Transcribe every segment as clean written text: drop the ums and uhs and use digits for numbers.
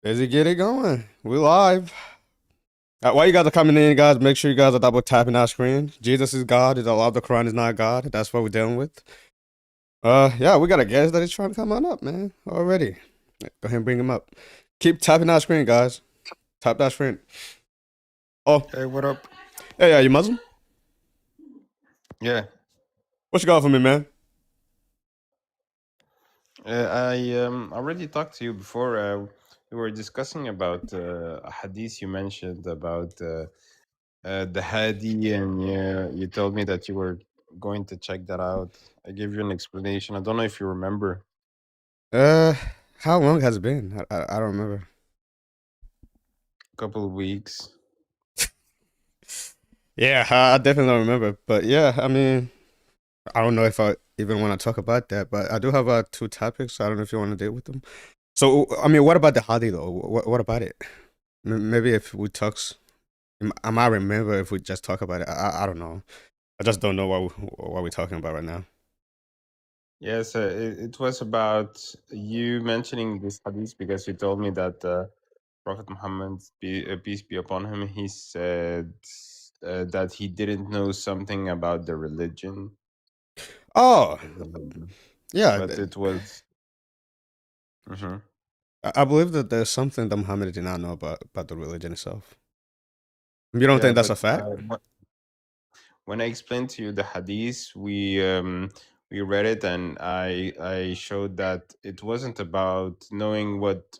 As you get it going, we live. While you guys are coming in, guys, make sure you guys are double tapping our screen. Jesus is God. The law of the Quran is not God. That's what we're dealing with. Yeah, we got a guest that is trying to come on up, man. Already. Go ahead and bring him up. Keep tapping our screen, guys. Tap that screen. Oh, Hey, what up? hey, are you Muslim? Yeah, What you got for me, man? I already talked to you before. We were discussing about a hadith you mentioned about the Hadi, and you told me that you were going to check that out. I gave you an explanation. I don't know if you remember. Uh, how long has it been? I don't remember. A couple of weeks. Yeah, I definitely don't remember. But yeah, I mean, I don't know if I even want to talk about that. But I do have two topics. I don't know if you want to deal with them. So, I mean, what about the Hadi though? What about it? Maybe if we talk, I might remember if we just talk about it. I don't know. I just don't know what we're talking about right now. Yes, it was about you mentioning this hadith because you told me that Prophet Muhammad, peace be upon him, he said that he didn't know something about the religion. Oh, Mhm. yeah. But it was. Mhm. I believe that there's something that Muhammad did not know about the religion itself. You don't Yeah, think that's but a fact? when I explained to you the hadith, we read it, and I showed that it wasn't about knowing what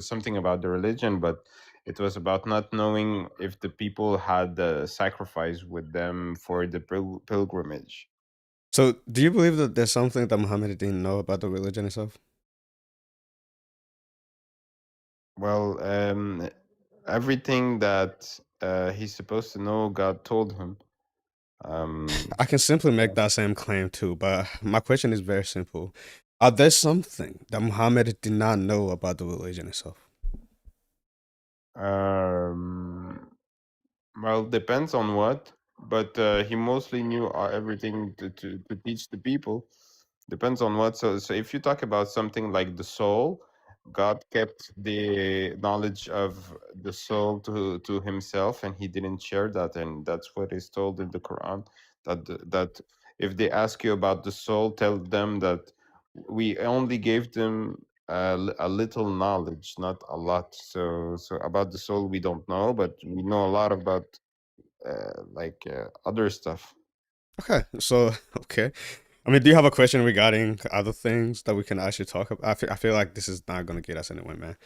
something about the religion, but it was about not knowing if the people had the sacrifice with them for the pilgrimage. So, do you believe that there's something that Muhammad didn't know about the religion itself? Well, everything that he's supposed to know, God told him. Um, I can simply make that same claim too, but my question is very simple. Are there something that Muhammad did not know about the religion itself? um, well, depends on what, but he mostly knew everything to teach the people. Depends on what. So if you talk about something like the soul, God kept the knowledge of the soul to himself, and he didn't share that. And that's what is told in the Quran. That if they ask you about the soul, tell them that we only gave them a little knowledge, not a lot. So about the soul, we don't know, but we know a lot about other stuff. Okay, so okay. I mean, do you have a question regarding other things that we can actually talk about? I feel like this is not gonna get us anywhere, man.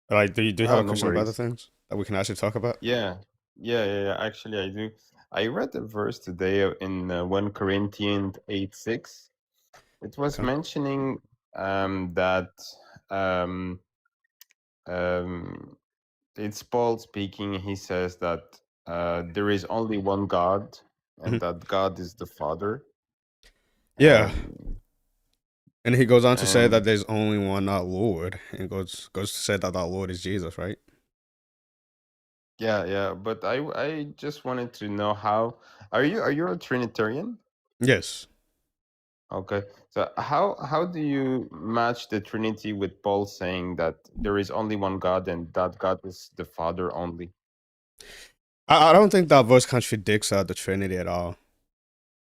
Like, do you have Oh, a no question about other worries. things that we can actually talk about? Yeah, yeah. Actually, I do. I read a verse today in 1 Corinthians 8:6. It was Okay. mentioning that um, um, it's Paul speaking. He says that there is only one God, and Mhm. that God is the Father. Yeah, Um, and he goes on to say that and there's only one Lord, and goes to say that our Lord is Jesus, right? yeah. But I just wanted to know how are you a Trinitarian? Yes. Okay. So how do you match the Trinity with Paul saying that there is only one God and that God is the Father only? I don't think that verse contradicts the Trinity at all.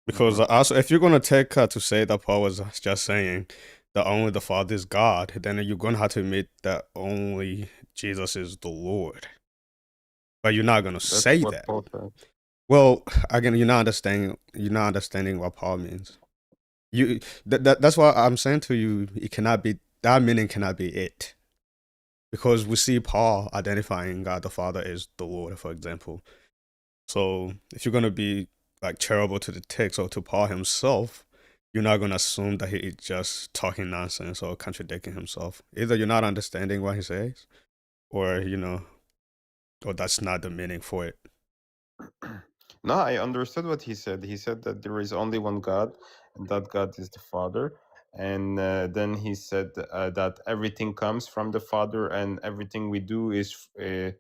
Because Mm-hmm. also, if you're gonna take to say that Paul was just saying that only the Father is God, then you're gonna have to admit that only Jesus is the Lord. But you're not gonna That's say what that. Paul says. Well, again, you're not understanding what Paul means. That's why I'm saying to you, it cannot be that meaning cannot be it. Because we see Paul identifying God the Father as the Lord, for example. So if you're gonna be like terrible to the text or to Paul himself, you're not gonna assume that he is just talking nonsense or contradicting himself. Either you're not understanding what he says, or or that's not the meaning for it. No, I understood what he said. He said that there is only one God, and that God is the Father. And then he said that everything comes from the Father, and everything we do is uh,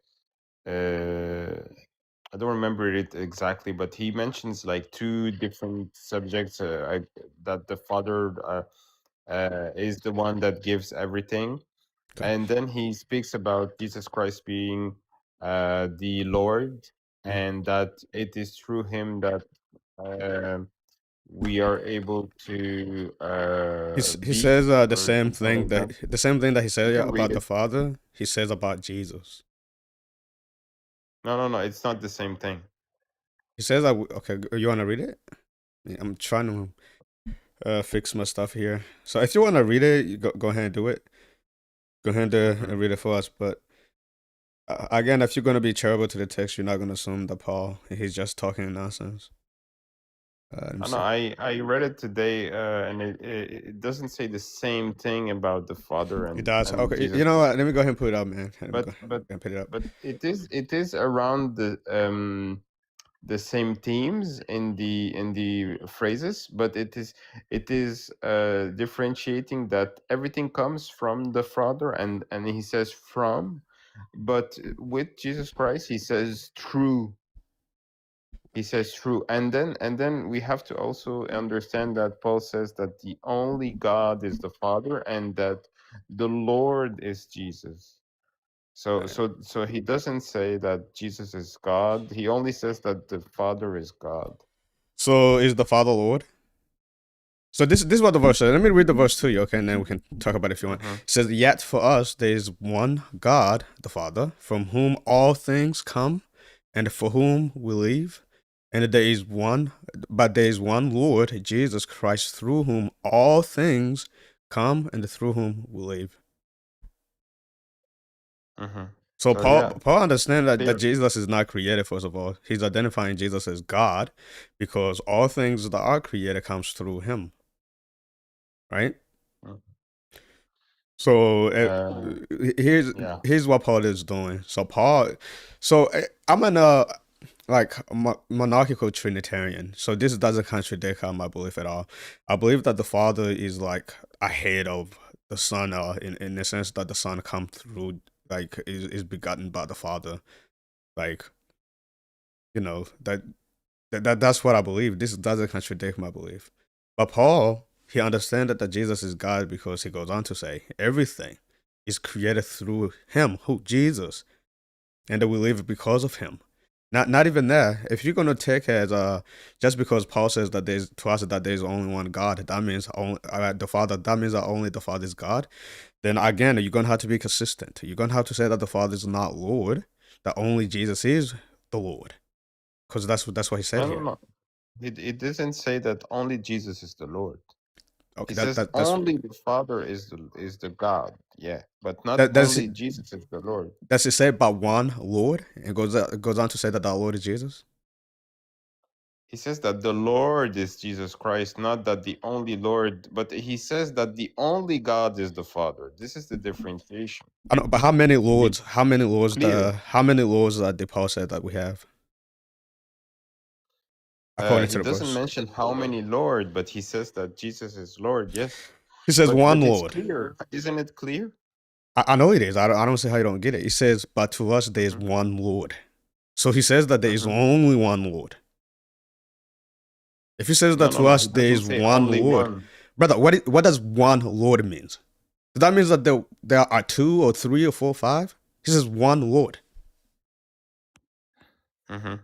I don't remember it exactly, but he mentions like two different subjects. That the Father is the one that gives everything, Okay. and then he speaks about Jesus Christ being the Lord, Mm. and that it is through him that we are able to He be, says or something like that. the same thing that he You said can read about the it. Father. He says about Jesus. No, it's not the same thing. He says that. Okay, you want to read it? Yeah, I'm trying to fix my stuff here. So if you want to read it, you go ahead and do it. Go ahead Hmm. and read it for us. But again, if you're gonna be charitable to the text, you're not gonna assume that Paul he's just talking nonsense. Let me I know see. I read it today, and it doesn't say the same thing about the Father It does. and Okay, Jesus. you know what? Let me go ahead and put it up, man. Let me But go but and put it up. but it is around the same themes in the phrases, but it is differentiating that everything comes from the Father, and he says from, but with Jesus Christ he says true. He says true, and then we have to also understand that Paul says that the only God is the Father, and that the Lord is Jesus. So he doesn't say that Jesus is God. He only says that the Father is God. So is the Father Lord? So this is what the verse says. Let me read the verse to you, okay, and then we can talk about it if you want. Hmm. It says, "Yet for us there is one God, the Father, from whom all things come, and for whom we live, and there is one Lord, Jesus Christ, through whom all things come, and through whom we live." Hmm. So So yeah, Paul understands that clear. Jesus is not created. First of all, he's identifying Jesus as God because all things that are created comes through him, right? Mm. So Uh, here's yeah. here's what Paul is doing. I'm an monarchical Trinitarian. So this doesn't contradict my belief at all. I believe that the Father is like ahead of the Son, in the sense that the Son come through, like is begotten by the Father. Like that's what I believe. This doesn't contradict my belief. But Paul, he understands that Jesus is God because he goes on to say everything is created through him, who Jesus, and that we live because of him. Not even there. If you're gonna take it as just because Paul says that there's to us that there's only one God, that means only the Father. That means that only the Father is God. Then again, you're gonna have to be consistent. You're gonna have to say that the Father is not Lord. That only Jesus is the Lord, because that's what he said No, no, here. no. It doesn't say that only Jesus is the Lord. He Okay, says only the Father is the God. Yeah, but not that that's only Jesus is the Lord. does it say about one Lord? And goes on to say that our Lord is Jesus. He says that the Lord is Jesus Christ, not that the only Lord, but he says that the only God is the Father. This is the differentiation. I know, but how many Be lords? clear. How many lords that Paul said that we have according He to the doesn't verse? mention how many Lord, but he says that Jesus is Lord. Yes, He says but one it's Lord. clear, isn't it clear? I know it is. I don't see how you don't get it. He says, but to us there is Hmm. one Lord. So he says that there is Hmm. only one Lord. If he says No, that no, to no. us He there doesn't is say one only Lord, one. brother, what does one Lord means? Does that mean that there are two or three or four or five? He says one Lord. Hmm.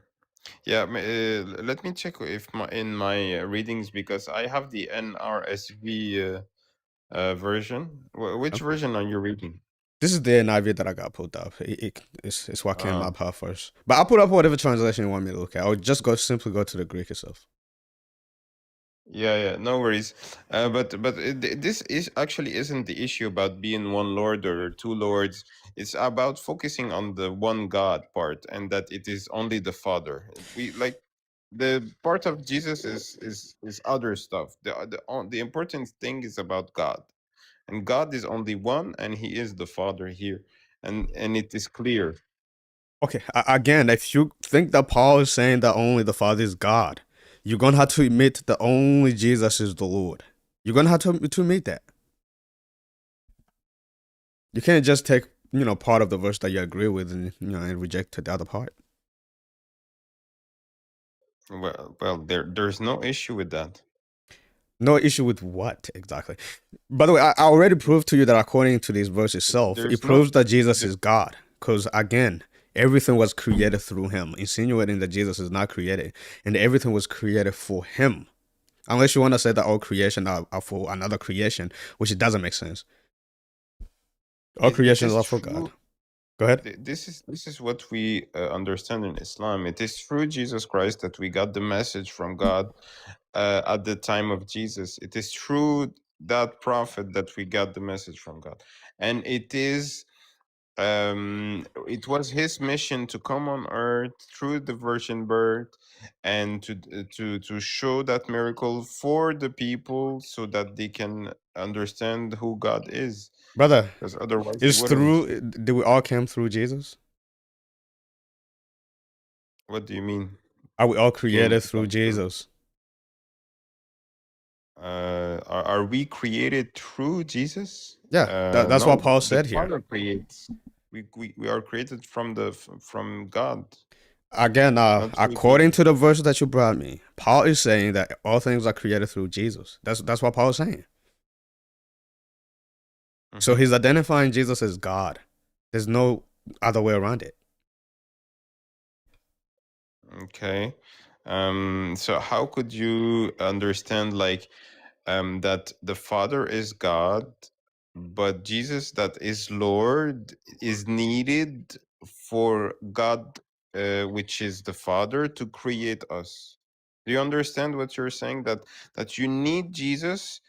Yeah, let me check if in my readings, because I have the NRSV version. Which Okay. version are you reading? This is the NIV that I got pulled up. It's what came Uh, up first. But I'll put up whatever translation you want me to look at. I'll just simply go to the Greek itself. yeah, no worries. But this is actually isn't the issue about being one Lord or two lords. It's about focusing on the one God part, and that it is only the Father. We like the part of Jesus is other stuff. The important thing is about God, and God is only one, and He is the Father here, and it is clear. Okay, again, if you think that Paul is saying that only the Father is God, you're gonna have to admit that only Jesus is the Lord. You're gonna have to admit that. You can't just take part of the verse that you agree with and reject the other part. Well, there's no issue with that. No issue with what exactly? By the way, I already proved to you that according to this verse itself, it There's no proves that Jesus the, is God. Because again, everything was created through him, insinuating that Jesus is not created, and everything was created for him. Unless you want to say that all creation are for another creation, which it doesn't make sense. All it creations is are for God. true. Go ahead. This is what we understand in Islam. It is through Jesus Christ that we got the message from God at the time of Jesus. It is through that prophet that we got the message from God, and it was his mission to come on earth through the virgin birth and to show that miracle for the people so that they can understand who God is, Brother, because otherwise they it's wouldn't. through, did we all came through Jesus? What do you mean? Are we all Came created through come through? Jesus? Are we created through Jesus? Yeah, that's what No, Paul the said here. Father creates. We are created from from God, Again, not through according Jesus. to the verse that you brought me, Paul is saying that all things are created through Jesus. That's what Paul is saying. So Hmm. he's identifying Jesus as God. There's no other way around it. Okay. So how could you understand like that the Father is God, but Jesus that is Lord is needed for God, which is the Father, to create us? Do you understand what you're saying? That you need Jesus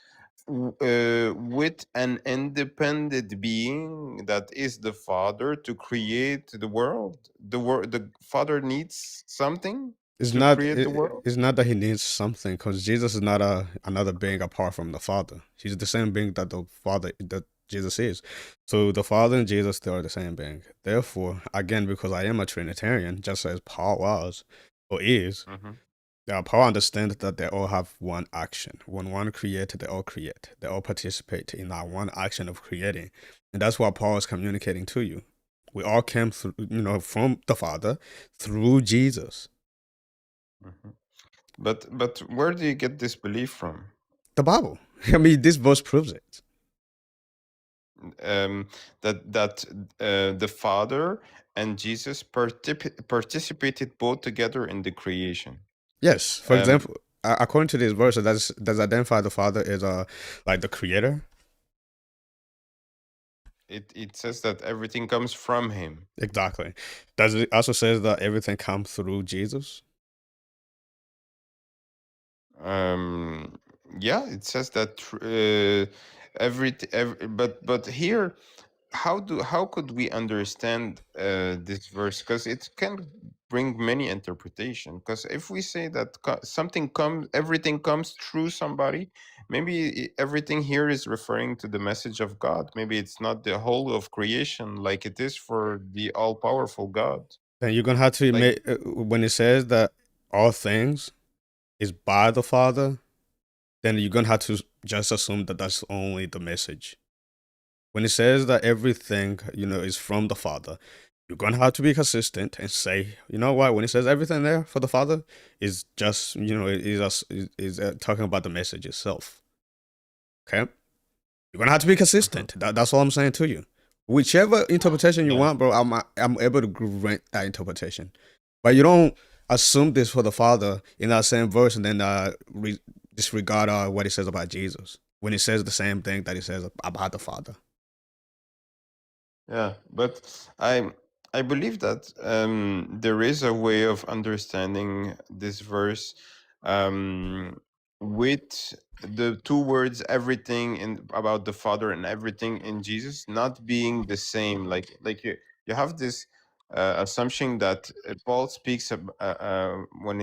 with an independent being that is the Father to create the world. The Father needs something It's to not. create the world. It's not that he needs something, because Jesus is not another being apart from the Father. He's the same being that the Father that Jesus is. So the Father and Jesus still are the same being. Therefore, again, because I am a Trinitarian, just as Paul was or is, Mhm. Paul understands that they all have one action. When one created, they all create. They all participate in that one action of creating, and that's what Paul is communicating to you. We all came through, from the Father through Jesus. Mhm. But where do you get this belief from? The Bible. I mean, this verse proves it. Um, that the Father and Jesus participated both together in the creation. Yes. For Um, example, according to this verse, does identify the Father as like the creator. it says that everything comes from Him. Exactly. Does it also says that everything comes through Jesus? Um, yeah, it says that but here, how could we understand this verse? Because it can bring many interpretation. Because if we say that something comes, everything comes through somebody, maybe everything here is referring to the message of God. Maybe it's not the whole of creation like it is for the all-powerful God. Then you're gonna have to Like, admit when it says that all things is by the Father. Then you're gonna have to just assume that that's only the message. When it says that everything, is from the Father, you're gonna have to be consistent and say, you know what? When it says everything there for the Father, is just, is talking about the message itself. Okay, you're gonna have to be mhm, consistent. That's all I'm saying to you. Whichever interpretation you yeah. want, bro, I'm able to grant that interpretation. But you don't assume this for the Father in that same verse and then disregard what it says about Jesus when it says the same thing that it says about the Father. Yeah, but I believe that there is a way of understanding this verse with the two words everything in about the Father and everything in Jesus not being the same. Like you have this assumption that Paul speaks when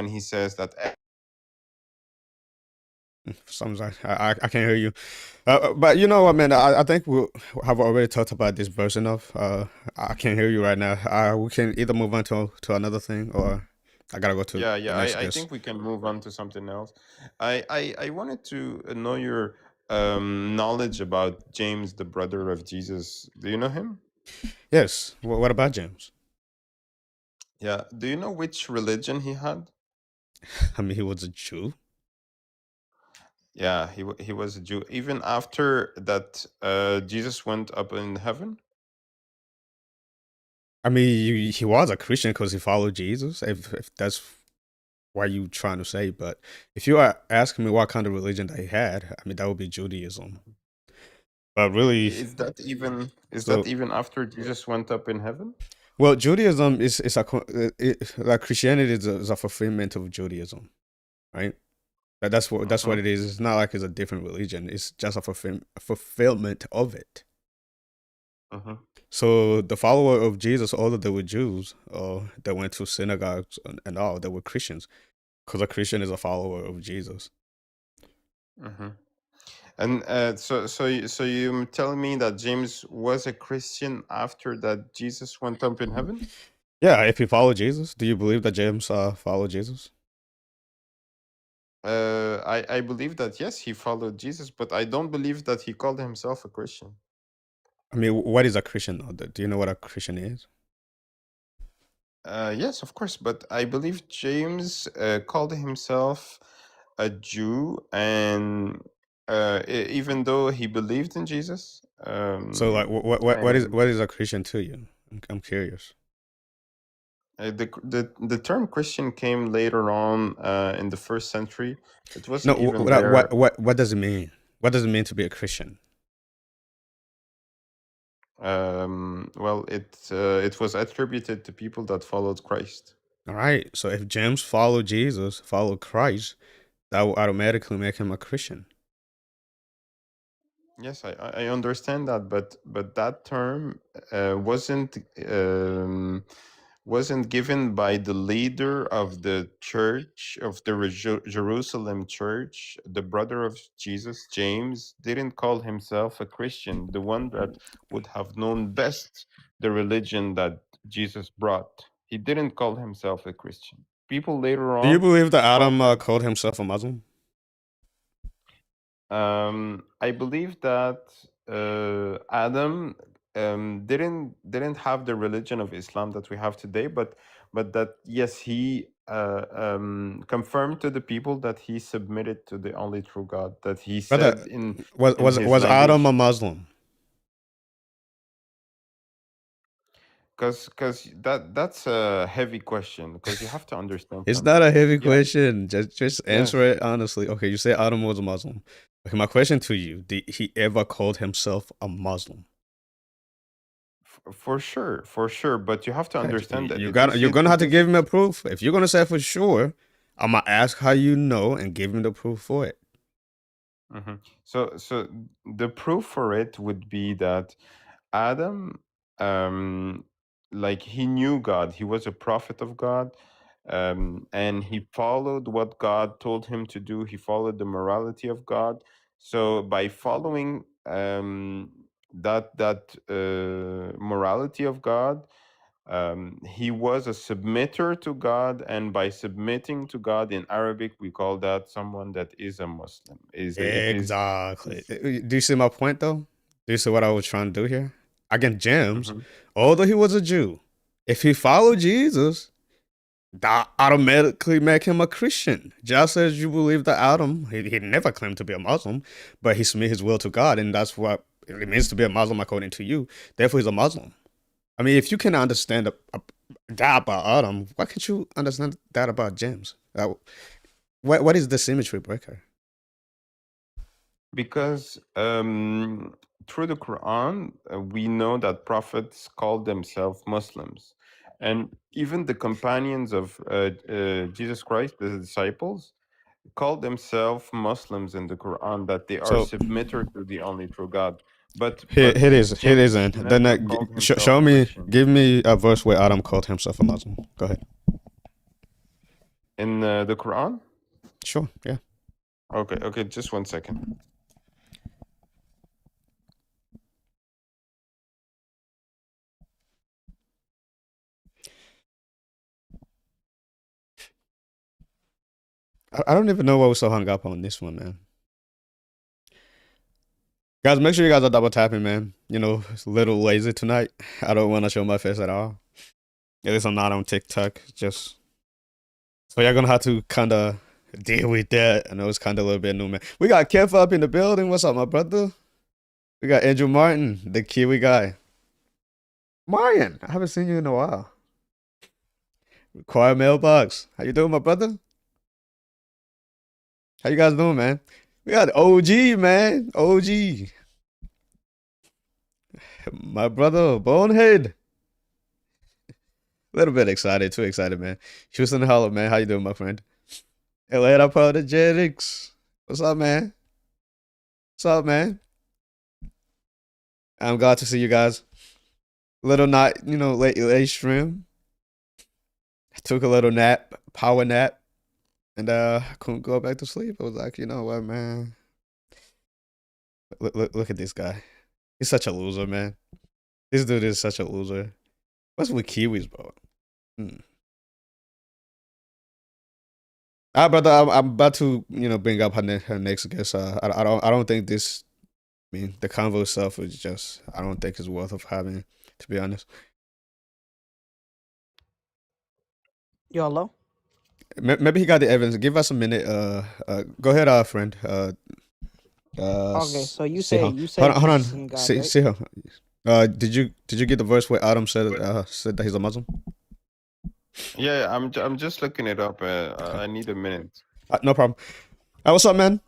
he says that. Sometimes I can't hear you. But you know what, man? I think we have already talked about this verse enough. I can't hear you right now. We can either move on to another thing, or I gotta go to Yeah, the yeah. next I guest. think we can move on to something else. I wanted to know your knowledge about James, the brother of Jesus. Do you know him? Yes. What about James? Yeah. Do you know which religion he had? I mean, he was a Jew. Yeah, he was a Jew. Even after that, Jesus went up in heaven. I mean, he was a Christian because he followed Jesus. If that's what you trying to say, but if you are asking me what kind of religion that he had, I mean that would be Judaism. But really, Is that so even after Jesus went up in heaven? well, Judaism is like Christianity is a fulfillment of Judaism, right? That's what Mm-hmm. it is. It's not like it's a different religion. It's just a fulfillment of it. Mm-hmm. So the follower of Jesus, although they were Jews, they went to synagogues and all, they were Christians, because a Christian is a follower of Jesus. Mm-hmm. And so you telling me that James was a Christian after that Jesus went up in heaven? Yeah, if you follow Jesus, do you believe that James followed Jesus? I believe that yes, he followed Jesus, but I don't believe that he called himself a Christian. I mean, what is a Christian? Do you know what a Christian is? Yes, of course, but I believe James called himself a Jew, and even though he believed in Jesus, So, like, and what is a Christian to you? I'm curious. the term Christian came later on in the first century. It No, wasn't even there. what does it mean? What does it mean to be a Christian? Well, it was attributed to people that followed Christ. All right. So if James followed Jesus, followed Christ, that will automatically make him a Christian. Yes, I understand that, but that term wasn't wasn't given by the leader of the church of the Jerusalem church. The brother of Jesus, James, didn't call himself a Christian. The one that would have known best the religion that Jesus brought. He didn't call himself a Christian. People later Do you on believe that called Adam them. called himself a Muslim? I believe that Adam didn't have the religion of Islam that we have today, but that yes, he confirmed to the people that he submitted to the only true God. That he Brother, said in his was Adam language, a Muslim? because that's a heavy question. Because you have to understand It's not something. a heavy Yeah. question. Just answer Yes. it honestly. Okay, you say Adam was a Muslim. Okay, my question to you: did he ever called himself a Muslim? For sure. But you have to Okay, understand that you're gonna have to give me a proof. If you're gonna say for sure, I'm gonna ask how you know and give me the proof for it. Mhm. So the proof for it would be that Adam, um, like he knew God, he was a prophet of God, and he followed what God told him to do. He followed the morality of God. So by following that morality of God, he was a submitter to God, and by submitting to God in Arabic, we call that someone that is a Muslim. Exactly. Is Do you see my point though? Do you see what I was trying to do here? Again, James, Mhm. although he was a Jew, if he followed Jesus, that automatically make him a Christian. Just as you believe that Adam, he never claimed to be a Muslim, but he submitted his will to God, and that's what it means to be a Muslim according to you. Therefore, he's a Muslim. I mean, if you can understand that about Adam, why can't you understand that about James? What is the symmetry breaker? Because through the Quran, we know that prophets called themselves Muslims. And even the companions of Jesus Christ, the disciples, called themselves Muslims in the Quran, that they are So submitter to the only true God. here, But here it is. Here it James isn't. Then never called himself show a me, Christian. give me a verse where Adam called himself a Muslim. Go ahead. In the Quran? Sure. Yeah. Okay, just one second. I don't even know why we're so hung up on this one, man. Guys, make sure you guys are double tapping, man. You know, it's a little lazy tonight. I don't want to show my face at all. At least I'm not on TikTok. Just so you're gonna have to kind of Deal with that. I know it's kind of a little bit new, man. We got Kev up in the building. What's up, my brother? We got Andrew Martin, the Kiwi guy. Marian, I haven't seen you in a while. Quiet mailbox. How you doing, my brother? How you guys doing, man? We got OG, man. OG. My brother, Bonehead. A little bit excited, too excited, man. Houston Holla, man. How you doing, my friend? Atlanta Apologetics. What's up, man? What's up, man? I'm glad to see you guys. Little night, late stream. I took a little nap, power nap, and I couldn't go back to sleep. I was like, you know what, man? Look at this guy. He's such a loser, man. This dude is such a loser. What's with Kiwis, bro? Brother, I'm about to, bring up her next guest. I don't think this. I mean, the convo itself is just. I don't think it's worth of having, to be honest. Hello? Maybe he got the evidence. Give us a minute. Go ahead, friend. Okay, so you see say how- you say hold on. Jesus isn't God, See, right? see how. Did you get the verse where Adam said that he's a Muslim? Yeah, I'm just looking it up. I need a minute. No problem. What's up, man?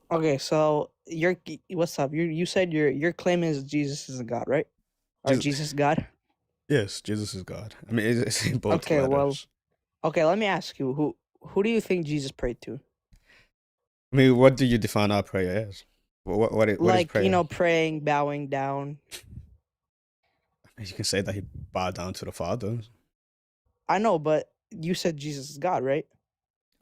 Okay, so what's up? You said your claim is Jesus is a God, right? Or Jesus is God? Yes, Jesus is God. I mean, it's in both Okay, letters. well, okay, let me ask you, who do you think Jesus prayed to? I mean, what do you define our prayer as? What is Like, prayer? praying, bowing down. You can say that he bowed down to the Father. I know, but you said Jesus is God, right?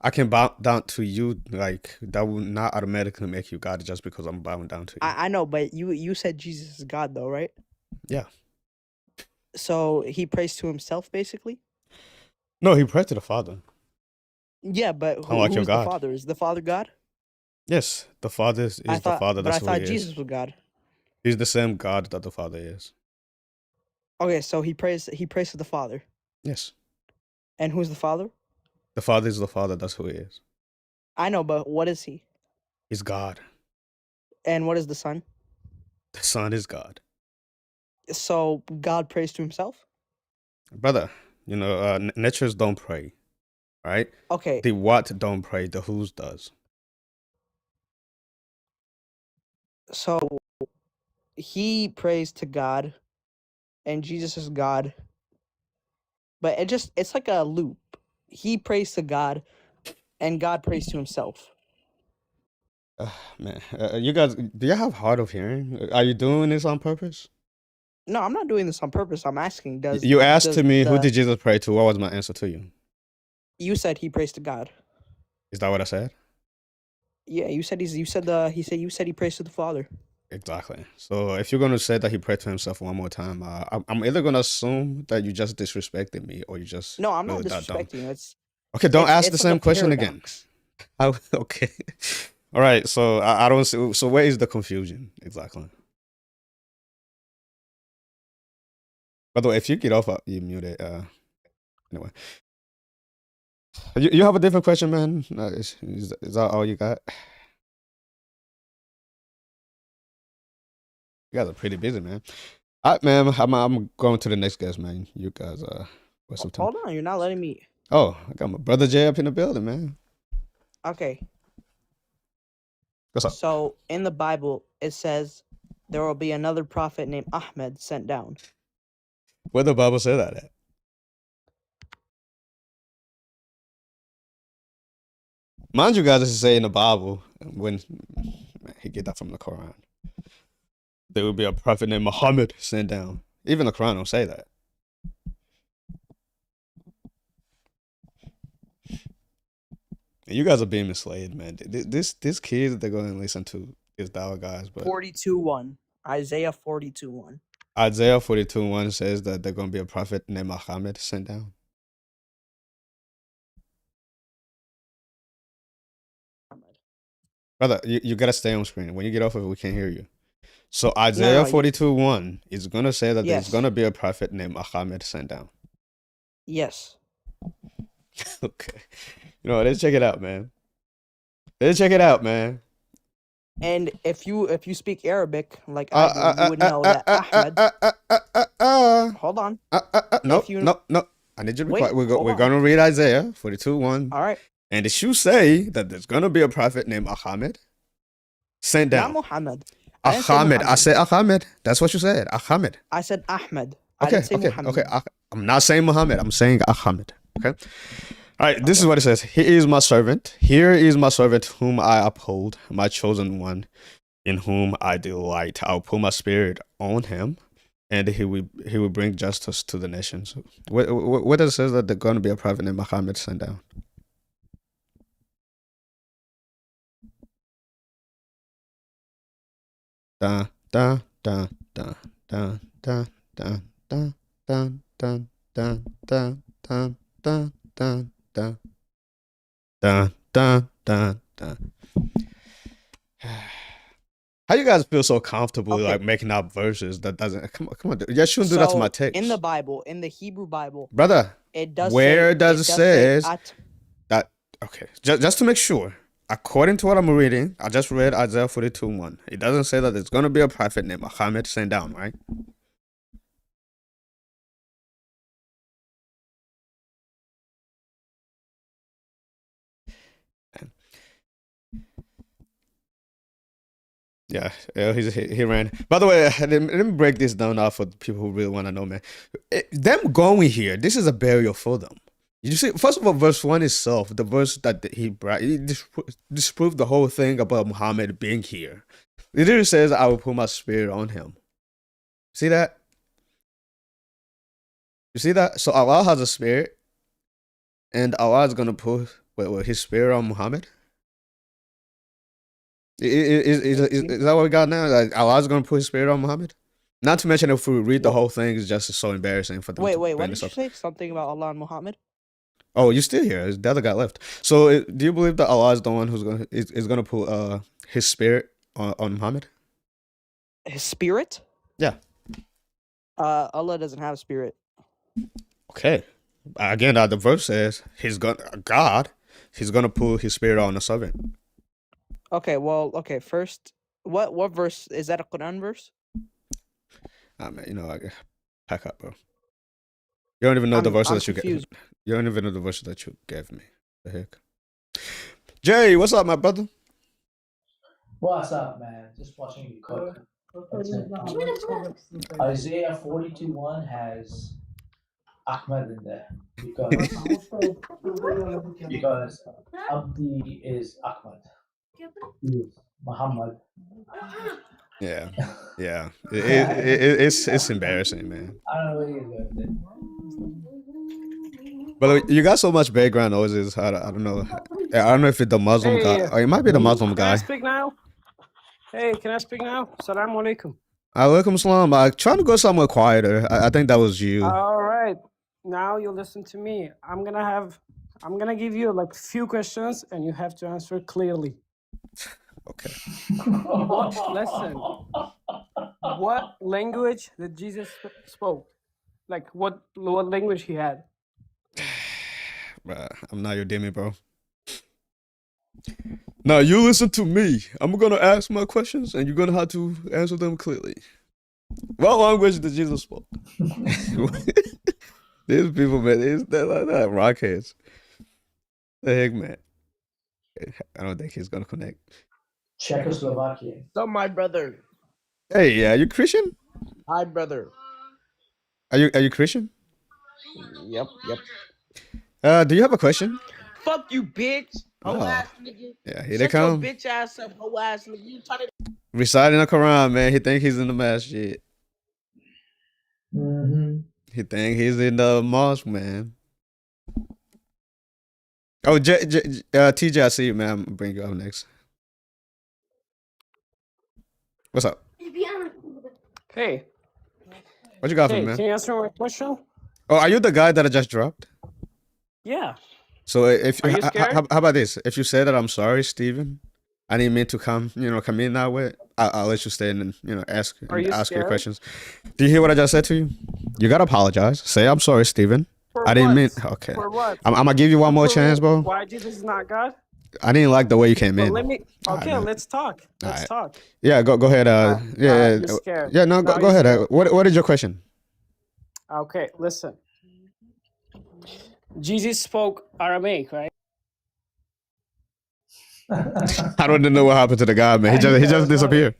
I can bow down to you, like that will not automatically make you God just because I'm bowing down to you. I know, but you said Jesus is God though, right? Yeah. So he prays to himself, basically? No, he prayed to the Father. Yeah, but Unlike your who's the God. Father? Is the Father God? Yes, the Father is the Father. But I That's who he thought is. Jesus was God. He's the same God that the Father is. Okay, so he prays to the Father. Yes. And who's the Father? The Father is the Father. That's who he is. I know, but what is he? He's God. And what is the Son? The Son is God. So God prays to himself? Brother, natures don't pray, right? Okay. The what don't pray, the whose does. So he prays to God and Jesus is God. But it's like a loop. He prays to God and God prays to himself. Man, you guys, do you have hard of hearing? Are you doing this on purpose? No, I'm not doing this on purpose. I'm asking, You asked to me, who did Jesus pray to? What was my answer to you? You said he prays to God. Is that what I said? Yeah, you said he prays to the Father. Exactly. So if you're gonna say that he prayed to himself one more time, I'm either gonna assume that you just disrespected me or you just No, I'm not really that dumb. disrespecting you. Okay, don't ask the it's like same a question paradox. again. Okay. All right. So I don't see. So where is the confusion exactly? By the way, if you get off, you mute it. Anyway, you have a different question, man. Is that all you got? You guys are pretty busy, man. All right, man. I'm going to the next guest, man. You guys waste some time. Hold on, you're not letting me. Oh, I got my brother Jay up in the building, man. Okay. What's up? So in the Bible, it says there will be another prophet named Ahmed sent down. Where the Bible say that at? Mind you, guys, this is saying in the Bible when he get that from the Quran. There will be a prophet named Muhammad sent down. Even the Quran don't say that. You guys are being misled, man. This kids, they're going to listen to these Dawa guys, but 42:1. Isaiah 42:1. Isaiah 42:1 says that they're going to be a prophet named Muhammad sent down. Brother, you got to stay on screen. When you get off of it, we can't hear you. So Isaiah 42:1 is going to say that there's going to be a prophet named Muhammad sent down. Yes. Okay. You know, let's check it out, man. Let's check it out, man. And if you speak Arabic like I do, you would know that Ahmed. Hold on. No, If you- no. I need you to be Wait, quiet. We're hold on. going to read Isaiah 42:1. All right. And it should say that there's going to be a prophet named Ahmed sent Not down. Muhammad. I didn't say Ahmed. I Muhammad. said Ahmed. That's what you said. Ahmed. I said Ahmed. I Okay, didn't say Muhammad. okay. I'm not saying Muhammad. I'm saying Ahmed. Okay. All right. This is what it says. He is my servant. Here is my servant whom I uphold, my chosen one, in whom I delight. I'll put my spirit on him, and he will bring justice to the nations. What does it say that there's going to be a prophet named Muhammad sent down? Da da da da da da da da da da da da da da da da da da da da. How you guys feel so comfortable like making up verses that doesn't come on? You shouldn't do that to my text. In the Bible, in the Hebrew Bible, brother. it does. Where say, does it says at, that? Okay, just to make sure. According to what I'm reading, I just read Isaiah 42:1. It doesn't say that there's going to be a prophet named Muhammad sent down, right? Yeah, he ran. By the way, let me break this down now for the people who really want to know, man. Them going here, this is a burial for them. You see, first of all, verse 1 itself, the verse that he brought, it disproved the whole thing about Muhammad being here. It literally says, I will put my spirit on him. See that? You see that? So Allah has a spirit, and Allah is going to put his spirit on Muhammad. Is that what we got now? Like Allah's going to put his spirit on Muhammad? Not to mention, if we read the whole thing, it's just so embarrassing for them. Wait, what did you say? Something about Allah and Muhammad? Oh, you're still here. The other guy left. So, do you believe that Allah is the one who's going to put his spirit on Muhammad? His spirit? Yeah. Allah doesn't have a spirit. Okay. Again, the verse says he's gonna put his spirit on a servant. Okay. First, what verse is that? A Quran verse? Man, I pack up, bro. You don't even know the verse that you gave. You don't even know the verse that you gave me. The heck, Jay, what's up, my brother? What's up, man? Just watching you cook. Isaiah 42:1 has Ahmed in there because Abdi is Ahmed. He is Muhammad. Yeah. It's embarrassing, man. I don't know where he's going with it. But you got so much background noises. I don't know. I don't know if it's the Muslim guy. Or it might be the Muslim guy. Can I speak now? Hey, can I speak now? Assalamu alaikum. Alaikum salam. I'm trying to go somewhere quieter. I think that was you. All right. Now you listen to me. I'm gonna give you like a few questions and you have to answer clearly. Okay. What language did Jesus spoke? Like what language he had? Bruh, I'm not your demi, bro. Now you listen to me. I'm gonna ask my questions and you're gonna have to answer them clearly. What language did Jesus spoke? These people, man, they're like that rockheads. The heck, man. I don't think he's gonna connect. Czechoslovakia. So my brother. Hey, yeah, are you Christian? Hi, brother. Are you Christian? Yep. Do you have a question? Fuck you, bitch. Hoe ass nigga. Yeah, here they come. Shut your bitch ass up, hoe ass nigga. You trying to Reciting the Quran, man. He think he's in the masjid. Mm-hmm. He think he's in the mosque, man. Oh, TJ, I see you, man. I'm gonna bring you up next. What's up? Hey. What you got for me, Hey, man? can you answer my question? Oh, are you the guy that I just dropped? Yeah. So if Are you scared? how about this? If you say that I'm sorry, Steven, I didn't mean to come in that way. I'll let you stay and ask your scared? questions. Do you hear what I just said to you? You gotta apologize. Say I'm sorry, Steven. For I didn't mean. what? Okay, For what? I'm gonna give you one To more chance, prove bro. why Jesus is not God? I didn't like the way you came But in. let me. All right, Okay, man. let's talk. All Let's right. talk. Yeah, go ahead. Yeah, You're scared. yeah. No, Now go you're ahead. scared. What is your question? Okay, listen. Jesus spoke Aramaic, right? I don't know what happened to the guy, man. He just disappeared.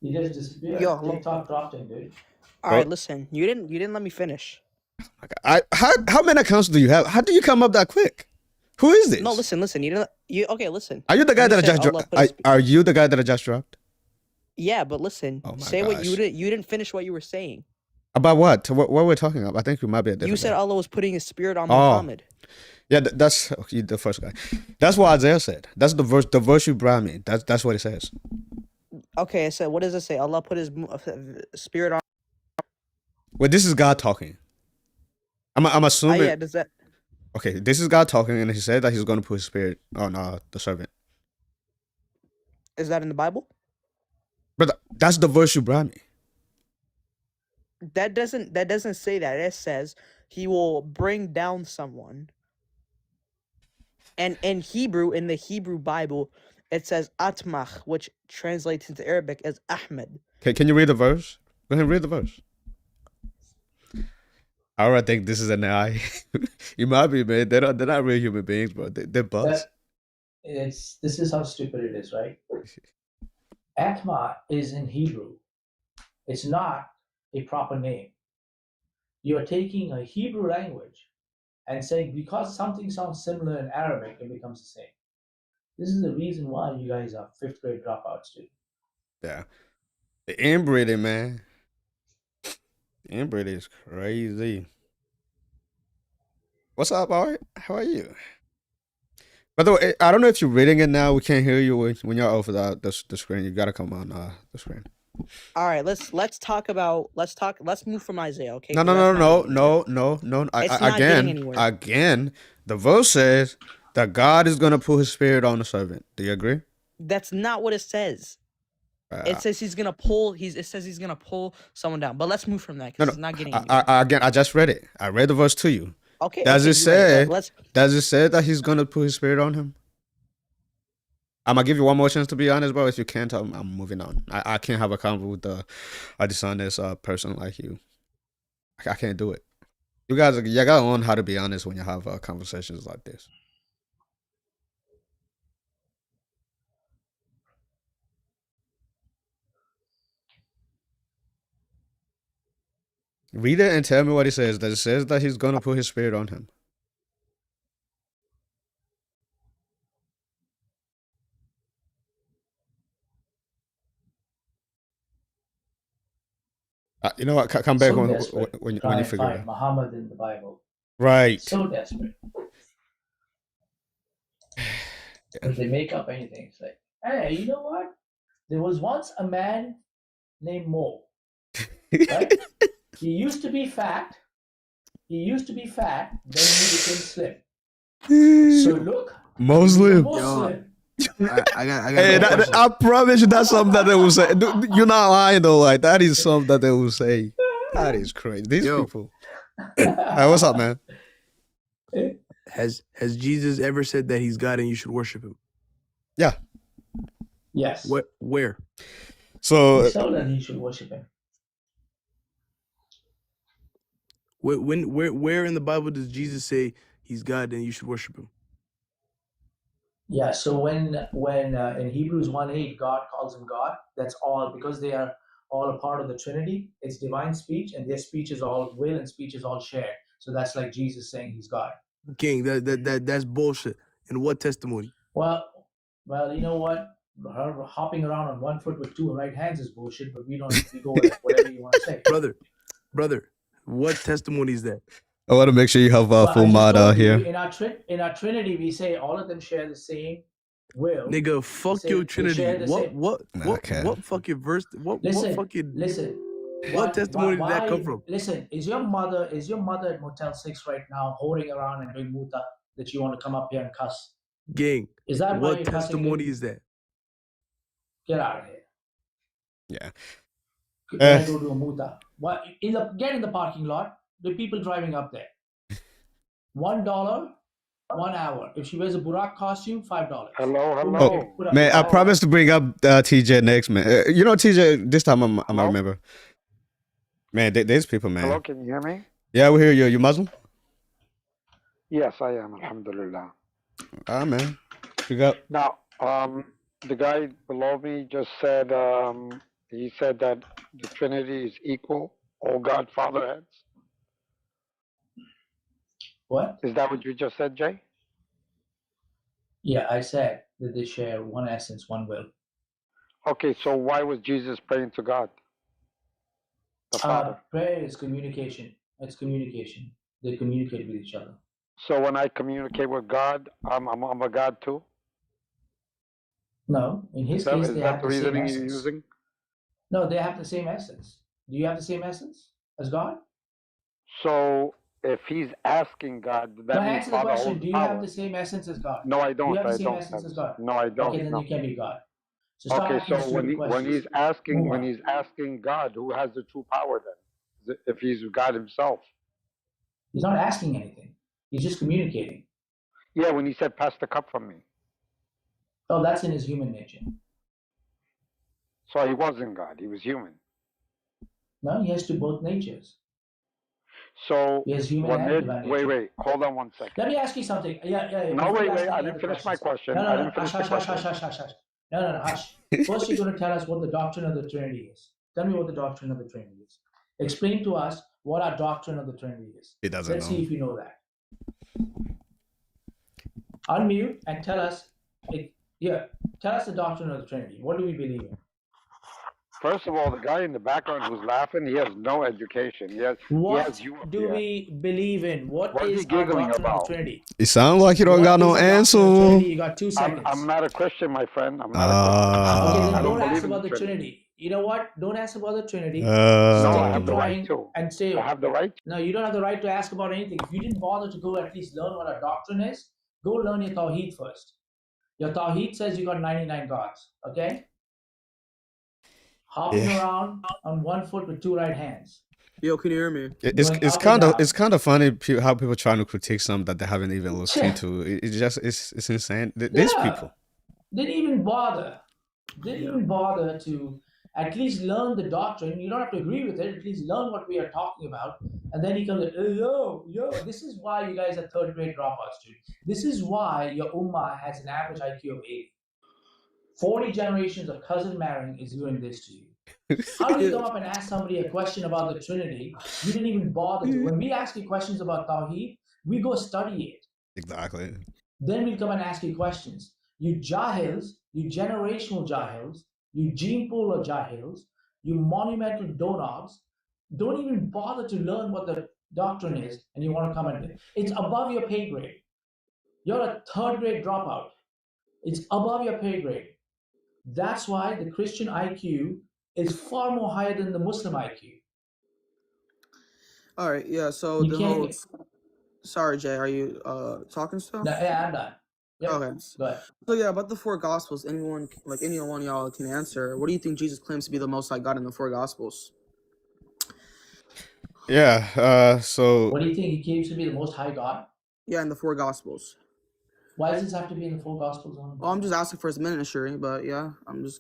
He just disappeared. Yo, hello. TikTok dropped him, dude. All right, listen. You didn't let me finish. How many accounts do you have? How do you come up that quick? Who is this? No, listen. Okay, listen. Are you the guy You that I said just Allah dropped? put his- Are you the guy that I just dropped? Yeah, but listen. Oh my Say what you gosh. didn't. You didn't finish what you were saying. About what? What we're talking about? I think we might be a different You said guy. Allah was putting His spirit on Oh. Muhammad. Yeah, that's okay, the first guy. That's what Isaiah said. That's the verse. The verse you brought me. That's what it says. Okay, I said, what does it say? Allah put His spirit on. Well, this is God talking. I'm assuming. Yeah, does that? Okay, this is God talking, and He said that He's going to put His spirit on the servant. Is that in the Bible? But that's the verse you brought me. That doesn't say that. It says He will bring down someone. And in Hebrew, in the Hebrew Bible, it says Atmach, which translates into Arabic as Ahmed. Okay, can you read the verse? Go ahead and read the verse. I already think this is an AI. You might be, man. They're not real human beings, bro. They're bots. This is how stupid it is, right? Atma is in Hebrew. It's not a proper name. You are taking a Hebrew language and saying because something sounds similar in Arabic, it becomes the same. This is the reason why you guys are 5th grade dropouts, dude. Yeah. The inbreeding, man. The inbreeding is crazy. What's up, Art? How are you? By the way, I don't know if you're reading it now. We can't hear you when you're over the screen. You gotta come on the screen. All right, let's move from Isaiah, okay? No. It's not getting anywhere. Again, the verse says that God is gonna put His spirit on the servant. Do you agree? That's not what it says. It says He's gonna pull. It says He's gonna pull someone down. But let's move from that because it's not getting anywhere. Again, I just read it. I read the verse to you. Okay. Does okay, it say? Let's. Does it say that He's gonna put His spirit on him? I'm gonna give you one more chance to be honest, bro. If you can't, I'm moving on. I can't have a convo with a dishonest person like you. I can't do it. You guys gotta learn how to be honest when you have conversations like this. Read it and tell me what it says. Does it says that He's gonna put His spirit on him? You know what? Come back when you figure it out. Muhammad in the Bible. Right. So desperate. But they make up anything. It's like, hey, you know what? There was once a man named Mo. Right? He used to be fat. Then he became slim. So look, Muslim. Muslim. I got Hey, I promise you that's something that they will say. You're not lying though. Like that is something that they will say. That is crazy. These people. Hey, what's up, man? Has Jesus ever said that He's God and you should worship Him? Yeah. Yes. Where? So So that he should worship him. Where in the Bible does Jesus say He's God and you should worship Him? Yeah, so when in Hebrews 1:8 God calls him God, that's all because they are all a part of the Trinity. It's divine speech, and their speech is all will and speech is all shared. So that's like Jesus saying He's God. King, that's bullshit. And what testimony? Well, you know what? Her hopping around on 1 foot with 2 right hands is bullshit, but we go with whatever you want to say. Brother, what testimony is that? I want to make sure you have Well, full mod here. In our Trinity, we say all of them share the same will. Nigga, fuck Say your they Trinity. share the same- What fucking verse? Listen. What testimony did that come from? Listen, is your mother at Motel 6 right now holding around and doing muta that you want to come up here and cuss? Gang, Is that why what you're cussing testimony me? is that? Get out of here. Yeah. Can I go do a muta? Get in the parking lot. the people driving up there. $1, 1 hour. If she wears a Burak costume, $5. Hello, Boom, hello. okay, put up- Man, I put up. promised to bring up TJ next, man. You know, TJ, this time I'm Hello? remember. Man, there's people, man. Hello, can you hear me? Yeah, we hear you. You Muslim? Yes, I am. Alhamdulillah. Ah, man. Speak up. Now, the guy below me just said he said that the Trinity is equal, all God Father heads. What? Is that what you just said, Jay? Yeah, I said that they share one essence, one will. Okay, so why was Jesus praying to God, the Father? Prayer is communication. It's communication. They communicate with each other. So when I communicate with God, I'm a God too. No, in his Is that, case, is they that have the the same reasoning you're essence. using? No, they have the same essence. Do you have the same essence as God? So if he's asking God, No, that means answer the Father question. holds Do you power. have the same essence as God? No, I Do you don't. have the I same don't. essence as God? No, I don't. Okay, then No. you can be God. So stop Okay, asking so stupid questions. when he's asking God, who has the true power then? If he's God himself. He's not asking anything. He's just communicating. Yeah, when he said, "Pass the cup from me," Oh, that's in his human nature. so he wasn't God; he was human. No, he has both natures. So He has human what and made? divine nature. Wait, hold on one second. Let me ask you something. Yeah. No, before you wait, ask I any didn't other finish my questions. question. No, I didn't finish the question. Hush. No, hush. First, you're going to tell us what the doctrine of the Trinity is. Tell me what the doctrine of the Trinity is. Explain to us what our doctrine of the Trinity is. He doesn't Let's know. see if you know that. Unmute and tell us. Tell us the doctrine of the Trinity. What do we believe in? First of all, the guy in the background who's laughing, he has no education. What do we believe in? What is he is our giggling doctrine of about? the Trinity? It sounds like you don't got no What is the doctrine of the answer. Trinity? You got 2 seconds. I'm not a Christian, my friend. I'm not a Christian. Okay, then I don't ask believe in about the Trinity. You know what? Don't ask about the Trinity. No, I Stick to have the right trying to. and stay. I have the right. No, you don't have the right to ask about anything. If you didn't bother to go at least learn what a doctrine is, go learn your Tawheed first. Your Tawheed says you got 99 gods, okay? Hopping around on 1 foot with 2 right hands. Yo, can you hear me? It's kind of funny how people trying to critique something that they haven't even looked into. It's insane. These people. Didn't even bother to at least learn the doctrine. You don't have to agree with it. At least learn what we are talking about. And then he comes like, yo, this is why you guys are third-grade dropouts, dude. This is why your ummah has an average IQ of 80. 40 generations of cousin marrying is doing this to you. How do you come up and ask somebody a question about the Trinity? You didn't even bother to. When we ask you questions about Tawheed, we go study it. Exactly. Then we come and ask you questions. You jahils, you generational jahils, you gene pool of jahils, you monumental donobs, don't even bother to learn what the doctrine is, and you want to come and it's above your pay grade. You're a third-grade dropout. It's above your pay grade. That's why the Christian IQ is far more higher than the Muslim IQ. All right, yeah. So You the can't whole. get- Sorry, Jay. Are you talking still? No, yeah, I'm done. Yep. Okay. Go ahead. So yeah, about the 4 Gospels, anyone y'all can answer. What do you think Jesus claims to be the Most High God in the 4 Gospels? Yeah. So. What do you think he claims to be the Most High God? Yeah, in the 4 Gospels. Why does this have to be in the 4 Gospels? Well, I'm just asking for his ministry, but yeah,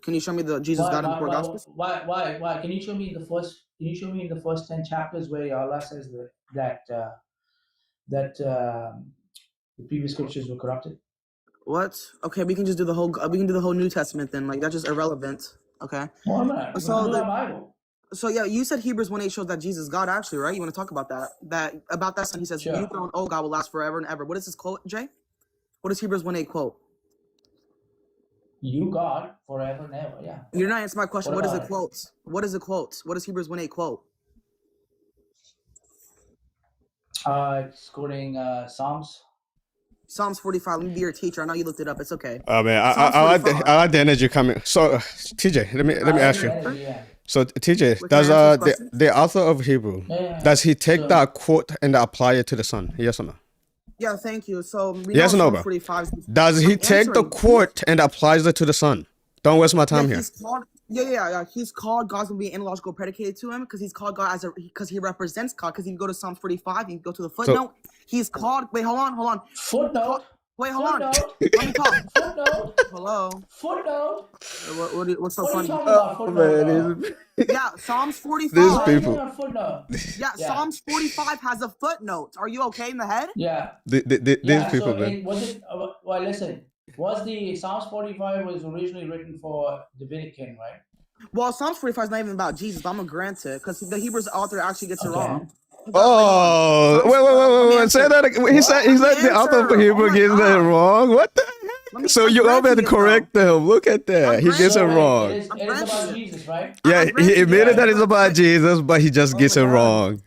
can you show me the Jesus God in the 4 Gospels? Why? Can you show me in the first 10 chapters where Allah says that the previous scriptures were corrupted? What? Okay, we can just do the whole New Testament then. Like, that's just irrelevant. Okay. Well, I'm not. So The Bible. So yeah, you said Hebrews 1:8 shows that Jesus is God, actually, right? You want to talk about that? About that son, he says, Sure. "You throne, oh God, will last forever and ever." What is this quote, Jay? What does Hebrews 1:8 quote? You God forever and ever. Yeah. You're not answering my question. What What is about it quote? What is it quote? What does Hebrews 1:8 quote? It's quoting Psalms. Psalms 45. Let me be your teacher. I know you looked it up. It's okay. Oh man, Psalms I like 45. the energy coming. So TJ, let me ask you. Yeah. So TJ, Wait, does can I answer this the author of Hebrew, Yeah. does he take So- that quote and apply it to the son? Yes or no? Yeah, thank you. So we Yes or know no, Psalms bro? 45. Does he I'm take the answering. quote and applies it to the son? Don't waste my time Yeah, here. he's called. Yeah. He's called God's gonna be analogical predicated to him because he's called God because he represents God. Because you go to Psalms 45, you go to the footnote. He's called. Wait, hold on. Footnote. Wait, hold on. Footnote. Let me talk. Footnote. Hello. Footnote. What's so What are funny? you talking about? Oh, Footnote. man, Yeah, Psalms these 45. people. Footnote. Yeah, Yeah. Psalms 45 has a footnote. Are you okay in the head? Yeah. These Yeah. people, So man. was it? Well, listen. Was the Psalms 45 was originally written for Davidic king, right? Well, Psalms 45 is not even about Jesus, but I'm gonna grant it because the Hebrews author actually gets it Okay. wrong. Oh, wait. Say that again. He said the author of Hebrew gets it wrong. What the heck? So you all had to correct him. Look at that. He gets it wrong. It is about Jesus, right? Yeah, he admitted that it's about Jesus, but he just gets it wrong.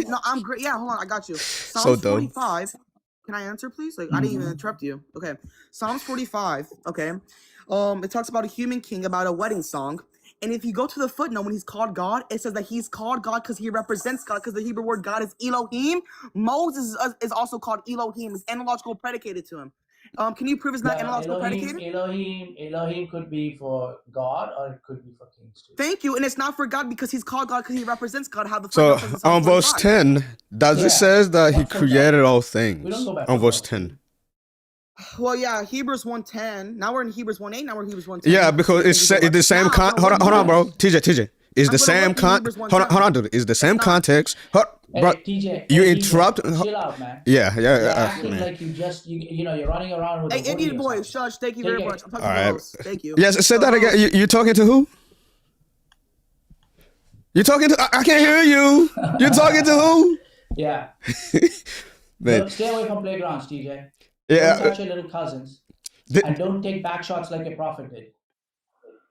No, I'm great. Yeah, hold on, I got you. So Psalms dumb. 45. Can I answer, please? Like, I didn't even interrupt you. Okay, Psalms 45. Okay, it talks about a human king, about a wedding song. And if you go to the footnote, when he's called God, it says that he's called God because he represents God, because the Hebrew word God is Elohim. Moses is also called Elohim. It's analogical predicated to him. Can you prove it's not analogical predicated? Elohim could be for God or it could be for kings too. Thank you. And it's not for God because he's called God because he represents God. How the So footnote says in on Psalms verse 45. 10, does it says that he created all things? We don't go back On to verse verse 10. Well, yeah, Hebrews 1:10. Now we're in Hebrews 1:8. Now we're in Hebrews 1:10. Yeah, because it's the same hold on, bro. TJ. Is the same hold on, dude. Is the same context. Bro, TJ, you interrupt. chill out, man. Yeah. You're acting like you just you're running around with Hey, a hoodie Indian or boy, something. shush. Thank you very much. I'm talking All to right. Rose. Thank you. Yes, say that again. You talking to who? You talking to? I can't hear you. You talking to who? Yeah. Man. Don't stay away from playgrounds, TJ. Yeah. Don't touch your little cousins. And don't take back shots like your prophet did.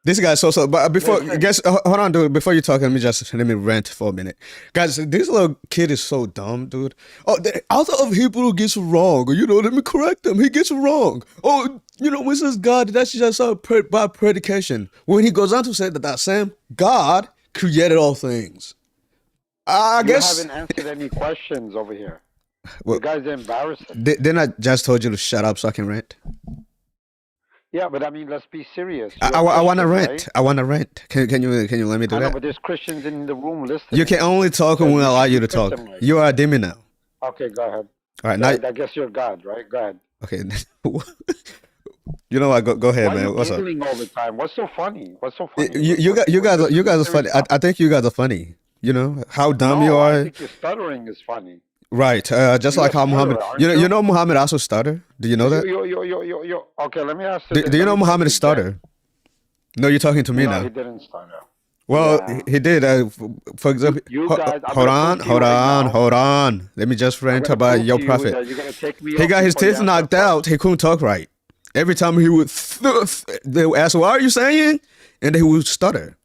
This guy's so. But before, hold on, dude. Before you talk, let me rant for a minute, guys. This little kid is so dumb, dude. Oh, the author of Hebrew gets it wrong. Let me correct him. He gets it wrong. Oh, when it says God, that's just by predication. When he goes on to say that same God created all things. I guess you haven't answered any questions over here. Well, you guys are embarrassing. Then I just told you to shut up so I can rant. Yeah, but I mean, let's be serious. I want to rant. Right? I want to rant. Can you let me do that? But there's Christians in the room listening. You can only talk when we allow you to talk. You are a demon now. Okay, go ahead. All right, now I guess you're God, right? Go ahead. Okay. You know what? Go ahead, man. What's up? All the time. What's so funny? You guys are funny. I think you guys are funny. How dumb you are. I think your stuttering is funny. Right, just like how Muhammad. You know Muhammad also stutter. Do you know that? Okay, let me ask you. Do you know Muhammad stutter? No, you're talking to me now. He didn't stutter. Well, he did. For example, hold on. Let me just rant about your prophet. He got his teeth knocked out. He couldn't talk right. Every time he would, they would ask, "What are you saying?" And he would stutter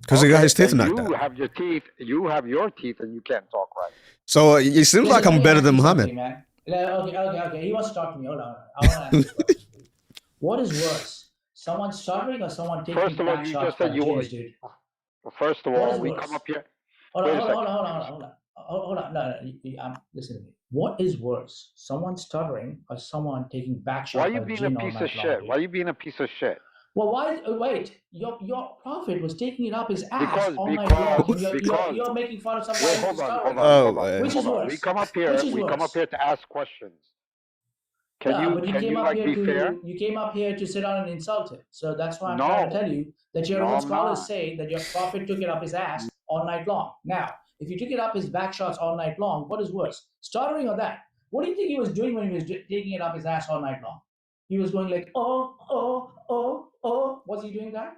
because he got his teeth knocked out. You have your teeth. You have your teeth, and you can't talk right. So it seems like I'm better than Muhammad. Okay. He wants to talk to me. Hold on. I want to ask you a question. What is worse? Someone stuttering or someone taking back shots by James, dude? First of all, we come up here. Hold on. No. Listen to me. What is worse? Someone stuttering or someone taking back shots? Why are you being a piece of shit? Why are you being a piece of shit? Well, why? Wait, your prophet was taking it up his ass all night long. You're making fun of someone. Hold on. Which is worse? We come up here to ask questions. But you came up here to sit down and insult him. So that's why I'm trying to tell you that your own scholars say that your prophet took it up his ass all night long. Now, if you took it up his back shots all night long, what is worse, stuttering or that? What do you think he was doing when he was taking it up his ass all night long? He was going like, oh. Was he doing that?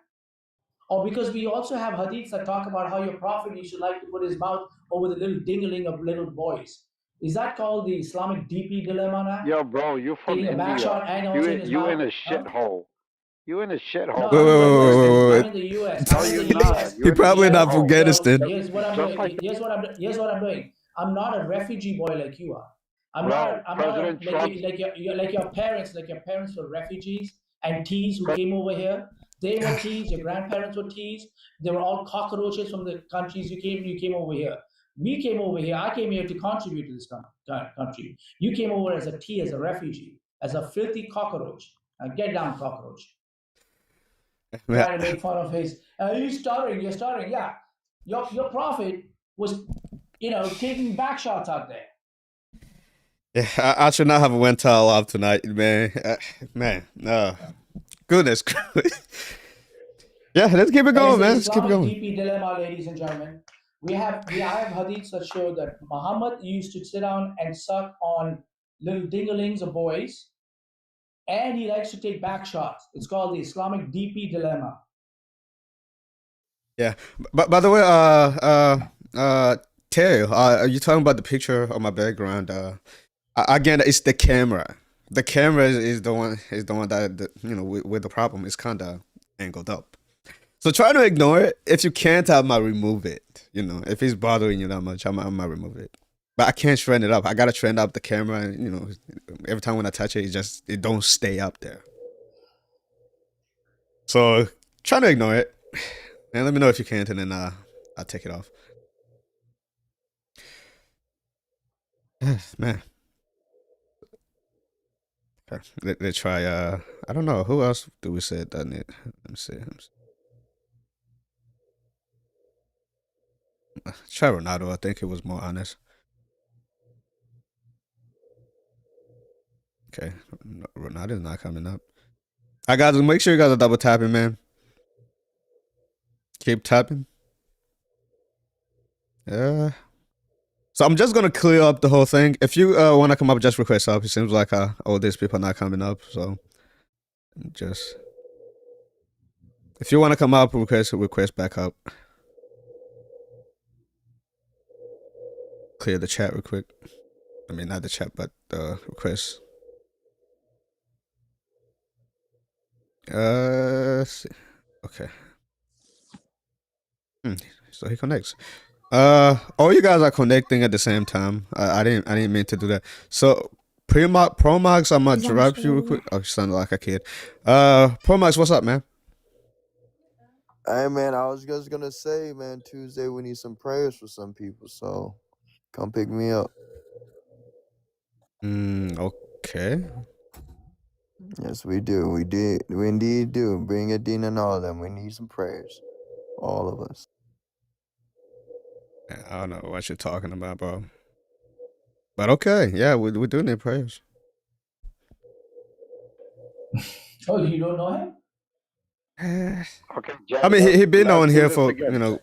Or because we also have hadiths that talk about how your prophet used to like to put his mouth over the little dingling of little boys. Is that called the Islamic DP dilemma now? Yo, bro, you from India. You in a shithole. You in a shithole. Wait. I'm in the US. No, you're not. You're probably in Afghanistan. Here's what I'm doing. I'm not a refugee boy like you are. I'm not like your parents. Like your parents were refugees and T's who came over here. They were T's. Your grandparents were T's. They were all cockroaches from the countries you came over here. We came over here. I came here to contribute to this country. You came over as a T, as a refugee, as a filthy cockroach. Get down, cockroach. trying to make fun of his. You're stuttering. You're stuttering. Yeah, your prophet was, taking back shots out there. Yeah, I should not have went to live tonight, man. Man, goodness. Yeah, let's keep it going, man. Let's keep it Islamic going. DP dilemma, ladies and gentlemen. I have hadiths that show that Muhammad used to sit down and suck on little dinglings of boys, and he likes to take back shots. It's called the Islamic DP dilemma. Yeah, but by the way, Terry, are you talking about the picture of my background? Again, it's the camera. The camera is the one that with the problem is kind of angled up. So try to ignore it. If you can't, I might remove it. If it's bothering you that much, I might remove it. But I can't trend it up. I gotta trend up the camera, and every time when I touch it, it don't stay up there. So try to ignore it, and let me know if you can't, and then I'll take it off. Man. Okay. Let's try. I don't know who else do we say that. Let me see. Try Ronaldo. I think it was more honest. Okay, Ronaldo's not coming up. I guys, make sure you guys are double tapping, man. Keep tapping. So I'm just gonna clear up the whole thing. If you want to come up, just request up. It seems like all these people are not coming up, so just if you want to come up, request back up. Clear the chat real quick. I mean, not the chat, but the request. Let's see. Okay. So he connects. All you guys are connecting at the same time. I didn't mean to do that. So Promax, I'm gonna drop you real quick. Oh, you sound like a kid. Promax, what's up, man? Hey man, I was just gonna say, man, Tuesday we need some prayers for some people, so come pick me up. Okay. Yes, we do. We indeed do. Bring it, Dean, and all of them. We need some prayers, all of us. I don't know what you're talking about, bro. But okay, yeah, we do need prayers. Oh, you don't know him? Okay, I mean, he been let's on do here this for again.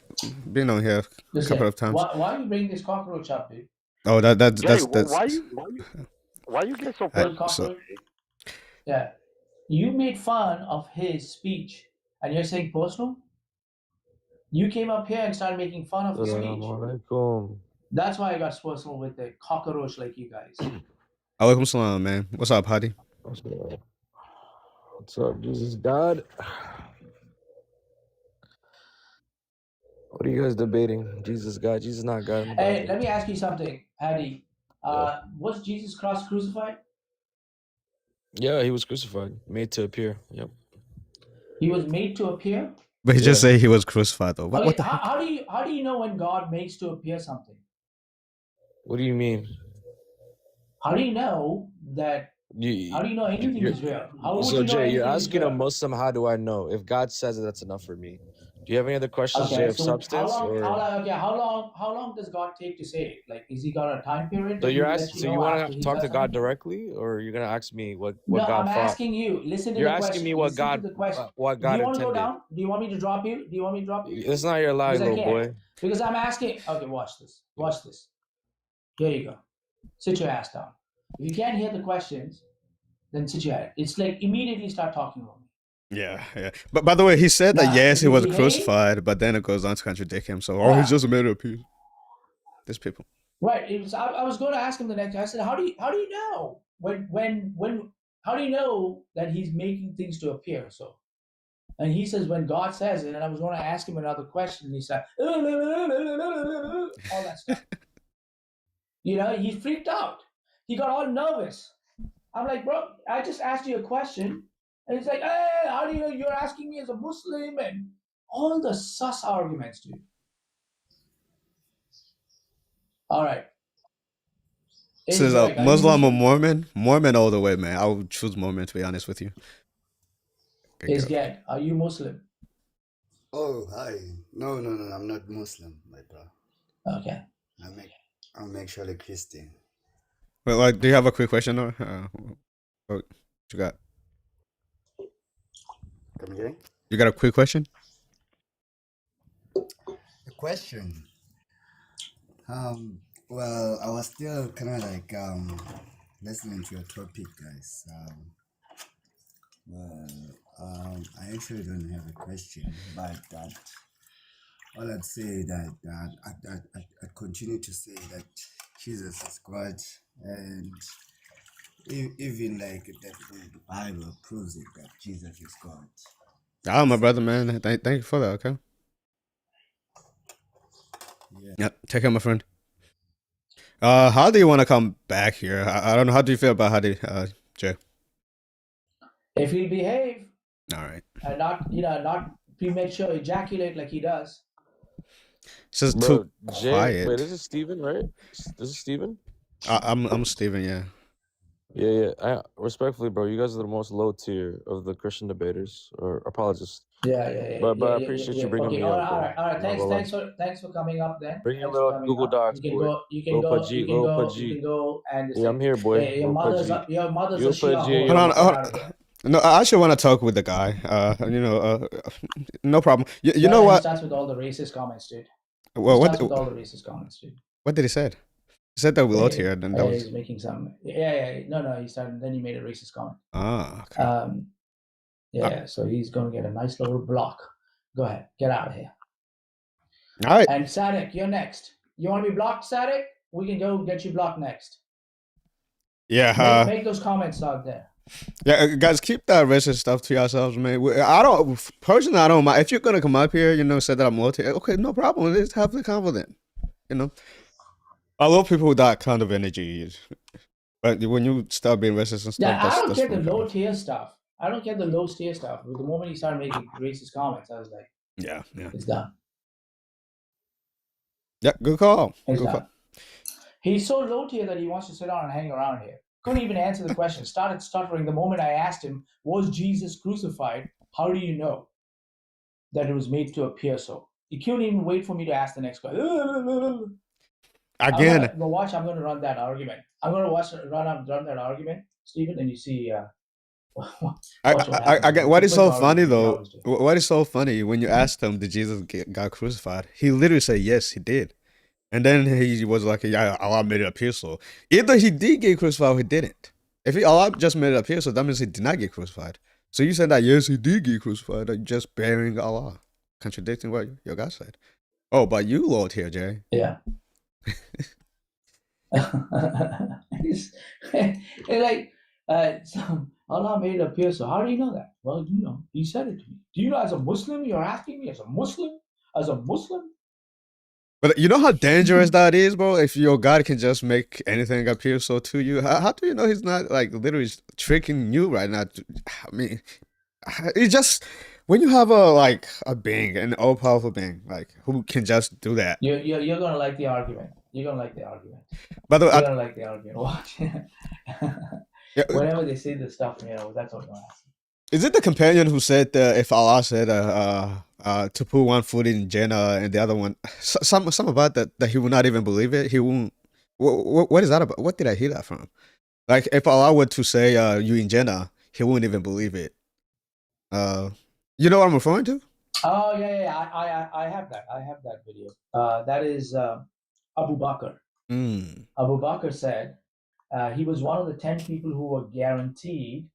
been on here a Listen, couple of times. why you bring this cockroach up, dude? Oh, that's Jay, why you get so What personal? cockroach? Yeah, you made fun of his speech, and you're saying personal. You came up here and started making fun of his speech. That's why I got personal with the cockroach like you guys. Alaikum salam, man. What's up, Hadi? What's up, Jesus God? What are you guys debating? Jesus God? Jesus not God in the Hey, Bible. let me ask you something, Hadi. Was Jesus Christ crucified? Yeah, he was crucified, made to appear. Yep. He was made to appear. But he just say he was crucified though. What the heck? How do you know when God makes to appear something? What do you mean? How do you know that? How do you know anything is real? How would So you know Jay, you're anything is asking a real? Muslim, how do I know? If God says it, that's enough for me. Do you have any other questions, Jay, Okay, of so substance? how long does God take to say it? Like, is he got a time period? So that you're he lets asking, you so know you want after to he talk does to God something? directly, or you're gonna ask me what No, God I'm thought? asking you. Listen to You're the asking question. me what Listen God, to the question. what Do God you want to go intended. down? Do you want me to drop you? Do you want me to drop you? It's not your lie, Because I little can't. boy. Because I'm asking. Okay, watch this. Watch this. Here you go. Sit your ass down. If you can't hear the questions, then sit your ass. It's like immediately start talking about me. Yeah. But by the way, he said that Now, yes, if he you was behave, crucified, but then it goes on to contradict him. So, Wow. he's just a matter of peace. These people. right? It was, I was going to ask him the next. I said, how do you know when how do you know that he's making things to appear? So, and he says when God says it, and I was going to ask him another question, and he said all that stuff. He freaked out. He got all nervous. I'm like, bro, I just asked you a question. And it's like, hey, how do you know you're asking me as a Muslim? And all the sus arguments, dude. All right. This is a Incorrect. Are you Muslim or Muslim? Mormon? Mormon all the way, man. I would choose Mormon to be honest with you. Good, Is good. get. Are you Muslim? Oh, hi. No, I'm not Muslim, my bro. Okay. I'm actually Christian. Well, like, do you have a quick question or what you got? Come again? You got a quick question? A question. Well, I was still kind of like listening to your topic, guys. I actually don't have a question, but all I'd say that I'd continue to say that Jesus is God, and even like the Bible proves it that Jesus is God. Oh, my brother, man. Thank you for that. Okay. Yeah. Yep. Take care, my friend. How do you want to come back here? I don't know. How do you feel about how Jay? If he'll behave All right. and not premature ejaculate like he does. It's just Bro, too Jay, quiet. wait, this is Steven, right? This is Steven? I'm Steven, yeah. Yeah. I respectfully, bro, you guys are the most low tier of the Christian debaters or apologists. Yeah. But I appreciate you bringing Okay, me all up, bro. right. I'm not gonna lie. Thanks for coming up then. Bring your Thanks for little coming Google up. Docs, boy. You can Lil go, Pudgy. and Yeah, I'm here, boy. Hey, Lil Pudgy. your mother's a Lil Shia Pudgy, whore. Hold on. Get out of here. No, I actually want to talk with the guy. No problem. You know He what? starts with all the racist comments, dude. Well, With all the racist comments, dude. what did he say? He said that we low tier, and that was. He's making some. Yeah. No. He started. Then he made a racist comment. Okay. Yeah. So he's going to get a nice little block. Go ahead. Get out of here. All right. And Sadek, you're next. You want to be blocked, Sadek? We can go get you blocked next. Yeah. Make those comments out there. Yeah, guys, keep that racist stuff to yourselves, man. I don't mind if you're gonna come up here, say that I'm low tier. Okay, no problem. Let's have the confidence. I love people with that kind of energy. But when you start being racist and stuff, Yeah, I don't get the fun. low tier stuff. I don't get the low tier stuff. The moment he started making racist comments, I was like, yeah, it's done. Yeah, good call. It's done. He's so low tier that he wants to sit down and hang around here. Couldn't even answer the question. Started stuttering the moment I asked him, was Jesus crucified? How do you know that it was made to appear so? He couldn't even wait for me to ask the next question. Again. I'm going to run that argument. I'm going to run that argument, Stephen, and you see. What is so funny though? What is so funny when you asked him, did Jesus got crucified? He literally said yes, he did, and then he was like, "Yeah, Allah made it appear so." Either he did get crucified, or he didn't. If Allah just made it appear so, that means he did not get crucified. So you said that yes, he did get crucified, like just bearing Allah, contradicting what your God said. Oh, but you Lord here, Jay. Yeah. Allah made it appear so. How do you know that? Well, he said it to me. Do you know, as a Muslim, you're asking me as a Muslim? But you know how dangerous that is, bro? If your God can just make anything appear so to you, how do you know he's not like literally tricking you right now? I mean, it's just when you have a being, an all-powerful being, like who can just do that. You're gonna like the argument. By the way, you're gonna like the argument. Watch. Whenever they say this stuff, that's what I'm asking. Is it the companion who said if Allah said to put one foot in Jannah and the other one, some about that he will not even believe it? He won't. What is that about? What did I hear that from? Like if Allah were to say you in Jannah, he wouldn't even believe it. You know what I'm referring to? Oh yeah. I have that video. That is Abu Bakr. Abu Bakr said he was one of the 10 people who were guaranteed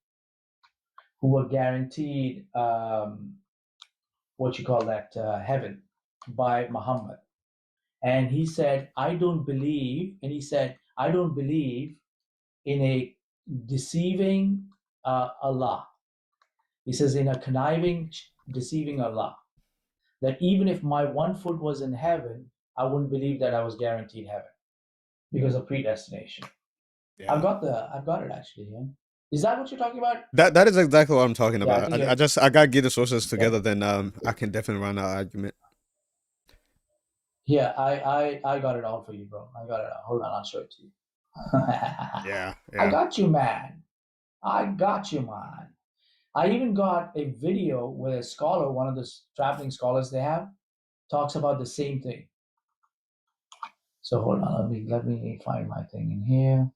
heaven by Muhammad. And he said, I don't believe in a deceiving Allah. He says, in a conniving, deceiving Allah. That even if my one foot was in heaven, I wouldn't believe that I was guaranteed heaven because of predestination. Yeah. I've got it actually. Yeah. Is that what you're talking about? That is exactly what I'm talking about. I gotta get the sources together, then I can definitely run that argument. Yeah, I got it all for you, bro. I got it all. Hold on, I'll show it to you. Yeah. I got you, man. I even got a video where a scholar, one of the traveling scholars they have, talks about the same thing. So hold on, let me find my thing in here.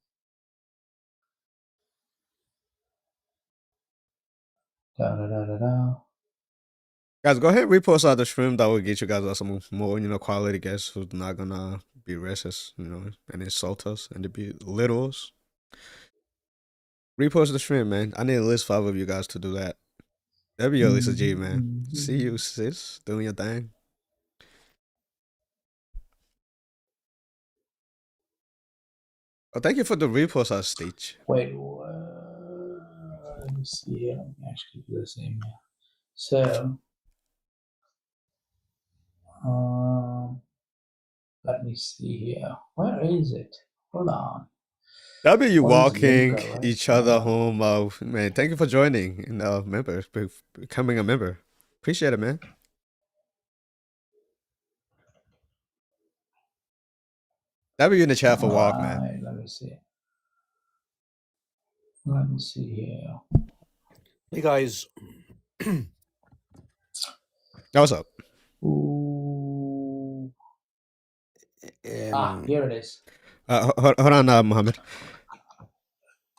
Guys, go ahead repost out the stream. That will get you guys some more, quality guests who's not gonna be racist, and insult us and to be littles. Repost the stream, man. I need at least 5 of you guys to do that. That'd be your Lisa G, man. See you, sis, doing your thing. Oh, thank you for the repost on stage. Wait, let me see here. Let me actually do the same here. So, let me see here. Where is it? Hold on. That'd be you walking Linker, right? each other home. Man, thank you for joining and becoming a member. Appreciate it, man. That'd be you in the chat for walk, man. Let me see. Let me see here. Hey guys. What's up? Ooh. Here it is. Hold on, Mohammed.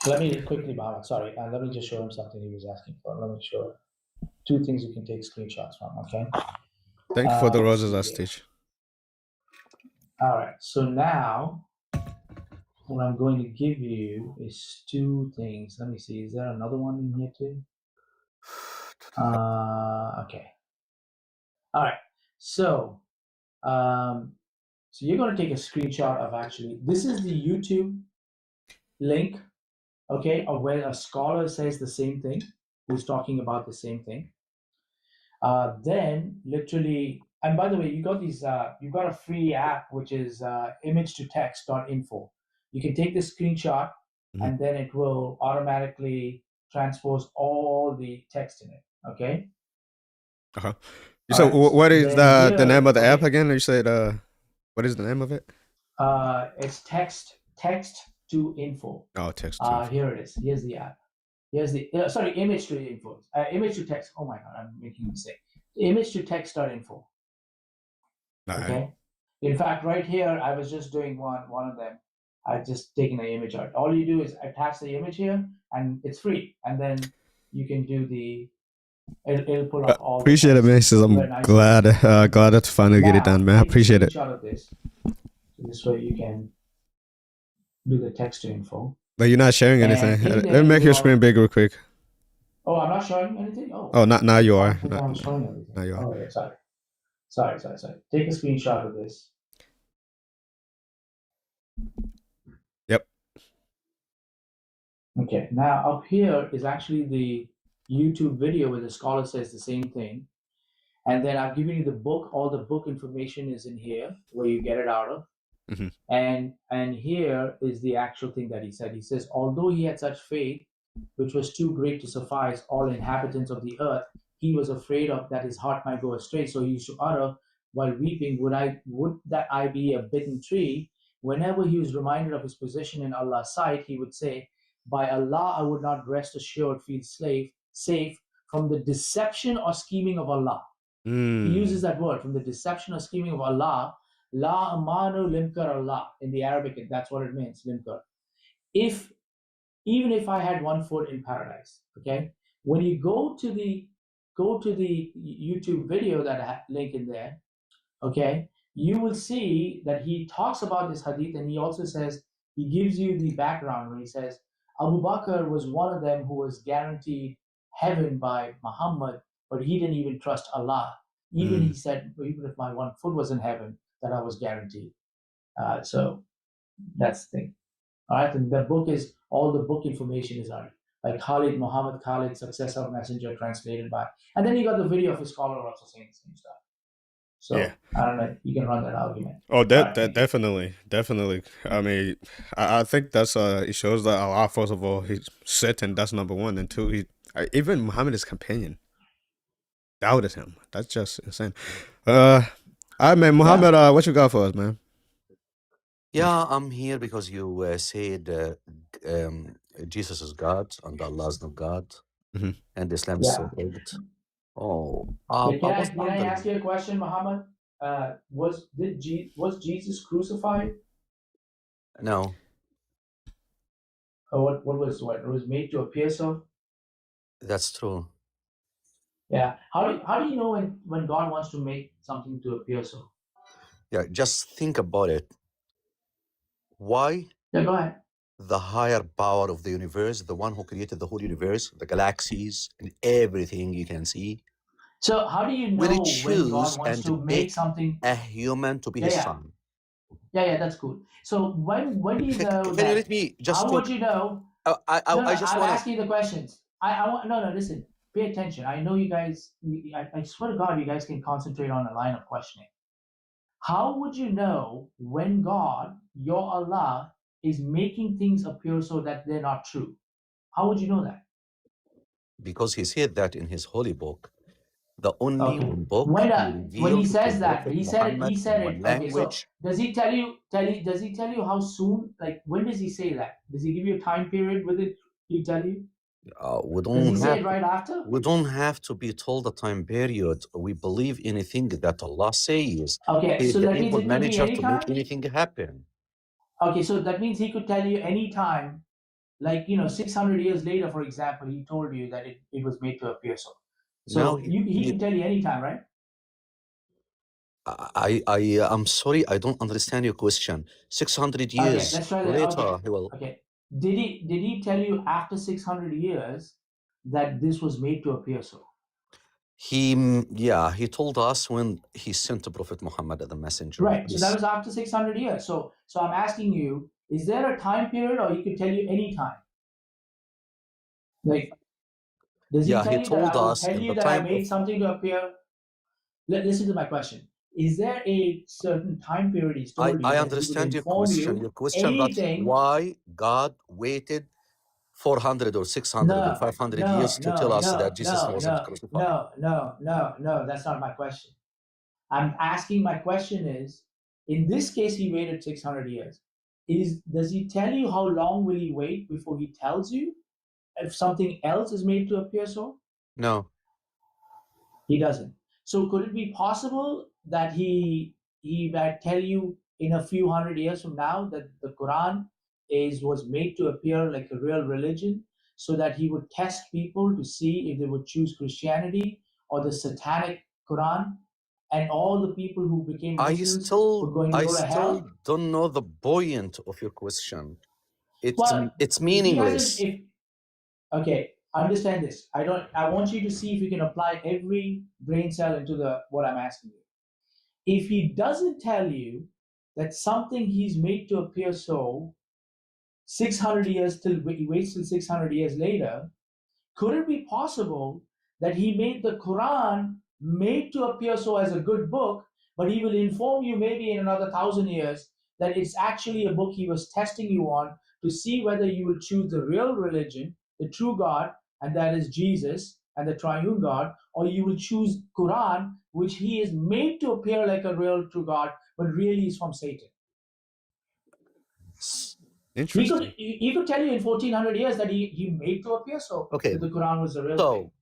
Let me quickly, Mohammed. Sorry, let me just show him something he was asking for. Let me show 2 things you can take screenshots from. Okay. Thank you for the roses on stage. All right. So now, what I'm going to give you is 2 things. Let me see. Is there another one in here too? Okay. All right. So, so you're going to take a screenshot of actually, this is the YouTube link, okay, of where a scholar says the same thing, who's talking about the same thing. Then literally, and by the way, you got these, you've got a free app, which is image-to-text.info. You can take this screenshot and then it will automatically transpose all the text in it, okay? Uh-huh. So what is the name of the app again? You said, what is the name of it? It's text to info. Oh, text to info. Here it is. Here's the app. Here's the sorry, image to info. Image to text. Oh my god, I'm making a mistake. Image to text.info. Okay. In fact, right here, I was just doing one of them. I just taken the image out. All you do is attach the image here, and it's free. And then you can do the. It'll pull up all. Appreciate it, man. Says I'm glad to finally get it done, man. I appreciate it. Of this. So this way you can do the text to info. But you're not sharing anything. Let me make your screen bigger real quick. Oh, I'm not showing anything? Oh, now you are. I'm showing everything. Now you are. Oh, yeah, sorry. Take a screenshot of this. Yep. Okay, now up here is actually the YouTube video where the scholar says the same thing. And then I've given you the book. All the book information is in here where you get it out of. And here is the actual thing that he said. He says, although he had such faith, which was too great to suffice all inhabitants of the earth, he was afraid of that his heart might go astray. So he used to utter while weeping, would that I be a bitten tree? Whenever he was reminded of his position in Allah's sight, he would say, by Allah, I would not rest assured, feel safe from the deception or scheming of Allah. He uses that word, from the deception or scheming of Allah. La amanu limkar Allah. In the Arabic, that's what it means, limkar. Even if I had 1 foot in paradise, okay? When you go to the YouTube video that I have link in there, okay, you will see that he talks about this hadith, and he also says, he gives you the background where he says, Abu Bakr was one of them who was guaranteed heaven by Muhammad, but he didn't even trust Allah. Even he said, even if my 1 foot was in heaven, that I was guaranteed. So that's the thing. All right, and the book is, all the book information is on it. Like Muhammad Khalid, successor of messenger, translated by. And then you got the video of his scholar also saying the same stuff. So yeah. I don't know, you can run that argument. Oh, definitely. I mean, I think that's it shows that Allah, first of all, he's certain, that's number 1, and 2, even Muhammad's companion doubted him. That's just insane. All right, man, Muhammad, what you got for us, man? Yeah, I'm here because you said Jesus is God and Allah is not God. Mhm. and Islam is so Yeah. rigged. Oh, Yeah, I was can I ask wondering. you a question, Muhammad? Was Jesus crucified? No, Or what it was made to appear so? that's true. Yeah. How do you know when God wants to make something to appear so? Yeah, just think about it. Why Yeah, go ahead. the higher power of the universe, the one who created the whole universe, the galaxies, and everything you can see, So how do you will know when God choose wants and to make pick something? a human to be Yeah, his yeah, son? yeah, that's cool. So when do you know Can you that? let me just How would talk? you know? I No, no, just I'm wanna. asking you the questions. I want no, no. Listen, pay attention. I know you guys. I swear to God, you guys can concentrate on a line of questioning. How would you know when God, your Allah, is making things appear so that they're not true? How would you know that? Because he said that in his holy book, the only Okay. one book he When he revealed to says that, Prophet he said it. He Muhammad said in one it. Okay. So language. does he does he tell you how soon? Like when does he say that? Does he give you a time period with it? He tell you? We Does he don't say have it right after? we don't have to be told the time period. We believe anything that Allah says. Okay. He is So the that means able it could be manager any to make time. anything happen. Okay. So that means he could tell you any time. Like 600 years later, for example, he told you that it was made to appear so. No, So he can tell you anytime, right? I'm sorry, I don't understand your question. 600 Okay, years let's try that. later, Okay, he will. okay. Did he tell you after 600 years that this was made to appear so? He told us when he sent to Prophet Muhammad as the messenger. Right. So that Yes. was after 600 years. So I'm asking you, is there a time period, or he could tell you any time? Like, does he Yeah, tell he you that told I will us tell in you the that I time of. made something to appear? Listen to my question. Is there a certain time period he's told you I that he will understand your inform question. you Your question that anything? why God waited 400 or 600 or No, 500 no, years to tell no, us that no, Jesus no, wasn't no, crucified. no, no, no, no. That's not my question. I'm asking, my question is, in this case, he waited 600 years. Does he tell you how long will he wait before he tells you if something else is made to appear so? No. He doesn't. So could it be possible that he might tell you in a few hundred years from now that the Quran was made to appear like a real religion, so that he would test people to see if they would choose Christianity or the satanic Quran, and all the people who became Muslims were going to I go to still hell? don't know the point of your question. Well, It's if he hasn't, meaningless. if okay, understand this. I want you to see if you can apply every brain cell into the what I'm asking you. If he doesn't tell you that something he's made to appear so 600 years till he waits till 600 years later, could it be possible that he made the Quran made to appear so as a good book, but he will inform you maybe in another 1,000 years that it's actually a book he was testing you on to see whether you will choose the real religion, the true God, and that is Jesus and the triune God, or you will choose Quran, which he is made to appear like a real true God, but really is from Satan. Interesting. He could tell you in 1,400 years that he made to appear so Okay. that the Quran was the real thing. So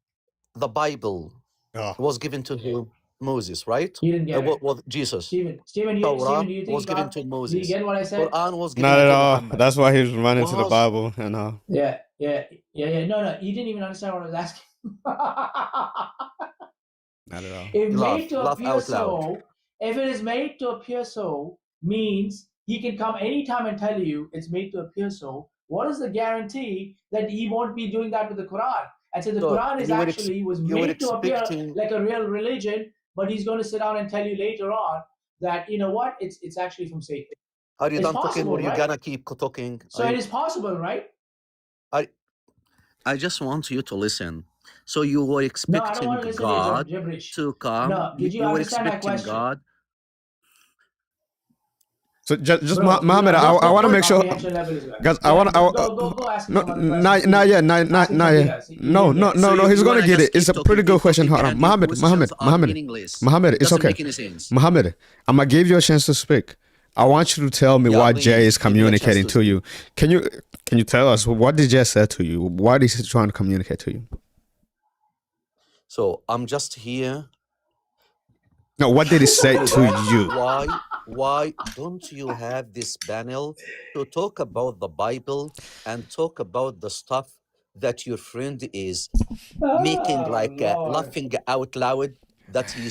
the Bible Oh, was given to who? Moses, right? He didn't get it. What Jesus? Steven, Torah do you think was he given got? to Did you Moses. get what I said? Quran was not given at to all. Muhammad. That's why he's running to the Was Bible and Yeah. No, you didn't even understand what I was asking. not at all. If made to laugh appear out loud. so, if it is made to appear so, means he can come anytime and tell you it's made to appear so. What is the guarantee that he won't be doing that with the Quran? And so the So Quran is actually was you were made to appear expecting. like a real religion, but he's going to sit down and tell you later on that you know what, it's actually from Satan. Are you It's done talking, possible, or you right? gonna keep talking? So it is possible, right? I just want you to listen. So you were No, I don't expecting want to listen to your God gibberish. to come. No, did you You were understand my expecting question? God. So just Bro, Muhammad, I want to your make sure, comprehension level is good. guys. I Yeah, want go ask him no, some other questions. not yet, not Ask him something else. He no, didn't get it. So He's you gonna wanna get just it. It's keep a pretty good question. Hold on, and your questions are Muhammad, meaningless. it's Doesn't okay. make any sense. Muhammad, I'm gonna give you a chance to speak. I want you to tell me Yeah, what Jay please is give me a chance communicating to to you. speak. Can you tell us what did Jay say to you? What is he trying to communicate to you? So I'm just here. No, what did he say to you? Why don't you have this panel to talk about the Bible and talk about the stuff that your friend is making like laughing out loud, that he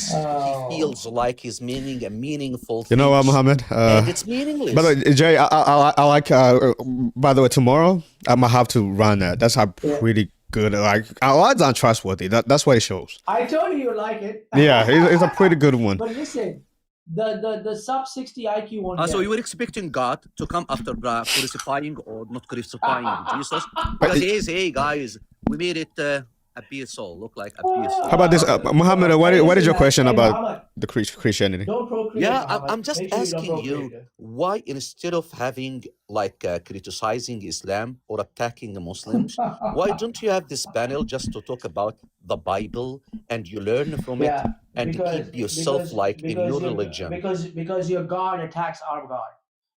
feels like he's meaning a meaningful You know what, things, Muhammad? and it's meaningless. By the way, Jay, I like. By the way, tomorrow I'm gonna have to run that. That's how pretty good. Like our odds aren't trustworthy. That's what it shows. I told you like it. Yeah, it's a pretty good one. But listen, the sub 60 IQ one. So you were expecting God to come after crucifying or not crucifying Jesus? Because hey guys, we made it a peaceful, look like a peaceful. How about this, Muhammad? What is your question about the Christianity? Don't procreate. Yeah, Muhammad. I'm just Make sure asking you, why instead of having like criticizing Islam or attacking the Muslims, why don't you have this panel just to talk about the Bible and you learn from it and keep yourself like in your religion? Because your God attacks our God.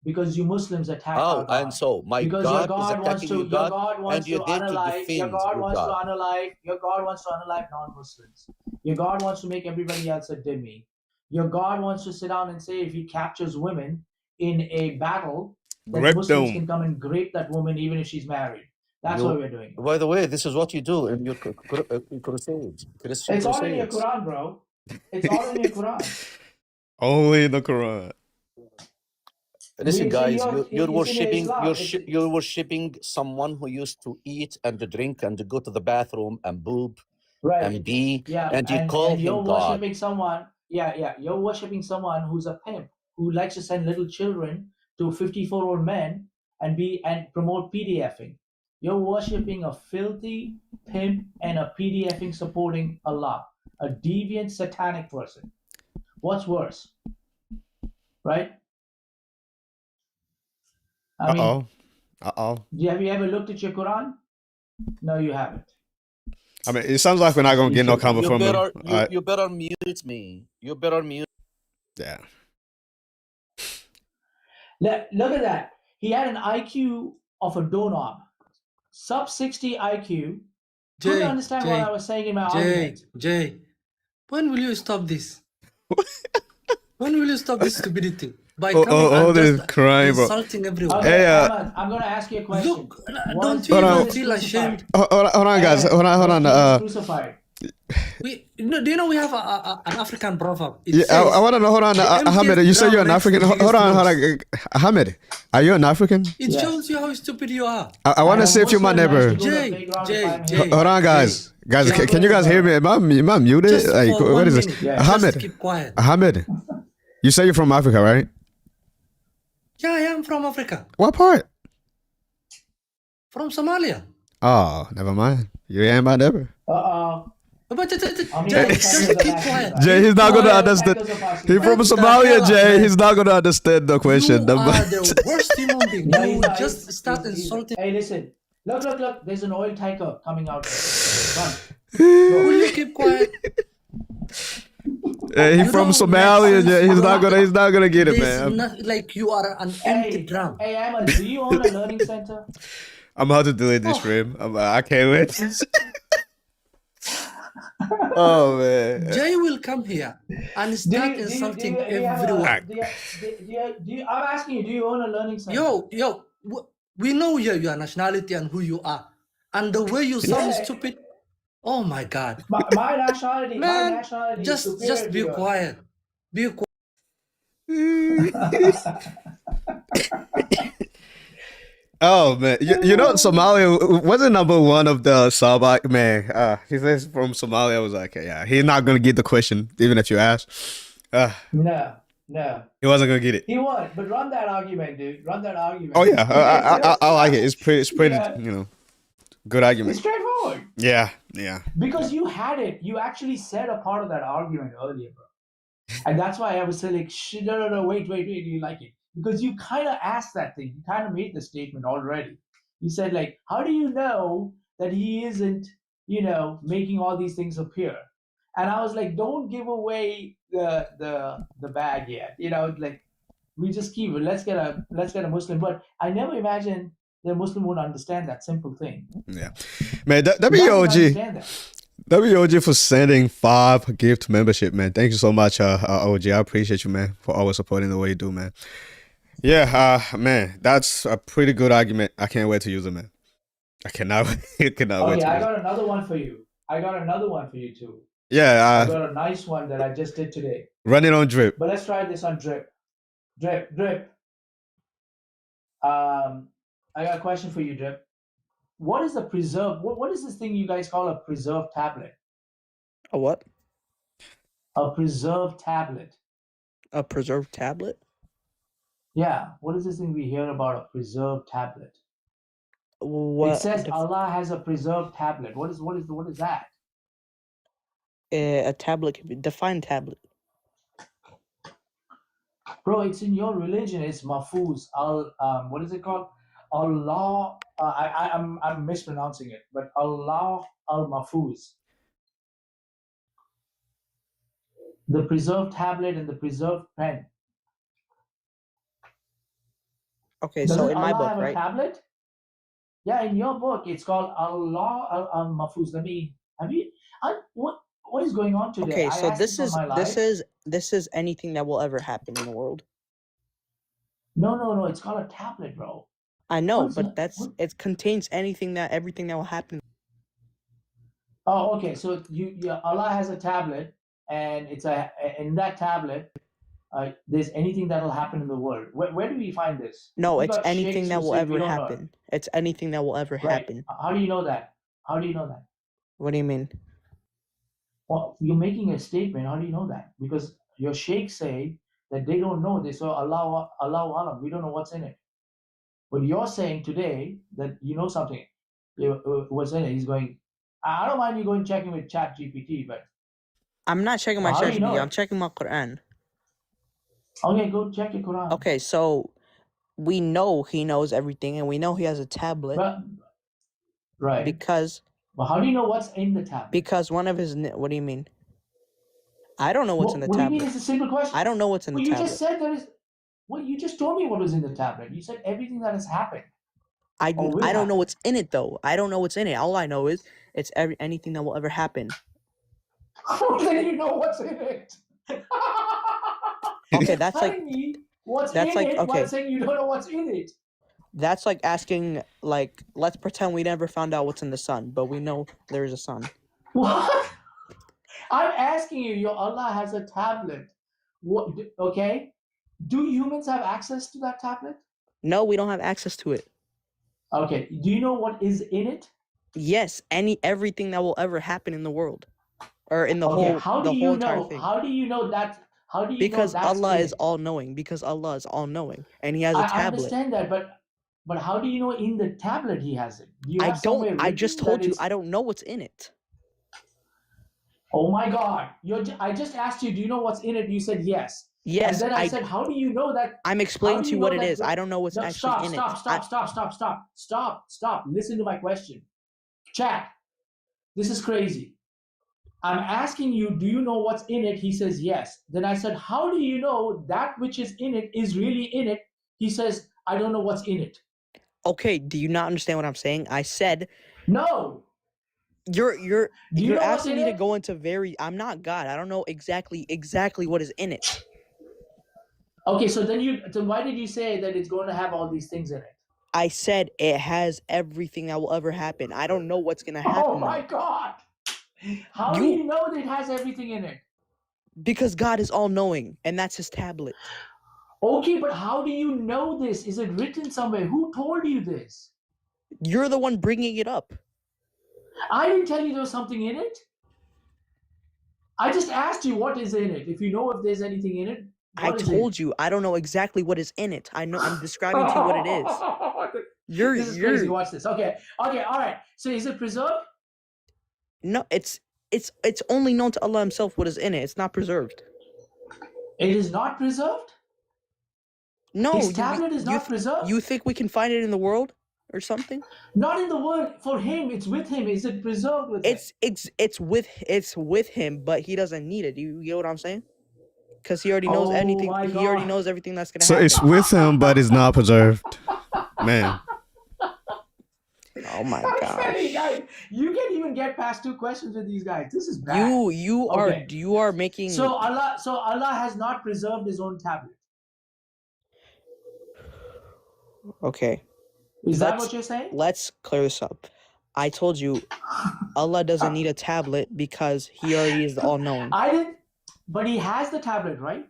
Because you Muslims attack our God. And so my because God your is God wants attacking to, your your God, God wants and you're to there to unalive, defend your God your wants God. to unalive, your God wants to unalive non-Muslims. Your God wants to make everybody else a dhimmi. Your God wants to sit down and say if he captures women in a battle, then Muslims can come and grape that woman even if she's married. That's what we're doing. By the way, this is what you do in your crusades. Christian It's all in your crusades. Quran, bro. It's all in your Quran. Only in the Quran. Listen, guys, you're worshiping you're worshiping someone who used to eat and drink and go to the bathroom and poop and be, and you call you're him God. worshiping someone. You're worshiping someone who's a pimp who likes to send little children to 54-year-old men and promote PDFing. You're worshiping a filthy pimp and a PDFing supporting Allah, a deviant satanic person. What's worse, right? I mean, have you ever looked at your Quran? No, you haven't. I mean, it sounds like we're not gonna get no comment from him. You better mute me. You better mute. Yeah. Look at that. He had an IQ of a doorknob. Sub 60 IQ. Couldn't understand what I was saying in my argument. Jay, when will you stop this? When will you stop this stupidity? By coming and just insulting everyone. Okay, hey, Ahmad, I'm going to ask you a question. Look, don't you even feel ashamed? Hold on, guys. Hold on. Crucified. Do you know we have an African proverb? I want to know. Hold on, Ahmed. You say you're an African. Hold on. Ahmed, are you an African? It shows you how stupid you are. I want to see if you're my neighbor. Jay. Hold on, guys. Guys, can you guys hear me? Am I muted? Just like, what is this? Ahmed. Just keep quiet. Ahmed, you say you're from Africa, right? Yeah, I am from Africa. What part? From Somalia. Oh, never mind. You ain't my neighbor. But just keep quiet. Jay, he's not gonna understand. He's from Somalia, Jay. He's not gonna understand the question. You are the worst human being. You just start insulting. Hey, listen. Look. There's an oil tanker coming out. Run. Will you keep quiet? He's from Somalia, Jay. He's not gonna get it, man. Not, like you are an empty drum. Hey, Ahmed, do you own a learning center? I'm about to delete this stream. I can't wait. Oh man. Jay will come here and start insulting everyone. I'm asking you, do you own a learning center? Yo, we know your nationality and who you are. And the way you sound stupid. Oh my God. My nationality. Man, my nationality just be quiet. Be quiet. Oh man, you know Somalia wasn't number one of the sub man. He says from Somalia. I was like, yeah, he's not gonna get the question even if you ask. No, he wasn't gonna get it. He won, but run that argument, dude. Run that argument. Oh yeah, I like it. It's pretty, yeah. Good argument. It's straightforward. Yeah. Because you had it. You actually said a part of that argument earlier, bro. And that's why I was saying, like, no, wait. Do you like it? Because you kind of asked that thing. You kind of made the statement already. You said, like, how do you know that he isn't, making all these things appear? And I was like, don't give away the bag yet. Like, we just keep it. Let's get a Muslim. But I never imagined the Muslim would understand that simple thing. Yeah, man. WOG. WOG for sending 5 gift membership, man. Thank you so much, OG. I appreciate you, man, for always supporting the way you do, man. Yeah, man, that's a pretty good argument. I can't wait to use it, man. I cannot wait to use I it. got another one for you. I got another one for you too. Yeah, I got a nice one that I just did today. Run it on drip. But let's try this on drip. Drip. I got a question for you, drip. What is a preserved? What is this thing you guys call a preserved tablet? A what? A preserved tablet. A preserved tablet? Yeah. What is this thing we hear about a preserved tablet? What? It says Allah has a preserved tablet. What is that? A tablet can be define tablet. Bro, it's in your religion. It's Mahfuz. What is it called? Allah. I'm mispronouncing it, but Allah al-Mahfuz. The preserved tablet and the preserved pen. Okay, Doesn't so in my Allah book, have a right? tablet? Yeah, in your book, it's called Allah al-Mahfuz. What is going on today? Okay, so this is anything that will ever happen in the world. No, it's called a tablet, bro. I know, but it contains everything that will happen. Oh, okay. So Allah has a tablet, and in that tablet, there's anything that'll happen in the world. Where do we find this? No, You it's got anything sheikhs that who will say we ever don't know. happen. It's anything that will ever Right. happen. How do you know that? What do you mean? Well, you're making a statement. How do you know that? Because your sheikhs say that they don't know. They say Allah alam. We don't know what's in it. But you're saying today that you know something. What's in it? He's going. I don't mind you going checking with Chat GPT, but I'm not checking my how do you know ChatGPT. I'm it? checking my Quran. Okay, go check your Quran. Okay, so we know he knows everything, and we know he has a tablet. Right. Because. Well, how do you know what's in the tablet? Because one of his. What do you mean? I don't know what's in the What tablet. do you mean? It's a simple question. I don't know what's in the You tablet. just said there is. Well, you just told me what was in the tablet. You said everything that has happened. I don't know what's in it though. I don't know what's in it. All I know is it's anything that will ever happen. Then you know what's in it. Okay, that's like what's that's in like it. okay. While saying you don't know what's in it. That's like asking let's pretend we never found out what's in the sun, but we know there is a sun. What? I'm asking you. Your Allah has a tablet. What? Okay. Do humans have access to that tablet? No, we don't have access to it. Okay. Do you know what is in it? Yes, everything that will ever happen in the world, or in the whole entire thing. How do you know that? How do you because know that's Allah in is it? all knowing. Because Allah is all knowing, and He has a tablet. I understand that, but how do you know in the tablet He has it? I just told you I don't know what's in it. Oh my God! I just asked you, do you know what's in it? You said yes. Yes. And then I said, how do you know that? I'm explaining to you what it is. I don't know what's actually in it. Stop. Listen to my question. Chat. This is crazy. I'm asking you, do you know what's in it? He says yes. Then I said, how do you know that which is in it is really in it? He says, I don't know what's in it. Okay, do you not understand what I'm saying? I said no. You're asking me to go into I'm not God. I don't know exactly what is in it. Okay, so then why did you say that it's going to have all these things in it? I said it has everything that will ever happen. I don't know what's gonna happen. Oh my God! How do you know that it has everything in it? Because God is all knowing, and that's His tablet. Okay, but how do you know this? Is it written somewhere? Who told you this? You're the one bringing it up. I didn't tell you there was something in it. I just asked you what is in it. If you know if there's anything in it. I told you I don't know exactly what is in it. I'm describing to you what it is. This is crazy. Watch this. Okay, all right. So is it preserved? No, it's only known to Allah Himself what is in it. It's not preserved. It is not preserved? No, His tablet is not preserved? You think we can find it in the world or something? Not in the world. For him, it's with him. Is it preserved with him? It's with him, but he doesn't need it. You get what I'm saying? Because he already knows anything. He already knows everything that's gonna happen. So it's with him, but it's not preserved. Man. Oh my I'm gosh. telling you guys, you can't even get past 2 questions with these guys. This is bad. You are making. So Allah has not preserved His own tablet. Okay. Is that what you're saying? Let's clear this up. I told you, Allah doesn't need a tablet because He already is all-knowing. I didn't, but He has the tablet, right?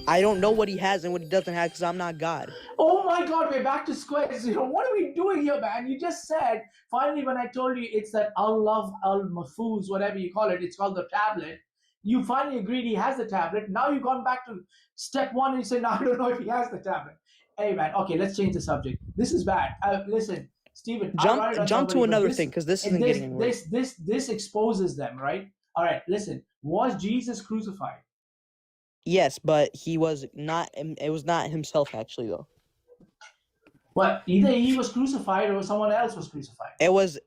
I don't know what He has and what He doesn't have because I'm not God. Oh my God, we're back to square zero. What are we doing here, man? You just said, finally, when I told you it's that al-Mahfuz, whatever you call it, it's called the tablet. You finally agreed He has the tablet. Now you've gone back to step 1 and you say, no, I don't know if He has the tablet. Hey, man, okay, let's change the subject. This is bad. Listen, Stephen, jump to another thing because this isn't getting anywhere. This exposes them, right? All right, listen. Was Jesus crucified? Yes, but He was not. It was not Himself actually, though. Well, either He was crucified or someone else was crucified. It was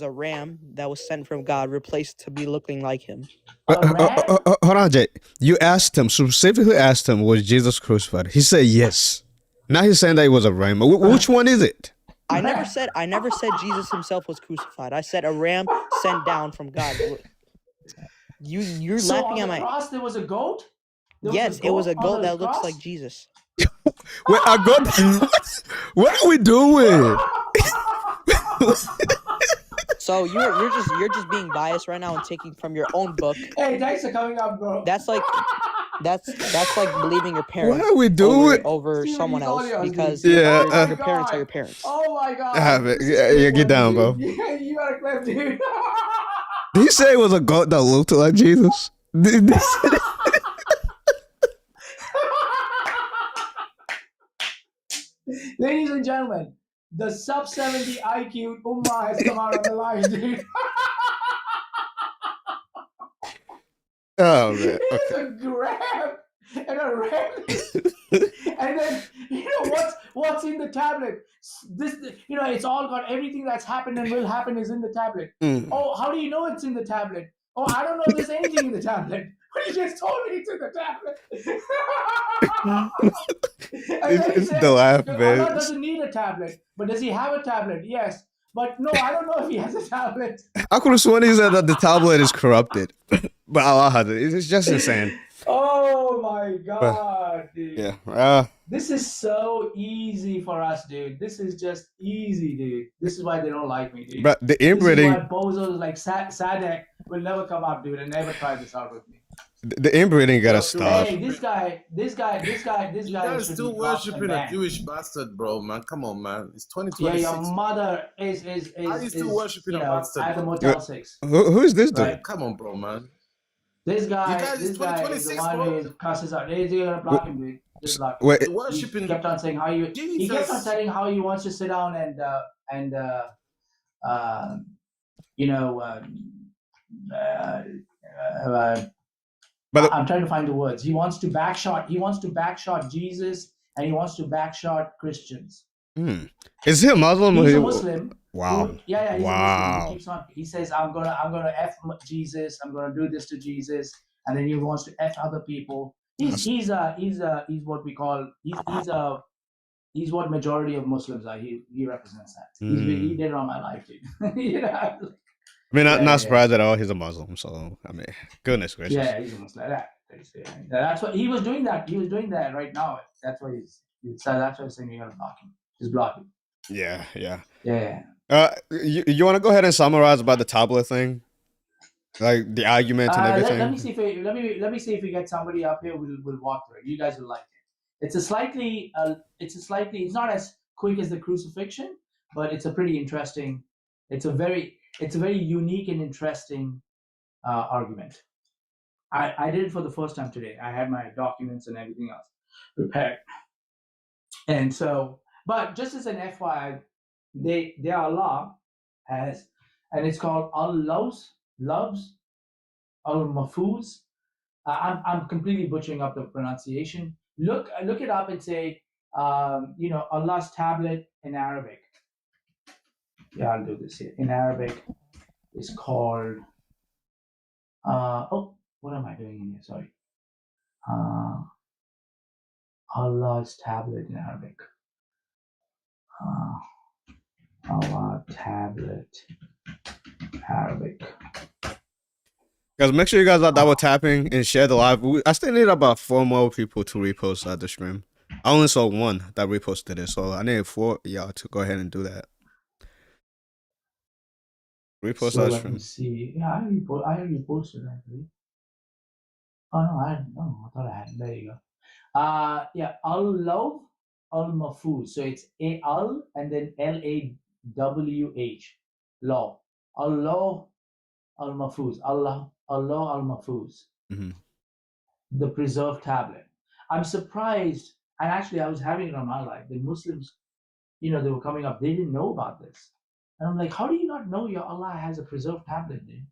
a ram that was sent from God, replaced to be looking like Him. Hold on, Jay. You asked him, specifically asked him, was Jesus crucified? He said yes. Now he's saying that it was a ram. Which one is it? I never said Jesus Himself was crucified. I said a ram sent down from God. You're So laughing on at the cross there was a goat? Yes, it was a goat that looks like Jesus. Wait, a goat? What are we doing? So you're just being biased right now and taking from your own book. Hey, thanks for coming up, bro. That's like believing your parents. What are we doing? Over Steven, someone he's else all yours, because dude. your Oh parents are your God. parents. Oh my God. Yeah, get down, bro. You got a clip, dude. Did he say it was a goat that looked like Jesus? Ladies and gentlemen, the sub 70 IQ Ummah has come out on the line, dude. Oh man. It's a grab and a ram. And then what's in the tablet? This it's all got everything that's happened and will happen is in the tablet. Oh, how do you know it's in the tablet? Oh, I don't know if there's anything in the tablet. But you just told me it's in the tablet. It's the laugh, man. Allah doesn't need a tablet, but does He have a tablet? Yes. But no, I don't know if He has a tablet. I could have sworn he said that the tablet is corrupted, but Allah has it. It's just insane. Oh my God, dude. Yeah. This is so easy for us, dude. This is just easy, dude. This is why they don't like me, dude. But the inbreeding. This is why bozos like Sadek will never come up, dude, and never try this out with me. The inbreeding gotta stop. Hey, this guy. You guys still worshiping a Jewish bastard, bro, man. Come on, man. It's 2026. Yeah, your mother is How you still worshiping a bastard? At the Motel 6. Who is this dude? Right? Come on, bro, man. This guy is the one who cusses out. You're gonna block him, dude. Just block him. Wait. He kept on saying how you. Jesus. He kept on telling how he wants to sit down and but I'm trying to find the words. He wants to backshot. He wants to backshot Jesus, and he wants to backshot Christians. Is he a Muslim? He's a Muslim. Wow. He's a wow. Muslim. He keeps on. He says, "I'm gonna f Jesus. I'm gonna do this to Jesus," and then he wants to f other people. He's what we call he's what majority of Muslims are. He represents that. He did it all my life, dude. You know? I mean, not surprised at all. He's a Muslim, so I mean, goodness gracious. Yeah, he's a Muslim. That's what he was doing. He was doing that right now. That's why that's why I'm saying you gotta block him. Just block him. Yeah. Yeah. You want to go ahead and summarize about the tablet thing, like the argument and everything? Let me see if we get somebody up here. We'll walk through it. You guys will like it. It's not as quick as the crucifixion, but it's a pretty interesting. It's a very unique and interesting argument. I did it for the first time today. I had my documents and everything else prepared, and so. But just as an FYI, their Allah has, and it's called Al-Mahfuz. I'm completely butchering up the pronunciation. Look it up and say, Allah's tablet in Arabic. Yeah, I'll do this here. In Arabic, it's called. What am I doing in here? Sorry. Allah's tablet in Arabic. Allah tablet, Arabic. Guys, make sure you guys are double tapping and share the live. I still need about 4 more people to repost the stream. I only saw 1 that reposted it, so I need 4 y'all to go ahead and do that. Repost So that let stream. me see. Yeah, I reposted actually. Oh no, I thought I had. There you go. Yeah, Al-Lawh Al-Mahfuz. So it's A-Al and then L-A-W-H. Law. Allah Al-Mahfuz. Allah Al-Mahfuz. Mm-hmm. The preserved tablet. I'm surprised, and actually I was having it on my life. The Muslims, they were coming up, they didn't know about this. And I'm like, how do you not know your Allah has a preserved tablet, dude?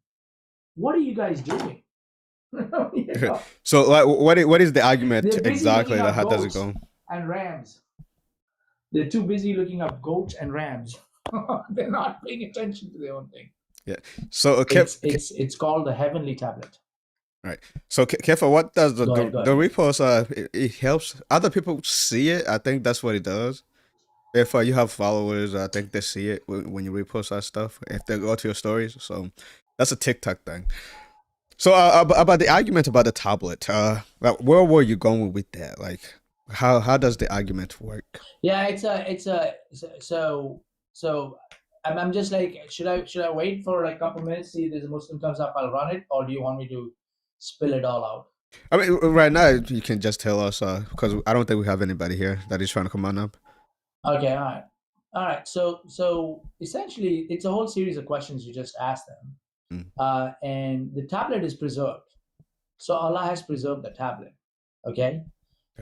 What are you guys doing? So like, what is the argument exactly? Like, how does it go? And rams. They're too busy looking up goats and rams. They're not paying attention to their own thing. Yeah. So it's called the heavenly tablet. Right. So Kefa, what does the repost? It helps other people see it. I think that's what it does. If you have followers, I think they see it when you repost that stuff. If they go to your stories, so that's a TikTok thing. So about the argument about the tablet, where were you going with that? Like, how does the argument work? Yeah, so I'm just like, should I wait for like a couple minutes, see if there's a Muslim comes up, I'll run it, or do you want me to spill it all out? I mean, right now you can just tell us because I don't think we have anybody here that is trying to come on up. Okay, all right. So essentially, it's a whole series of questions you just asked them. And the tablet is preserved. So Allah has preserved the tablet. Okay?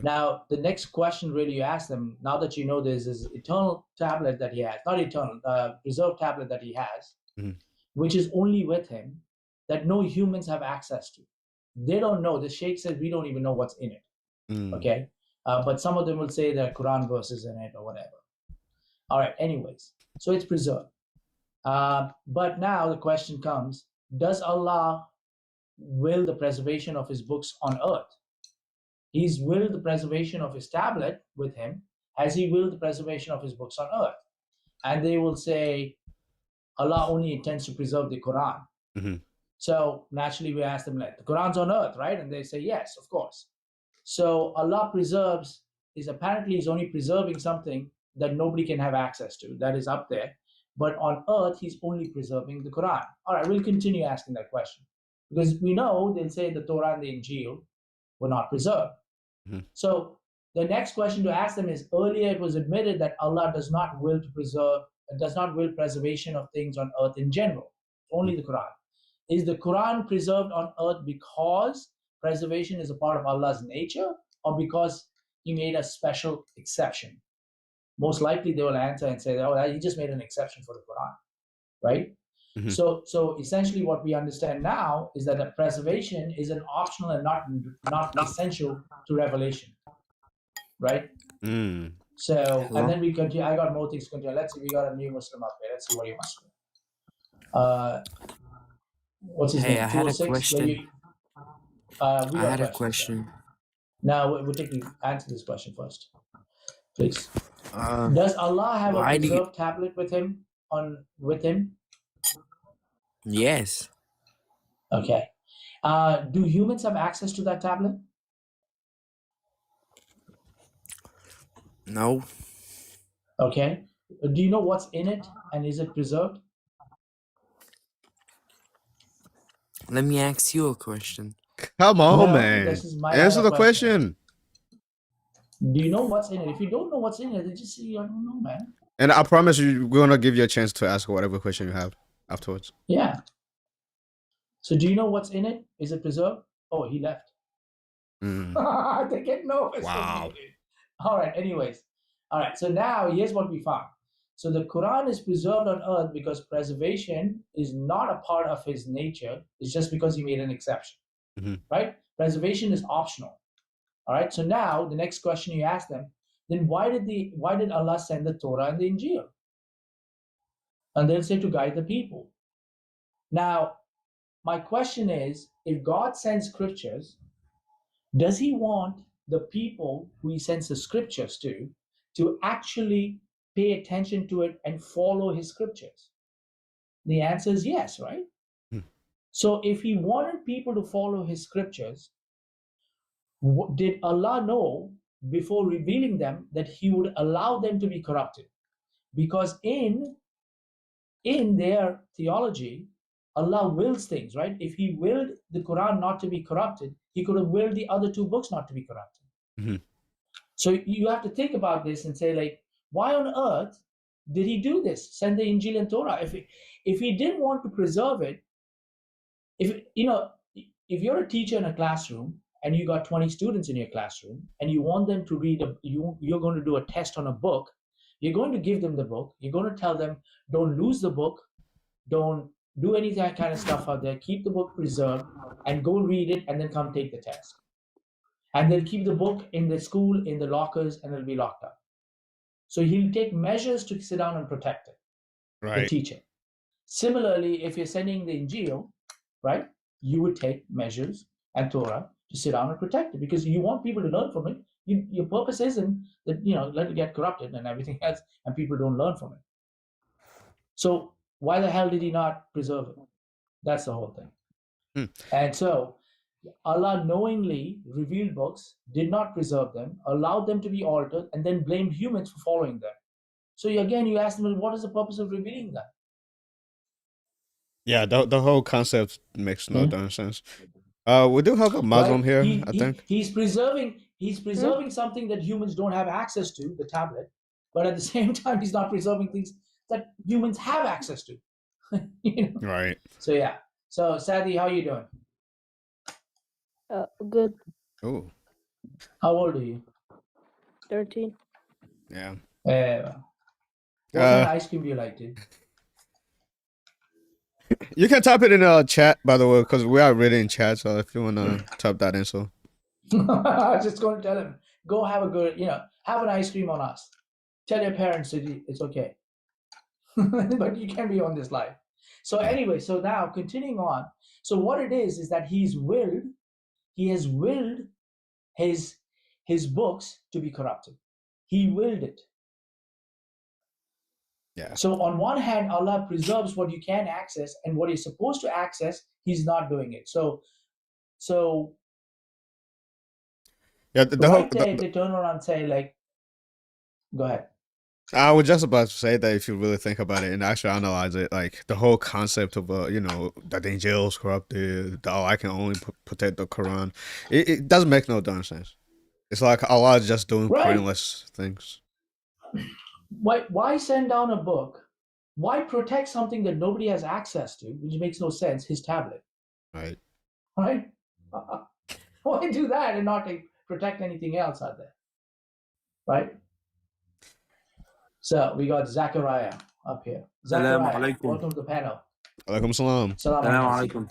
Now, the next question really you ask them, now that you know there's this eternal tablet that he has, not eternal, preserved tablet that he has, which is only with him, that no humans have access to. They don't know. The Sheikh says we don't even know what's in it. Okay? But some of them will say there are Quran verses in it or whatever. All right, anyways. So it's preserved. But now the question comes, does Allah will the preservation of his books on earth? He's willed the preservation of his tablet with him, as he willed the preservation of his books on earth. And they will say, Allah only intends to preserve the Quran. So naturally we ask them, like, the Quran's on earth, right? And they say, yes, of course. So Allah preserves, is only preserving something that nobody can have access to, that is up there. But on earth, he's only preserving the Quran. All right, we'll continue asking that question. Because we know they'll say the Torah and the Injil were not preserved. So the next question to ask them is, earlier it was admitted that Allah does not will preservation of things on earth in general, only the Quran. Is the Quran preserved on earth because preservation is a part of Allah's nature, or because he made a special exception? Most likely they will answer and say, oh, he just made an exception for the Quran, right? So essentially what we understand now is that the preservation is an optional and not essential to revelation, right? So, and then we continue. I got more things to continue. Let's see, we got a new Muslim up here. Let's see what he wants to do. What's his name? I had a question. I had a question. Now, we'll take you answer this question first, please. Does Allah have a preserved tablet with him? Yes. Okay. Do humans have access to that tablet? No. Okay. Do you know what's in it, and is it preserved? Let me ask you a question. Come on, man. Answer the question. Do you know what's in it? If you don't know what's in it, then just say, I don't know, man. And I promise you, we're going to give you a chance to ask whatever question you have afterwards. Yeah. So do you know what's in it? Is it preserved? Oh, he left. They get nervous. Wow. All right, anyways. All right, so now here's what we found. So the Quran is preserved on earth because preservation is not a part of his nature. It's just because he made an exception, right? Preservation is optional. All right, so now the next question you ask them, then why did Allah send the Torah and the Injil? And they'll say, to guide the people. Now, my question is, if God sends scriptures, does he want the people who he sends the scriptures to actually pay attention to it and follow his scriptures? The answer is yes, right? So if he wanted people to follow his scriptures, did Allah know before revealing them that he would allow them to be corrupted? Because in their theology, Allah wills things, right? If he willed the Quran not to be corrupted, he could have willed the other two books not to be corrupted. Mm-hmm. So you have to think about this and say, like, why on earth did he do this? Send the Injil and Torah. If he didn't want to preserve it, if you're a teacher in a classroom and you got 20 students in your classroom and you want them to read you're going to do a test on a book, you're going to give them the book. You're going to tell them, don't lose the book, don't do any that kind of stuff out there. Keep the book preserved and go read it and then come take the test. And they'll keep the book in the school, in the lockers, and it'll be locked up. So he'll take measures to sit down and protect it, the teacher. Similarly, if you're sending the Injil, right, you would take measures and Torah to sit down and protect it because you want people to learn from it. Your purpose isn't that, let it get corrupted and everything else and people don't learn from it. So why the hell did he not preserve it? That's the whole thing. And so Allah knowingly revealed books, did not preserve them, allowed them to be altered, and then blamed humans for following them. So again, you ask them, well, what is the purpose of revealing that? Yeah, the whole concept makes no darn sense. We do have a Muslim here, I think. He's preserving something that humans don't have access to, the tablet, but at the same time, he's not preserving things that humans have access to. Right. So yeah. So Sadi, how are you doing? Good. Oh. How old are you? 13. Yeah. What kind of ice cream do you like, dude? You can type it in the chat, by the way, because we are reading chat. So if you wanna type that in, so. I was just going to tell him, go have a good, have an ice cream on us. Tell your parents it's okay. But you can't be on this live. So anyway, so now continuing on. So what it is that he has willed his books to be corrupted. He willed it. Yeah. So on one hand, Allah preserves what you can access, and what you're supposed to access, he's not doing it. So yeah, they turn around and say, like, go ahead. I was just about to say that if you really think about it and actually analyze it, like the whole concept of that the Injil is corrupted, that I can only protect the Quran, it doesn't make no darn sense. It's like Allah is just doing pointless things. Why send down a book? Why protect something that nobody has access to, which makes no sense? His tablet, right? Why do that and not protect anything else out there, right? So we got Zachariah up here. Zachariah, welcome to the panel. Alaikum salam. Salam alaikum.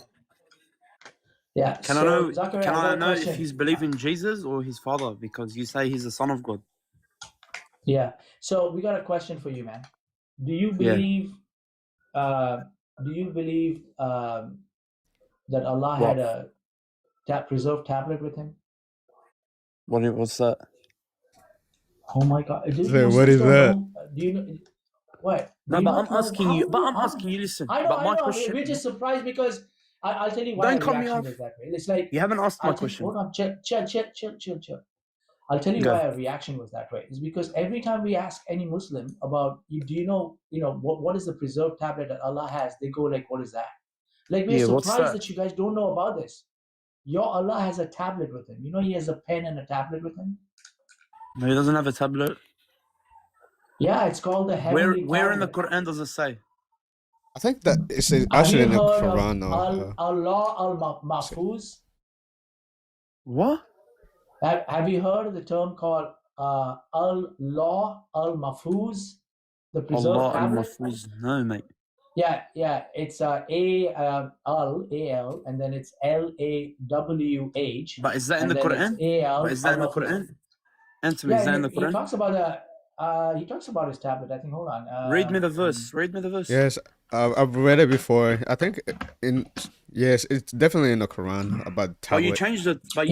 Yeah. Can I know if he's believing Jesus or his father? Because you say he's the son of God. Yeah. So we got a question for you, man. Do you believe? Do you believe that Allah had a preserved tablet with him? What's that? Oh my God! What is that? Do you know what? No, but I'm asking you. But I'm asking you. Listen. I know. But my question. We're just surprised because I'll tell you why. Don't cut me off. Was that way. It's like you haven't asked my question. Hold on. Chill. I'll tell you why our reaction was that way. It's because every time we ask any Muslim about, do you know, what is the preserved tablet that Allah has? They go like, what is that? Like, we're surprised that you guys don't know about this. Your Allah has a tablet with him. You know, he has a pen and a tablet with him. No, he doesn't have a tablet. Yeah, it's called the heavenly Where in the Quran does it say? I think that it's actually in the Quran. Allah al-Mahfuz. What? Have you heard of the term called Allah al-Mahfuz? The preserved tablet? Al-Mahfuz. No, mate. Yeah. It's A-L, and then it's L-A-W-H. But is that in the Quran? Is that in the Quran? Answer me, is that in the Quran? He talks about his tablet. I think. Hold on. Read me the verse. Yes, I've read it before. I think yes, it's definitely in the Quran about tablet. But you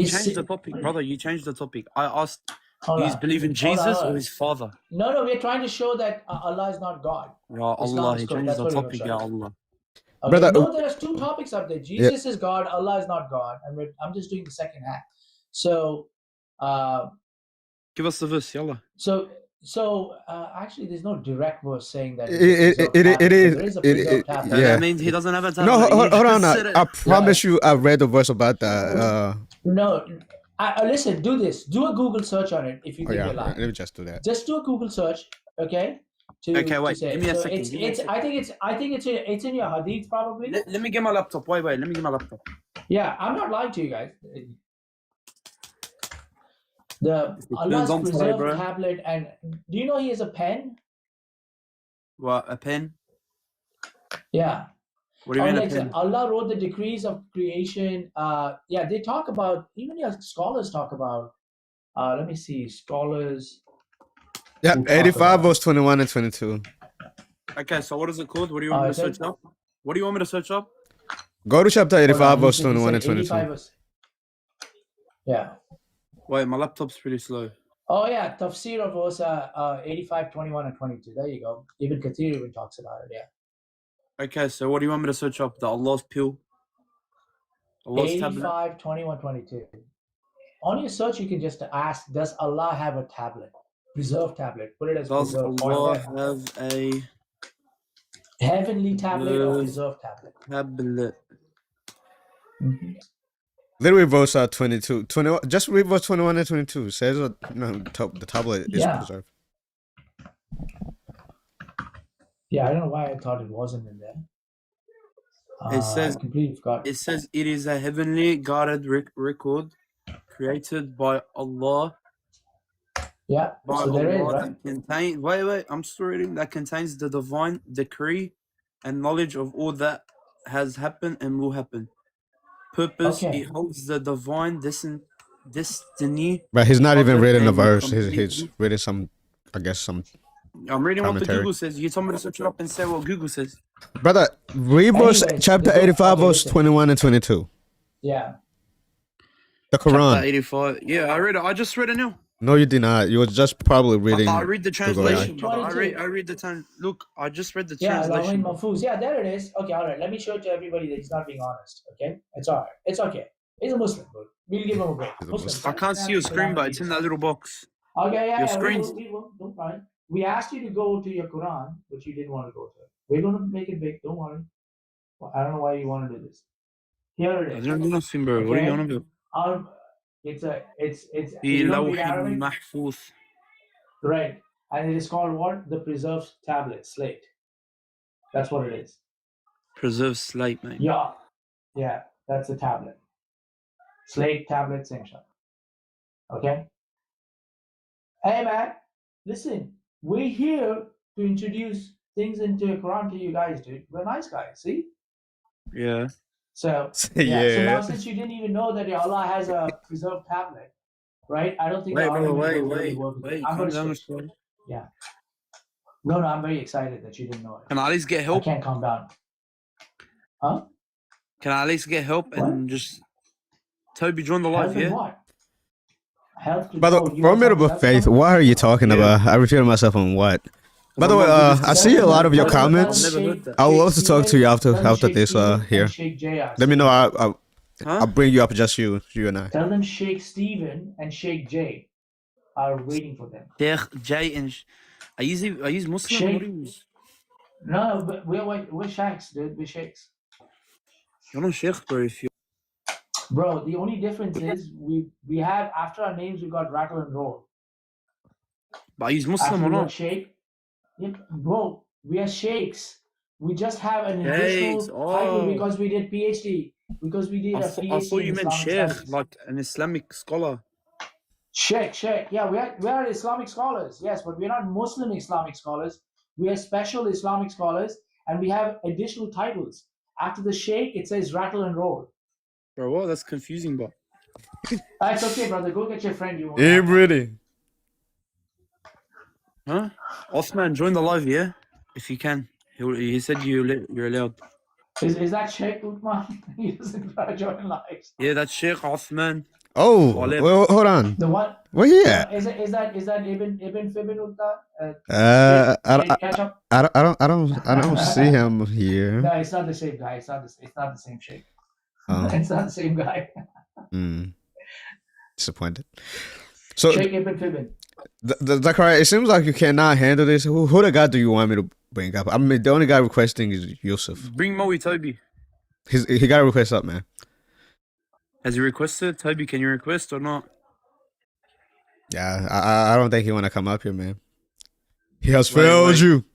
changed the topic, brother. You changed the topic. I asked Hold Do you on. believe in Hold on, Jesus hold or on. his father? No, we're trying to show that Allah is not God. Ya Islam Allah, is he correct. changes That's the what we're topic, showing. Ya Allah. Okay, Brother, no, there's two topics up there. yeah. Jesus is God, Allah is not God. And I'm just doing the second half. So, Give us the verse, Yallah. Actually, there's no direct verse saying that It is. there is a preserved tablet. So Yeah. that means he doesn't have a tablet. No, hold You on. just said it. I promise you, I read the verse about that. No, listen. Do this. Do a Google search on it if you Oh think yeah, you're lying. let me just do that. Just do a Google search, okay? Okay, wait. To say Give me a so second. Give me a second. I think it's in your hadith probably. Let me get my laptop. Wait. Let me get my laptop. Yeah, I'm not lying to you guys. The Allah's preserved tablet, and do you know he has a pen? What, a pen? Yeah. What do you mean a pen? Allah wrote the decrees of creation. Yeah, they talk about, even your scholars talk about. Let me see, scholars. Yeah, 85 verse 21 and 22. Okay, so what is it called? What do you want me to search up? What do you want me to search up? Go to chapter 85 verse 21 and 22. Yeah. Wait, my laptop's pretty slow. Oh yeah, tafsir of verse 85, 21, and 22. There you go. Ibn Kathir even talks about it. Yeah. Okay, so what do you want me to search up? The Allah's pill? Allah's 85, tablet? 21, 22. On your search, you can just ask, does Allah have a tablet? Preserved tablet. Put it as Does preserved. Allah have a heavenly tablet or preserved tablet? Tablet. Then read verse 22. 21, just read verse 21 and 22. It says the tablet is preserved. Yeah, I don't know why I thought it wasn't in there. It says I completely forgot. It says it is a heavenly guarded record created by Allah. Yeah, so there is, right? Wait, I'm still reading. That contains the divine decree and knowledge of all that has happened and will happen. Purpose, Okay. it holds the divine destiny. But he's not even other reading the and verse. He's completely- reading some, I guess, some I'm reading what the commentary. Google says. You told me to search it up and say what Google says. Brother, read verse chapter 85 verse 21 and 22. Yeah. The Quran. Chapter 85. Yeah, I read it. I just read it now. No, you did not. You were just probably reading. I read the Google AI. translation, brother. I read the time. Look, I just read the translation. Yeah, there it is. Okay, all right. Let me show it to everybody that he's not being honest. Okay, it's all right. It's okay. He's a Muslim, bro. We'll give him a break. I can't see your screen, but it's in that little box. Okay, yeah, Your yeah. screen's- We will. Don't worry. We asked you to go to your Quran, but you didn't want to go to it. We're going to make it big. Don't worry. Well, I don't know why you want to do this. Here it I is. don't do nothing, bro. What are you on about? It's في you don't read لوح Arabic? محفوظ. Right. And it is called what? The preserved tablet, slate. That's what it is. Preserved slate, mate. Yeah. Yeah, that's a tablet. Slate, tablet, same shot. Okay? Hey, man, listen, we're here to introduce things into the Quran to you guys, dude. We're nice guys, see? Yeah. So, Yeah. So now, since you didn't even know that your Allah has a preserved tablet, right? I don't think Wait, the bro, argument will really work. wait. I'm Calm gonna down, switch. bro. Yeah. No, I'm very excited that you didn't know it. Can I at least get I help? can't calm down. Huh? Can I at least get help and just Toby join the live, Help in yeah? what? Help to By the go. You want formidable something else faith, coming? what are you talking about? I repeat myself on what? By the way, I see a lot of your comments. I would love to talk to you after this here. Let me know. I'll bring you up, just you and I. Tell them Sheikh Stephen and Sheikh Jay are waiting for them. Sheikh Jay and are you Muslim? Sheikh- What are you? No, but we're sheikhs, dude. We're sheikhs. You're not Sheikh, bro. If you Bro, the only difference is we have, after our names, we got rattle and roll. but are you After Muslim or we got not? Sheikh. Yeah, bro, we are sheikhs. We just have an Sheikhs, additional title oh. because we did PhD. Because we did a PhD I thought you in meant Islamic Sheikh, studies. like an Islamic scholar. Sheikh. Yeah, we are Islamic scholars, yes, but we're not Muslim Islamic scholars. We are special Islamic scholars, and we have additional titles. After the Sheikh, it says rattle and roll. Bro, what? That's confusing, but. It's okay, brother. Go get your friend. You want. Hey, Brady. Huh? Osman, join the live, yeah? If you can. He said you're allowed. Is that Sheikh Uthman? He doesn't try to join lives. Yeah, that's Sheikh Osman. Oh, well, hold on. The what? Where he at? Is that Ibn Fibin Uqta? Catch up. I don't see him here. No, it's not the same guy. It's not the same shape. Oh. It's not the same guy. Disappointed. So, Sheikh Ibn Fibin. Zachariah, it seems like you cannot handle this. Who the guy do you want me to bring up? I mean, the only guy requesting is Yusuf. Bring Moe Toby. He got a request up, man. Has he requested? Toby, can you request or not? Yeah, I don't think he want to come up here, man. He has failed you.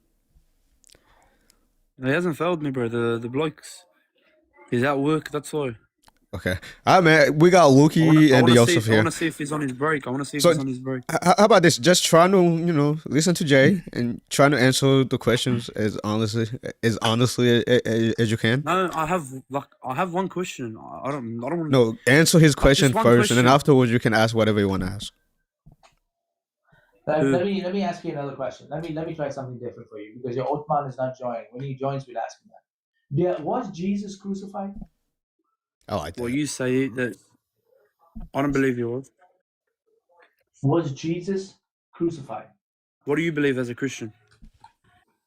He hasn't failed me, bro. The blokes. He's at work, that's all. Okay. All right, man. We got Luki and Yusuf here. I want to see if he's on his break. How about this? Just trying to, listen to Jay and trying to answer the questions as honestly as you can. No, I have one question. I don't want to... No, answer his question first, and then afterwards you can ask whatever you want to ask. Let me ask you another question. Let me try something different for you because your Othman is not joining. When he joins, we'll ask him that. Was Jesus crucified? I like that. Well, you say that. I don't believe he was. Was Jesus crucified? What do you believe as a Christian?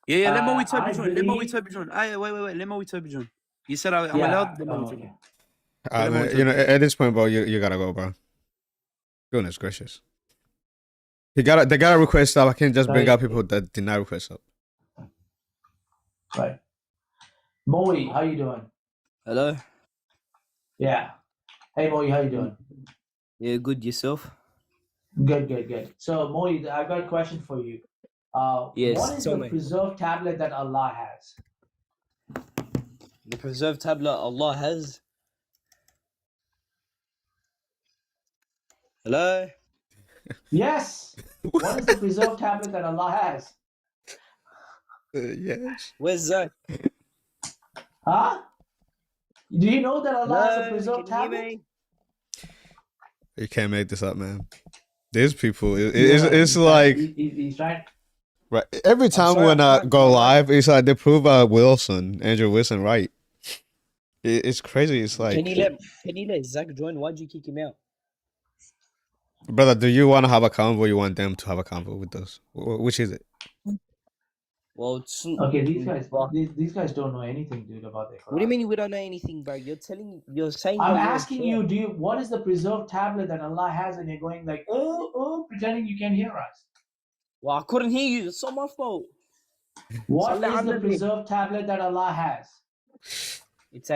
Yeah, let Moe Toby join. Let Moe Toby join. Wait. Let Moe Toby join. You said I'm allowed. Let Moe Toby. Man, at this point, bro, you gotta go, bro. Goodness gracious. They got a request up. I can't just bring up people that did not request up. Right. Moe, how you doing? Hello. Yeah. Hey, Moe, how you doing? Yeah, good. Yourself? Good. So, Moe, I've got a question for you. Yes, what is the preserved tablet that Allah has? The preserved tablet Allah has? Hello? Yes. What is the preserved tablet that Allah has? Yes. Where's Zach? Huh? Do you know that Allah has a preserved tablet? You can't make this up, man. There's people. It's like he's trying. Right. Every time when I go live, it's like they prove Andrew Wilson right. It's crazy. It's like Can you let Zach join? Why'd you kick him out? Brother, do you want to have a convo or you want them to have a convo with us? Which is it? Well, it's... Okay, these guys don't know anything, dude, about the Quran. What do you mean we don't know anything, bro? You're saying... I'm asking you, what is the preserved tablet that Allah has, and you're going like, pretending you can't hear us. Well, I couldn't hear you. It's not my fault. What is the preserved tablet that Allah has? It's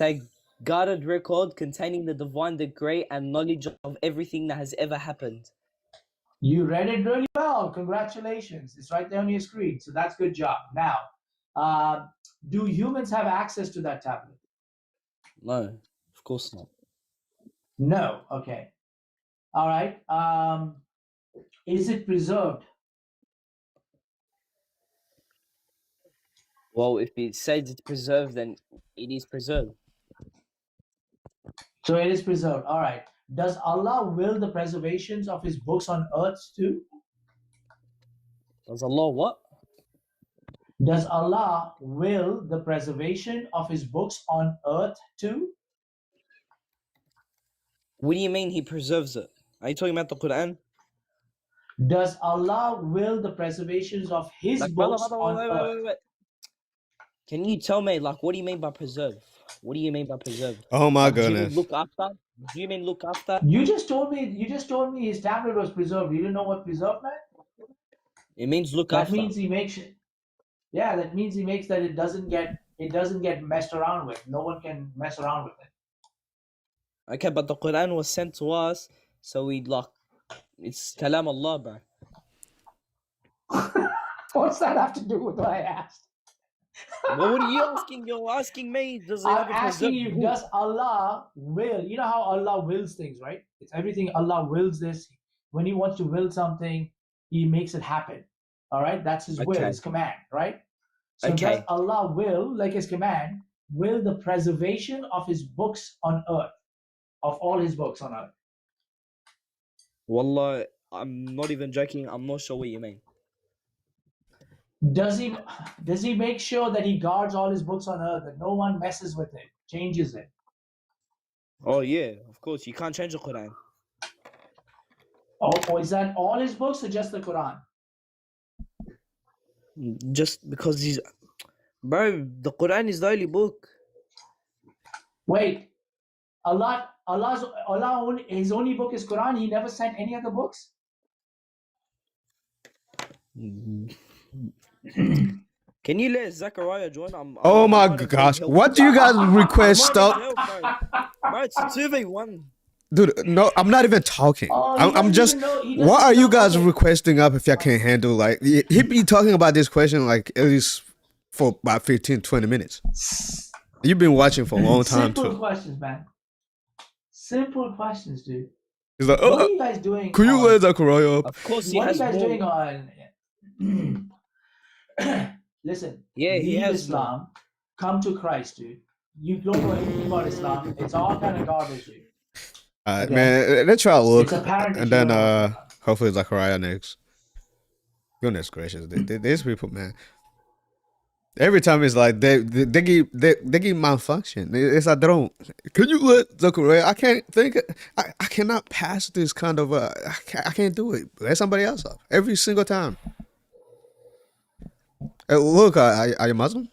a guarded record containing the divine decree and knowledge of everything that has ever happened. You read it really well. Congratulations. It's right there on your screen. So that's good job. Now, do humans have access to that tablet? No, of course not. No. Okay. All right. Is it preserved? Well, if it says it's preserved, then it is preserved. So it is preserved. All right. Does Allah will the preservations of his books on earth too? Does Allah what? Does Allah will the preservation of his books on earth too? What do you mean he preserves it? Are you talking about the Quran? Does Allah will the preservations of his books on earth? Wait. Can you tell me, what do you mean by preserve? What do you mean by preserve? Oh my goodness. Do you mean look after? Do you mean look after? You just told me his tablet was preserved. You didn't know what preserved meant? It means look after. That means he makes it. Yeah, that means he makes that it doesn't get messed around with. No one can mess around with it. Okay, but the Quran was sent to us, so it's Kalam Allah, bro. What's that have to do with what I asked? Well, what are you asking? You're asking me. I'm asking you, does Allah will? You know how Allah wills things, right? It's everything. Allah wills this. When he wants to will something, he makes it happen. All right? That's his will, his command, right? So does Allah will, like his command, will the preservation of his books on earth, of all his books on earth? Wallah, I'm not even joking. I'm not sure what you mean. Does he make sure that he guards all his books on earth, that no one messes with it, changes it? Oh yeah, of course. You can't change the Quran. Oh, is that all his books or just the Quran? Just because he's, bro, the Quran is the only book. Wait, Allah, his only book is Quran. He never sent any other books. Can you let Zachariah join? Oh my gosh, what do you guys request stuff? Bro, it's a 2v1. Dude, no, I'm not even talking. Oh, I'm just. What are you guys requesting up if y'all can't handle? Like, he be talking about this question like at least for about 15, 20 minutes. You've been watching for a long time Simple too. questions, man. Simple questions, dude. He's like, what are you guys doing? Could you let Zachariah up? Of course, he What are has you guys more. doing on? Listen, Yeah, he leave has Islam. Come to Christ, dude. You don't know anything about Islam. It's all kind of garbage, dude. Alright, Okay. man. Let's try to look, It's apparent and that you then don't know hopefully Zachariah next. Goodness gracious, these people, man. Every time it's like they give malfunction. It's like they don't. Can you let Zachariah? I can't think. I cannot pass this kind of. I can't do it. Let somebody else up every single time. Look, are you Muslim?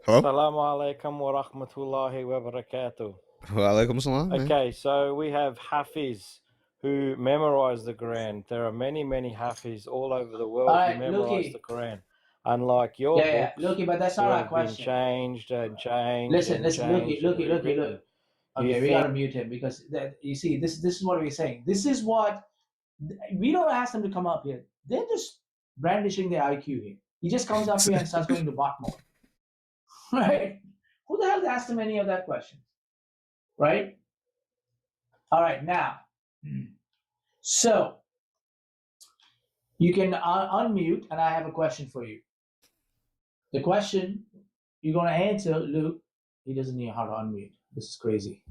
Hello? Assalamu alaikum wa rahmatullahi wa barakatuh. Wa alaikum salam. Man. Okay, so we have Hafiz who memorize the Quran. There are many, many Hafiz all over the world Alright, who memorize Luki. the Quran. Unlike your Yeah, books, Luki, but that's not who our have been question. changed and changed Listen, and listen, changed and Luki, rewritten. look. Okay, we gotta mute him because you see, this is what we're saying. This is what we don't ask them to come up here. They're just brandishing their IQ here. He just comes up here and starts going to bot mode. Right? Who the hell asked him any of that question? Right? All right, now. So you can unmute, and I have a question for you. The question you're going to answer, Luke, he doesn't know how to unmute. This is crazy.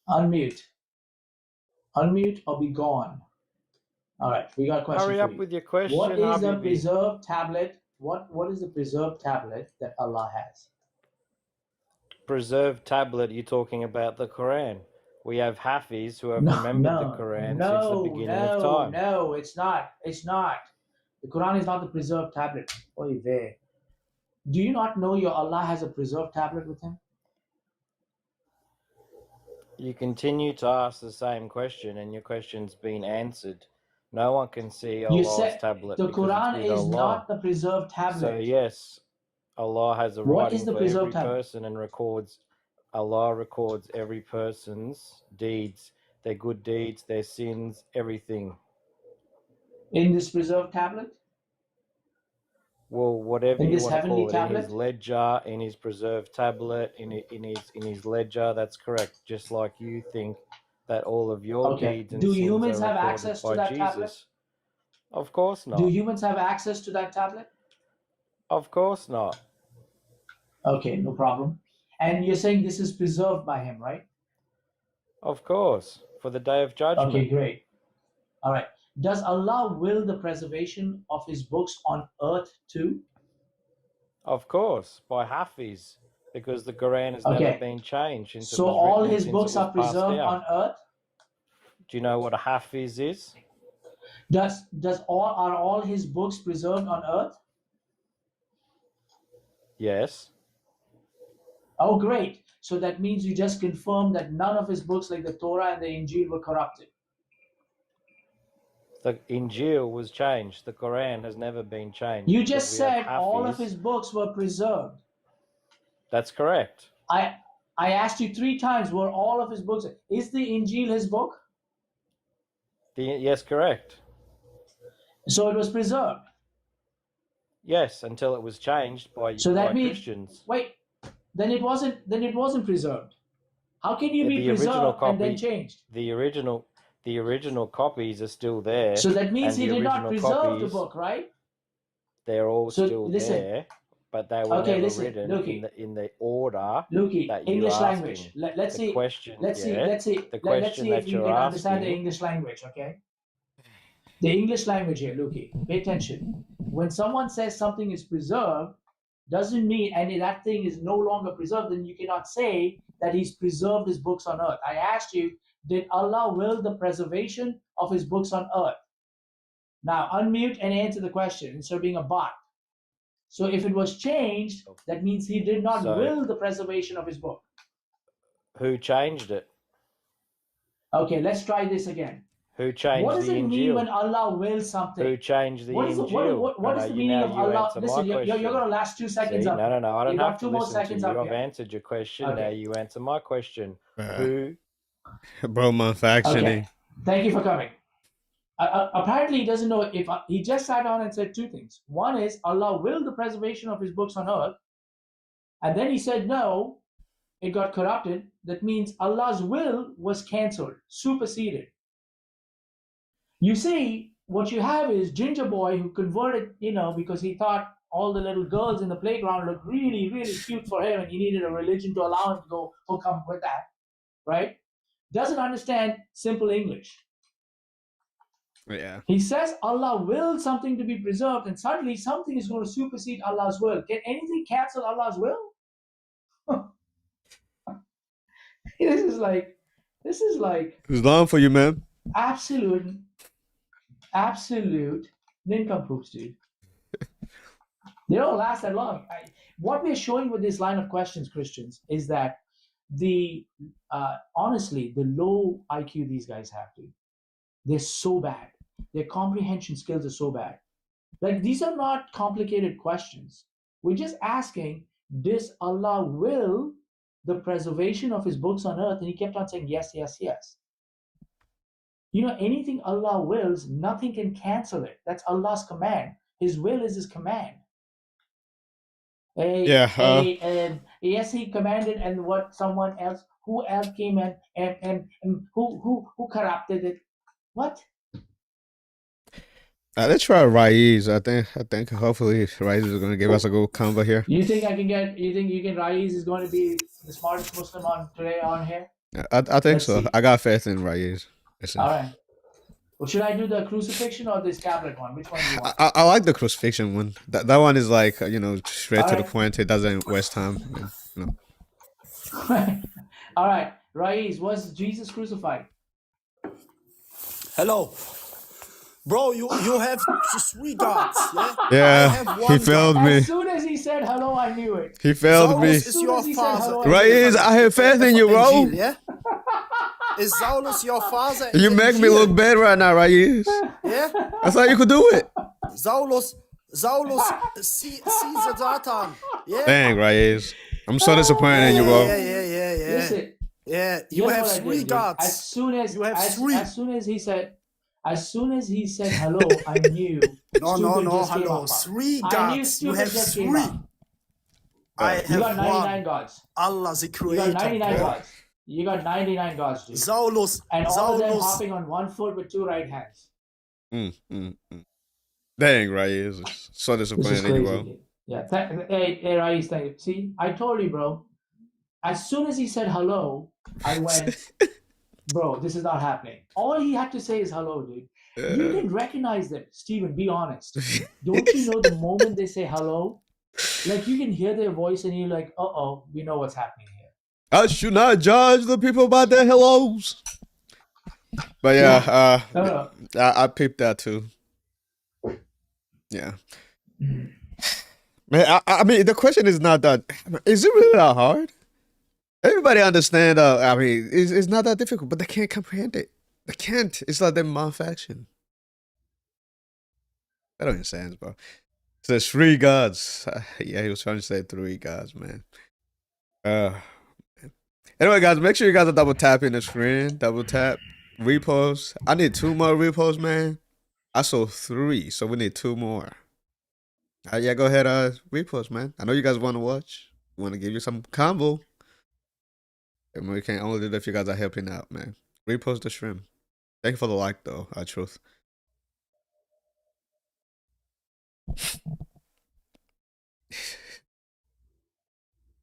Unmute. Unmute or be gone. All right, we got a question Hurry for up you. with your question, What is the Habibi. preserved tablet? What is the preserved tablet that Allah has? Preserved tablet, you're talking about the Quran. We have Hafiz who have remembered the Quran since the beginning of time. No, it's not. It's not. The Quran is not the preserved tablet. Oy vey. Do you not know your Allah has a preserved tablet with him? You continue to ask the same question and your question's been answered. No one can see You Allah's said tablet the because it's Quran with is Allah. not the preserved tablet. So yes, Allah has a What is writing the for preserved every tablet? person and Allah records every person's deeds, their good deeds, their sins, everything. In this preserved tablet? Well, whatever In you this want to heavenly call it, in his tablet? ledger, in his preserved tablet, in his ledger, that's correct. Just like you think that all of your Okay. deeds and Do sins humans are have recorded access to by that Jesus. tablet? Of course not. Do humans have access to that tablet? Of course not. Okay, no problem. And you're saying this is preserved by him, right? Of course, for the day of judgment. Okay, great. All right. Does Allah will the preservation of his books on earth too? Of course, by Hafiz, because the Quran has never Okay. been changed since So it was all written, his since books it was are passed preserved down. on earth? Do you know what a Hafiz is? Are all his books preserved on earth? Yes. Oh, great. So that means you just confirmed that none of his books, like the Torah and the Injil, were corrupted. The Injil was changed. The Quran has never been changed. You because just we have said all of Hafiz. his books were preserved. That's correct. I asked you 3 times, were all of his books? Is the Injil his book? Yes, correct. So it was preserved. Yes, until it was changed by Christians. Wait, then it wasn't preserved. How can you be The original preserved copy, and then changed? The original copies are still there. So that means and he the did not original preserve the copies, book, right? They're all So still listen. there, but they were never written Lukey, in the order Lukey, that you're English asking. language. Let's see. Let's see if you can understand the English language, okay? The English language here, Lukey. Pay attention. When someone says something is preserved, doesn't mean, and that thing is no longer preserved, then you cannot say that he's preserved his books on earth. I asked you, did Allah will the preservation of his books on earth? Now unmute and answer the question instead of being a bot. So if it was changed, that means he did not So- will the preservation of his book. Who changed it? Okay, let's try this again. Who changed What does the it mean Injil? when Allah wills something? Who changed the What is, Injil? what is the meaning now of you Allah? answer my Listen, you're question. going to last 2 seconds See? up. No, here. I don't You have got to 2 more listen to seconds you. up I've here. answered your question. Okay. Now you answer my question. Who? Bro, man, factioning. Okay. Thank you for coming. Apparently, he doesn't know if he just sat down and said 2 things. One is Allah willed the preservation of his books on earth, and then he said no, it got corrupted. That means Allah's will was cancelled, superseded. You see, what you have is Ginger Boy who converted, because he thought all the little girls in the playground looked really, really cute for him, and he needed a religion to allow him to go hook up with that, right? Doesn't understand simple English. Yeah. He says Allah willed something to be preserved, and suddenly something is going to supersede Allah's will. Can anything cancel Allah's will? This is like It's long for you, man. absolute nincompoops, dude. They don't last that long. What we're showing with this line of questions, Christians, is that honestly, the low IQ these guys have, dude. They're so bad. Their comprehension skills are so bad. Like, these are not complicated questions. We're just asking, does Allah will the preservation of his books on earth? And he kept on saying yes, yes, yes. Anything Allah wills, nothing can cancel it. That's Allah's command. His will is his command. Yes, he commanded, and what someone else, who else came and who corrupted it? What? Let's try Raiz. I think hopefully Raiz is gonna give us a good combo here. You think Raiz is going to be the smartest Muslim on here? I think so. I got faith in Raiz. All right. Well, should I do the crucifixion or this tablet one? Which one do you want? I like the crucifixion one. That one is like straight to the point. It doesn't waste time. All right, Raiz, was Jesus crucified? Hello. Bro, you have 3 gods, yeah? Yeah, I have he 1 failed God. me. As soon as he said hello, I knew it. He failed me. Saulus is your father. Raiz, I have faith in you, bro. Injil, yeah? Is Saulus your father? in You the make me Injil? look bad right now, Raiz. Yeah? I thought you could do it. Saulus, Caesar Satan. Yeah? Dang, Raiz. I'm so disappointed in you, bro. Yeah. Listen, Yeah, you here's have what I 3 did, dude. gods. As soon as You have as, 3. as soon as he said hello, I knew. No, stupid just came hello. up. 3 I knew gods. You stupid have just came 3. up. I You have got 99 1. gods. Allah the You creator. got 99 bro. gods. You got 99 gods, dude. Saulus. And all of them Saulus. hopping on 1 foot with 2 right hands. Dang, Raiz. So This is disappointed in you, bro. crazy. Yeah. Hey, Raiz, thank you. See, I told you, bro. As soon as he said hello, I went, bro, this is not happening. All he had to say is hello, dude. You can recognize them. Steven, be honest. Don't you know the moment they say hello? Like, you can hear their voice and you're like, uh-oh, we know what's happening here. I should not judge the people by their hellos. But yeah, I peeped that too. Yeah. Man, I mean, the question is not that. Is it really that hard? Everybody understand. I mean, it's not that difficult, but they can't comprehend it. They can't. It's like they're malfaction. That don't make sense, bro. It says 3 gods. Yeah, he was trying to say 3 gods, man. Anyway, guys, make sure you guys are double tapping the screen. Double tap. Repost. I need 2 more reposts, man. I saw 3, so we need 2 more. Yeah, go ahead, repost, man. I know you guys want to watch. Want to give you some combo. And we can only do that if you guys are helping out, man. Repost the stream. Thank you for the like, though. Truth.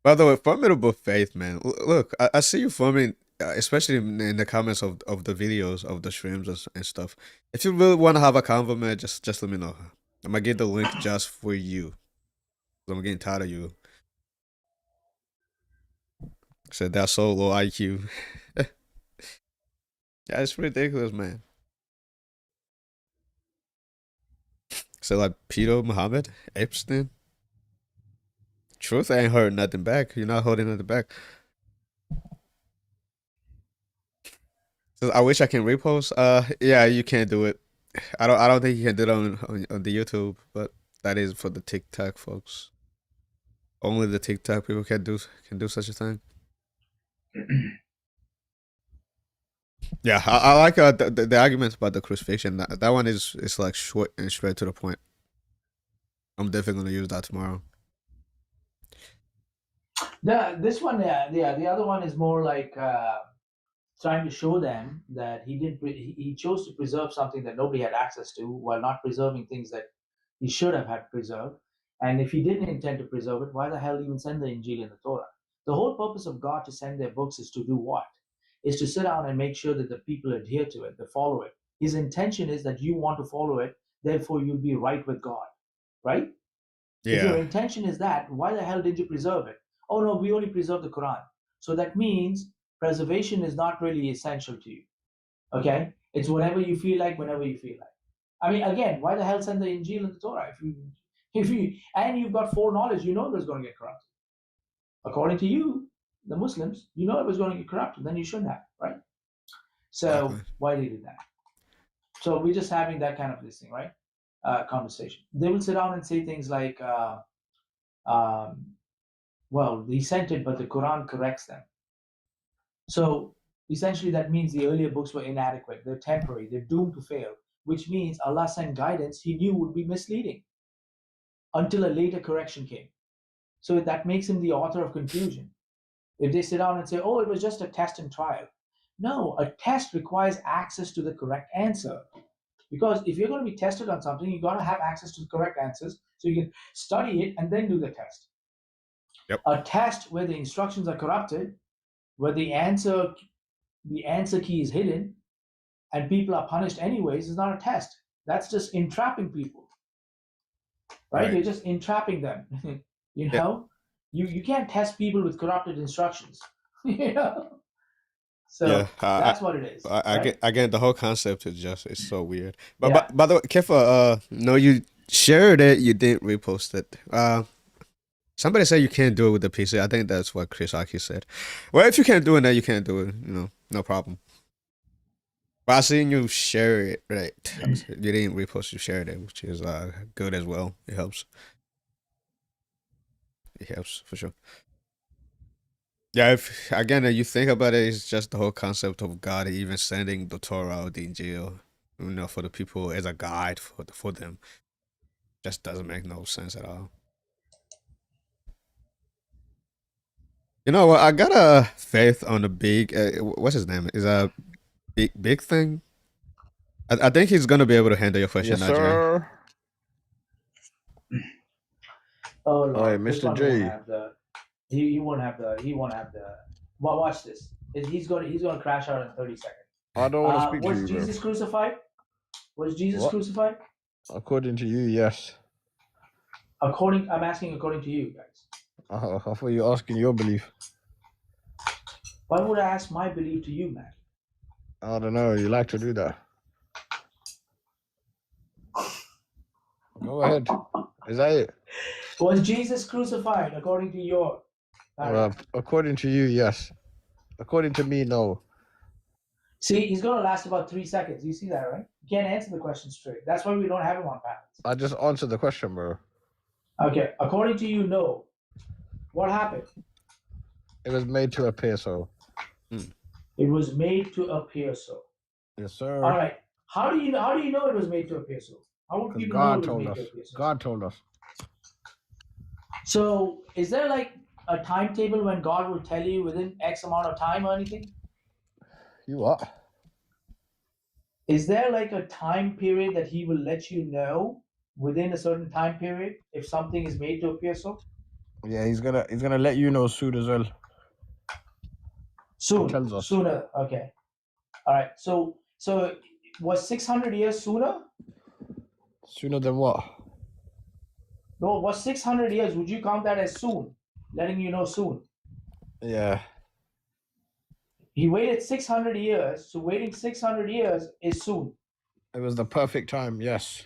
By the way, formidable faith, man. Look, I see you forming, especially in the comments of the videos of the streams and stuff. If you really want to have a convo, man, just let me know. I'm gonna get the link just for you. I'm getting tired of you. Said that's so low IQ. Yeah, it's ridiculous, man. So like Peter Muhammad Epstein. Truth ain't holding nothing back. You're not holding nothing back. So I wish I can repost. Yeah, you can't do it. I don't think you can do it on the YouTube, but that is for the TikTok folks. Only the TikTok people can do such a thing. Yeah, I like the arguments about the crucifixion. That one is like short and straight to the point. I'm definitely gonna use that tomorrow. This one, yeah. The other one is more like trying to show them that he chose to preserve something that nobody had access to, while not preserving things that he should have had preserved. And if he didn't intend to preserve it, why the hell even send the Injil and the Torah? The whole purpose of God to send their books is to do what? Is to sit down and make sure that the people adhere to it, they follow it. His intention is that you want to follow it, therefore you'll be right with God, right? If your Yeah. intention is that, why the hell did you preserve it? Oh no, we only preserve the Quran. So that means preservation is not really essential to you. Okay? It's whenever you feel like, whenever you feel like. I mean, again, why the hell send the Injil and the Torah? If you and you've got foreknowledge, you know it was going to get corrupted. According to you, the Muslims, you know it was going to get corrupted, then you shouldn't have, right? So why they did that? So we're just having that kind of this thing, right? Conversation. They will sit down and say things like, well, they sent it, but the Quran corrects them. So essentially that means the earlier books were inadequate, they're temporary, they're doomed to fail, which means Allah sent guidance he knew would be misleading until a later correction came. So that makes him the author of confusion. If they sit down and say, oh, it was just a test and trial. No, a test requires access to the correct answer. Because if you're going to be tested on something, you've got to have access to the correct answers so you can study it and then do the test. Yep. A test where the instructions are corrupted, where the answer key is hidden, and people are punished anyways, is not a test. That's just entrapping people. Right? You're just entrapping them. You know? You can't test people with corrupted instructions. You know? So that's what it is. I get the whole concept is just it's so weird. But by the way, Kefa, no, you shared it, you didn't repost it. Somebody said you can't do it with the PC. I think that's what Chris Aki said. Well, if you can't do it, then you can't do it. You know, no problem. But I seen you share it, right? You didn't repost, you shared it, which is good as well. It helps. It helps for sure. Yeah, if again you think about it, it's just the whole concept of God even sending the Torah or the Injil, you know, for the people as a guide for them. Just doesn't make no sense at all. You know what? I got a faith on the big. What's his name? Is a big thing. I think he's gonna be able to handle your question, Yes, sir. Oh Lord, All right, this Mr. one J. won't have the. He won't have the. Well, watch this. He's gonna crash out in 30 seconds. I don't want to speak to Was you, Jesus bro. crucified? Was Jesus What? crucified? According to you, yes. I'm asking according to you guys. I thought you were asking your belief. Why would I ask my belief to you, man? I don't know. You like to do that. Go ahead. Is that it? Was Jesus crucified according to your? According to you, yes. According to me, no. See, he's gonna last about 3 seconds. You see that, right? You can't answer the question straight. That's why we don't have him on panels. I just answered the question, bro. Okay, according to you, no. What happened? It was made to appear so. It was made to appear so. Yes, sir. All right. How do you know it was made to appear so? How would people know God it was told made us. to appear so? God told us. So, is there like a timetable when God will tell you within X amount of time or anything? You what? Is there like a time period that He will let you know within a certain time period if something is made to appear so? Yeah, he's gonna let you know soon as well. Soon. He tells us. Sooner. Okay. All right. So was 600 years sooner? Sooner than what? No, what's 600 years? Would you count that as soon? Letting you know soon. Yeah. He waited 600 years, so waiting 600 years is soon. It was the perfect time. Yes.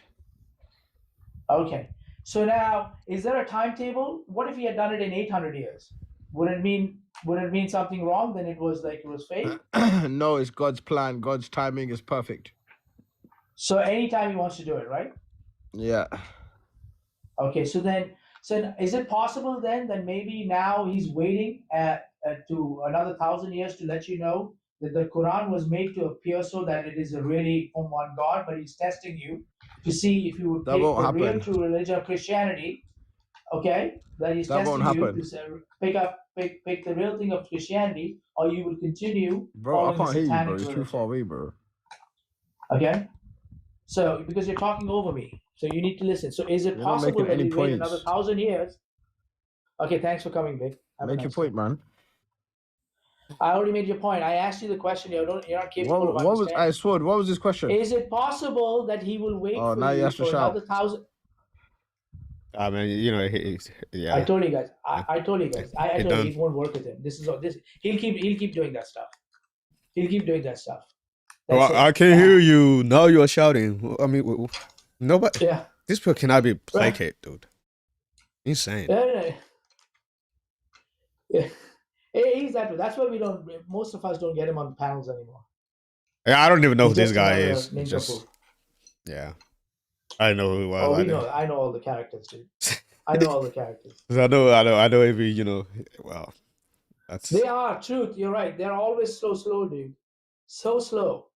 Okay. So now, is there a timetable? What if he had done it in 800 years? Would it mean something wrong? Then it was fake. No, it's God's plan. God's timing is perfect. So anytime he wants to do it, right? Yeah. Okay. So is it possible then that maybe now he's waiting to another 1,000 years to let you know that the Quran was made to appear so that it is really from one God, but he's testing you to see if you would That pick won't the real happen. true religion of Christianity. Okay, that he's That won't testing you happen. to say, pick the real thing of Christianity, or you will continue Bro, I following the can't hear you, bro. satanic You're too religion. far away, bro. Okay, so because you're talking over me, so you need to listen. So is it You're not possible making that any we wait another points. 1,000 years? Okay, thanks for coming, Vic. Have a Make your nice point, day. man. I already made your point. I asked you the question. You're not capable of What was I understanding. swore? What was his question? Is it possible that he will wait Oh, for now you you have to for shout. another 1,000? I mean, you know, yeah. I told you guys. I told you guys. I He told you done. it won't work with him. This. He'll keep doing that stuff. He'll keep doing that stuff. Oh, That's I it. can't hear you. Now you are shouting. I mean, nobody. Yeah. This people cannot be Right. placated, dude. Insane. Yeah. He's that way. That's why we don't. Most of us don't get him on panels anymore. Yeah, I don't even know who He's this just guy another is. ninja Just fool. yeah, I know who he was. Oh, I we know. know. I know all the characters, dude. I know all the characters. I know. Every well, that's They are truth. You're right. They're always slow, dude. So slow.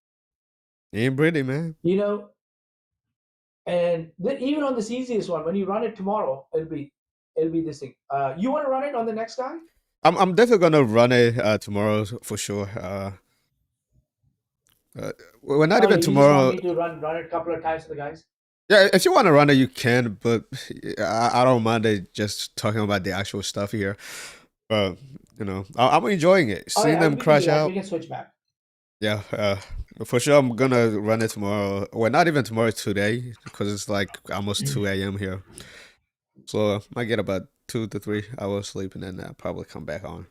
he ain't pretty, man. You know. And even on this easiest one, when you run it tomorrow, it'll be this thing. You want to run it on the next guy? I'm definitely gonna run it tomorrow for sure. We're not even Okay, you just want tomorrow. me to run it a couple of times for the guys. Yeah, if you want to run it, you can, but I don't mind it just talking about the actual stuff here. But I'm enjoying it. Oh Seeing yeah, them we can do crash that. out. We can switch back. Yeah, for sure. I'm gonna run it tomorrow. Well, not even tomorrow. Today, because it's like almost 2 a.m. here. So I might get about 2 to 3 hours sleep, and then I'll probably come back on.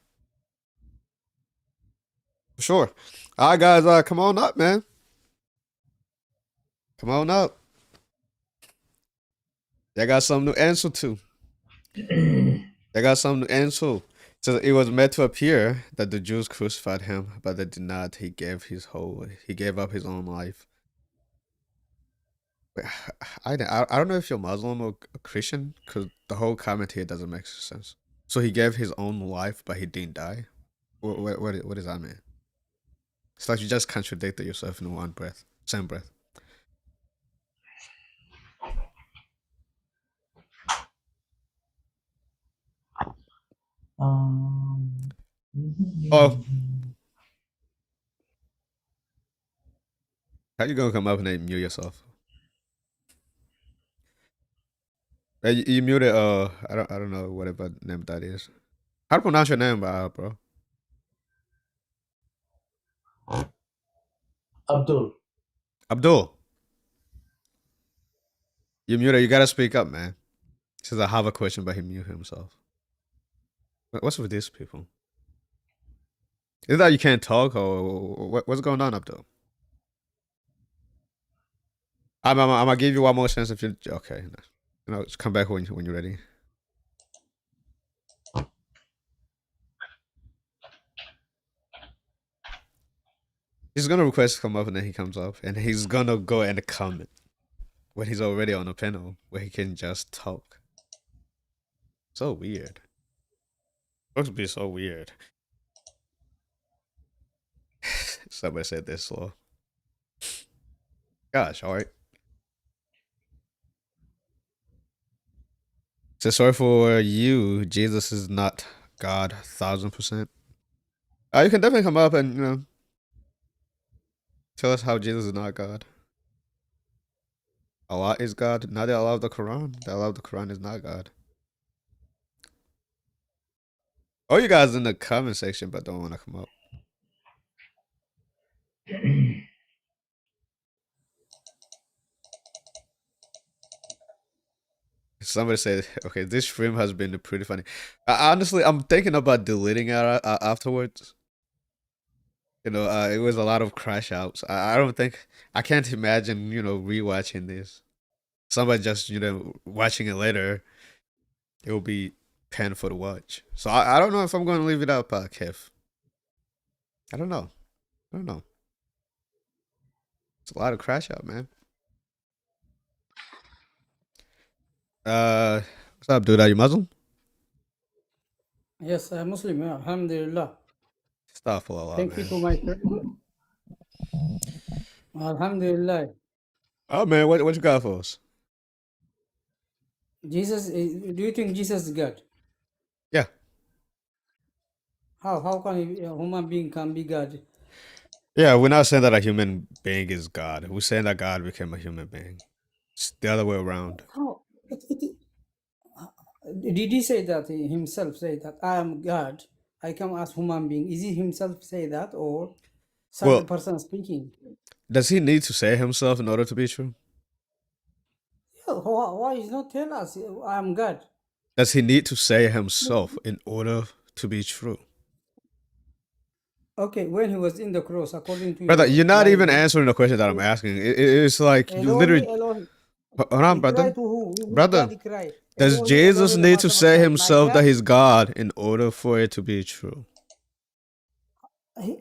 For sure. All right, guys. Come on up, man. Come on up. They got something to answer to. They got something to answer. So it was meant to appear that the Jews crucified him, but they did not. He gave up his own life. I don't know if you're Muslim or Christian, because the whole comment here doesn't make sense. So he gave his own life, but he didn't die. What does that mean? It's like you just contradicted yourself in one breath, same breath. Oh, how you gonna come up and then mute yourself? Hey, you muted. I don't know whatever name that is. How to pronounce your name, bro? Abdul. Abdul. You muted. You gotta speak up, man. He says I have a question, but he muted himself. What's with these people? Is that you can't talk, or what's going on, Abdul? I'm gonna give you one more chance if you okay. Just come back when you're ready. He's gonna request to come up, and then he comes up, and he's gonna go and comment when he's already on a panel where he can just talk. So weird. Looks to be so weird. Somebody said this slow. Gosh, alright. So sorry for you. Jesus is not God 1,000%. You can definitely come up and tell us how Jesus is not God. Allah is God. Not the Allah of the Quran. The Allah of the Quran is not God. Oh, you guys in the comment section, but don't want to come up. somebody said, okay, this stream has been pretty funny. Honestly, I'm thinking about deleting it afterwards. You know, it was a lot of crash outs. I don't think I can't imagine, rewatching this. Somebody just, watching it later, it will be painful to watch. So I don't know if I'm going to leave it up, Kev. I don't know. I don't know. It's a lot of crash out, man. What's up, dude? Are you Muslim? Yes, I'm Muslim. Yeah, Alhamdulillah. Astaghfirullah, Thank you man. to my friend. Alhamdulillah. Oh man, what you got for us? Jesus, do you think Jesus is God? Yeah. How can a human being can be God? Yeah, we're not saying that a human being is God. We're saying that God became a human being. It's the other way around. How? Did he say that himself? Say that I am God. I come as human being. Is he himself say that or some Well, person speaking? does he need to say himself in order to be true? Yeah, why is not tell us I am God? Does he need to say himself in order to be true? Okay, when he was in the cross, according to Brother, your you're not even Bible, answering the question that I'm asking. It's like you Eloi, literally. Eloi, Hold on, he cried brother. to who? Which God Brother, he cried? does Eloi, Eloi, Jesus need lama to say sabachthani. Like himself that that? he's God in order for it to be true?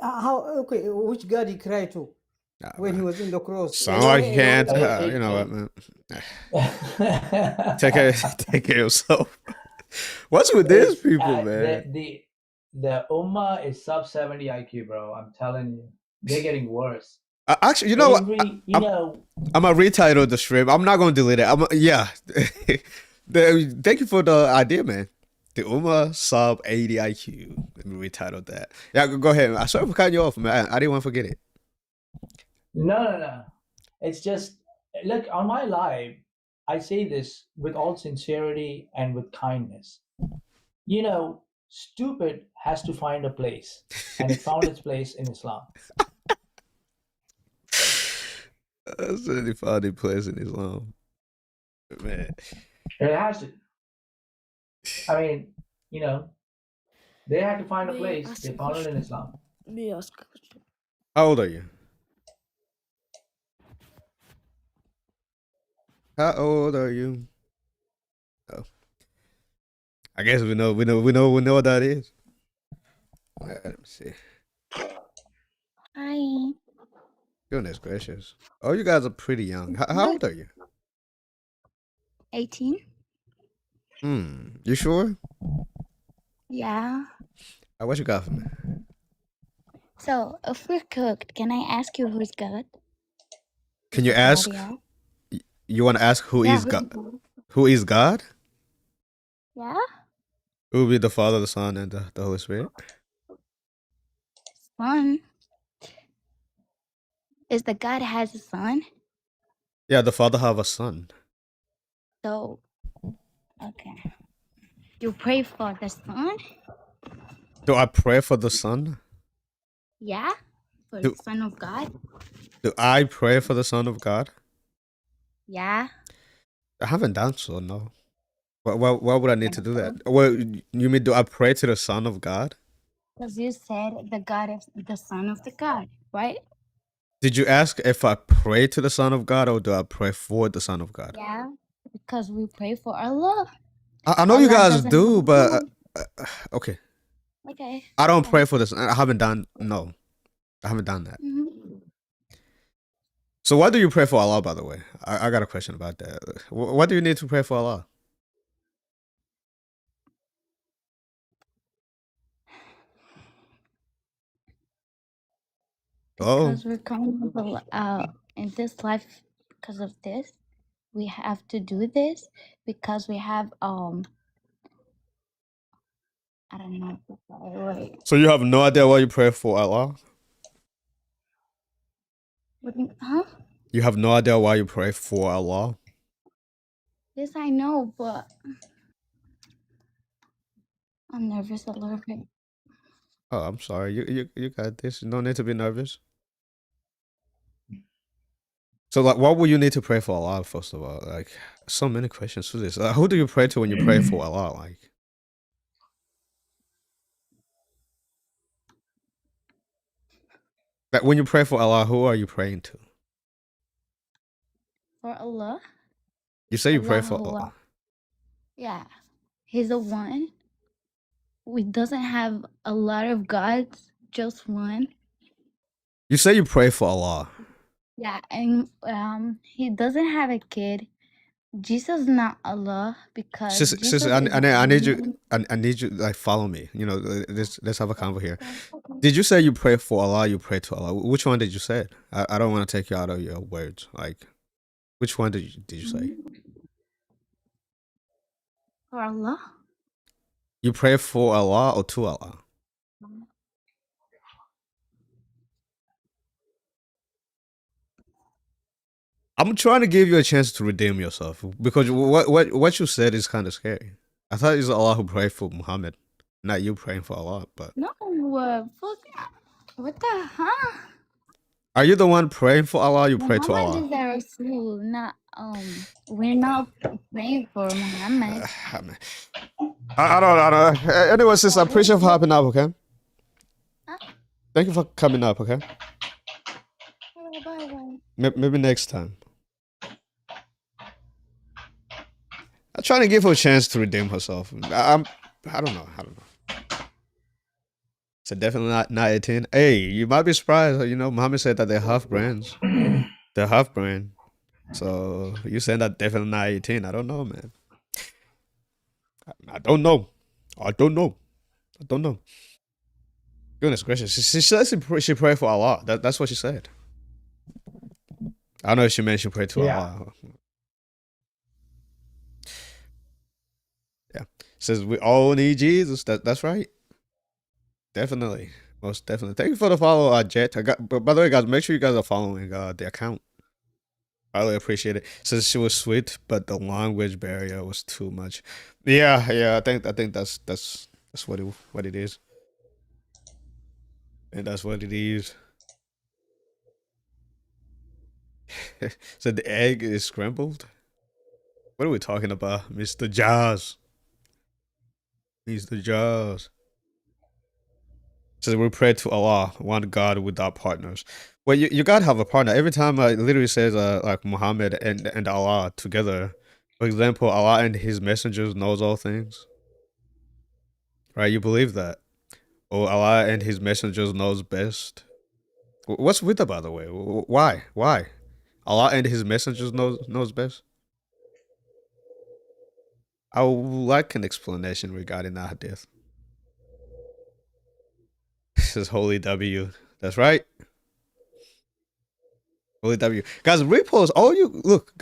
How? Okay, which God he cried to when he was in the cross? Sound like Eloi, you Eloi, can't. lama. You know what, man? Take care of yourself. What's with these people, man? The Ummah is sub 70 IQ, bro. I'm telling you, they're getting worse. Actually, you know what? I'm gonna retitle the stream. I'm not gonna delete it. Yeah. Thank you for the idea, man. The Uma sub 80 IQ. Let me retitle that. Yeah, go ahead. I sorry for cutting you off, man. I didn't want to forget it. No. It's just, look, on my live, I say this with all sincerity and with kindness. Stupid has to find a place, and it found its place in Islam. That's really funny place in Islam. Man. It has to. I mean, they had to find a place. They found it in Islam. How old are you? How old are you? Oh. I guess we know what that is. Let me see. Hi. Goodness gracious. Oh, you guys are pretty young. How old are you? 18. You sure? Yeah. What you got for me? So, if we're cooked, can I ask you who's God? Can you ask? You want to ask who is God? Who is God? Yeah. Who will be the Father, the Son, and the Holy Spirit? Son. Is the God has a son? Yeah, the Father have a son. So, okay. You pray for the son? Do I pray for the Son? Yeah. For the Son of God? Do I pray for the Son of God? Yeah. I haven't done so, no. Why would I need to do that? Well, you mean do I pray to the Son of God? Because you said the God is the Son of the God, right? Did you ask if I pray to the Son of God or do I pray for the Son of God? Yeah. Because we pray for Allah. I know Allah you guys doesn't do, have but one. okay. Okay. I don't pray for this. I haven't done. No, I haven't done that. Mm-hmm. So what do you pray for Allah, by the way? I got a question about that. What do you need to pray for Allah? Because we're coming in this life because of this. We have to do this because we have I don't know. Wait. So you have no idea why you pray for Allah? Huh? You have no idea why you pray for Allah? Yes, I know, but I'm nervous a little bit. Oh, I'm sorry. You got this. No need to be nervous. So like, what would you need to pray for Allah first of all? Like, so many questions to this. Who do you pray to when you pray for Allah? Like when you pray for Allah, who are you praying to? For Allah. You say you pray Allah, for Allah. Allah. Yeah, He's the one. We doesn't have a lot of gods, just one. You say you pray for Allah. Yeah, and He doesn't have a kid. Jesus is not Allah because Sister, Jesus I need you. is I need you like follow me. You know, let's have a convo here. Did you say you pray for Allah? You pray to Allah. Which one did you say? I don't want to take you out of your words. Like, which one did you say? for Allah. You pray for Allah or to Allah? I'm trying to give you a chance to redeem yourself because what you said is kind of scary. I thought it was Allah who prayed for Muhammad, not you praying for Allah. But No, fuck. What the huh? are you the one praying for Allah? You pray to Muhammad Allah. is our Rasul, not we're not praying for Muhammad. I don't. Anyway, sis, I appreciate you for hopping up. Okay. Thank you for coming up. Okay. Maybe next time. I'm trying to give her a chance to redeem herself. I don't know. So definitely not 18. Hey, you might be surprised. You know, Muhammad said that they're half brands. They're half brand. So you saying that definitely not 18. I don't know, man. I don't know. Goodness gracious. She says she pray for Allah. That's what she said. I don't know if she meant she prayed to Allah. Yeah. Says we all need Jesus. That's right. Definitely. Most definitely. Thank you for the follow, Jet. But by the way, guys, make sure you guys are following the account. I really appreciate it. Says she was sweet, but the language barrier was too much. Yeah. I think that's what it is. And that's what it is. So the egg is scrambled? What are we talking about? Mr. Jaws. Mr. Jaws. So we pray to Allah, one God without partners. Well, you gotta have a partner. Every time it literally says like Muhammad and Allah together. For example, Allah and his messengers knows all things. Right? You believe that. Or Allah and his messengers knows best. What's with that, by the way? Why? Allah and his messengers knows best? I would like an explanation regarding that hadith. This is Holy W. That's right. Holy W. Guys, repost. Look,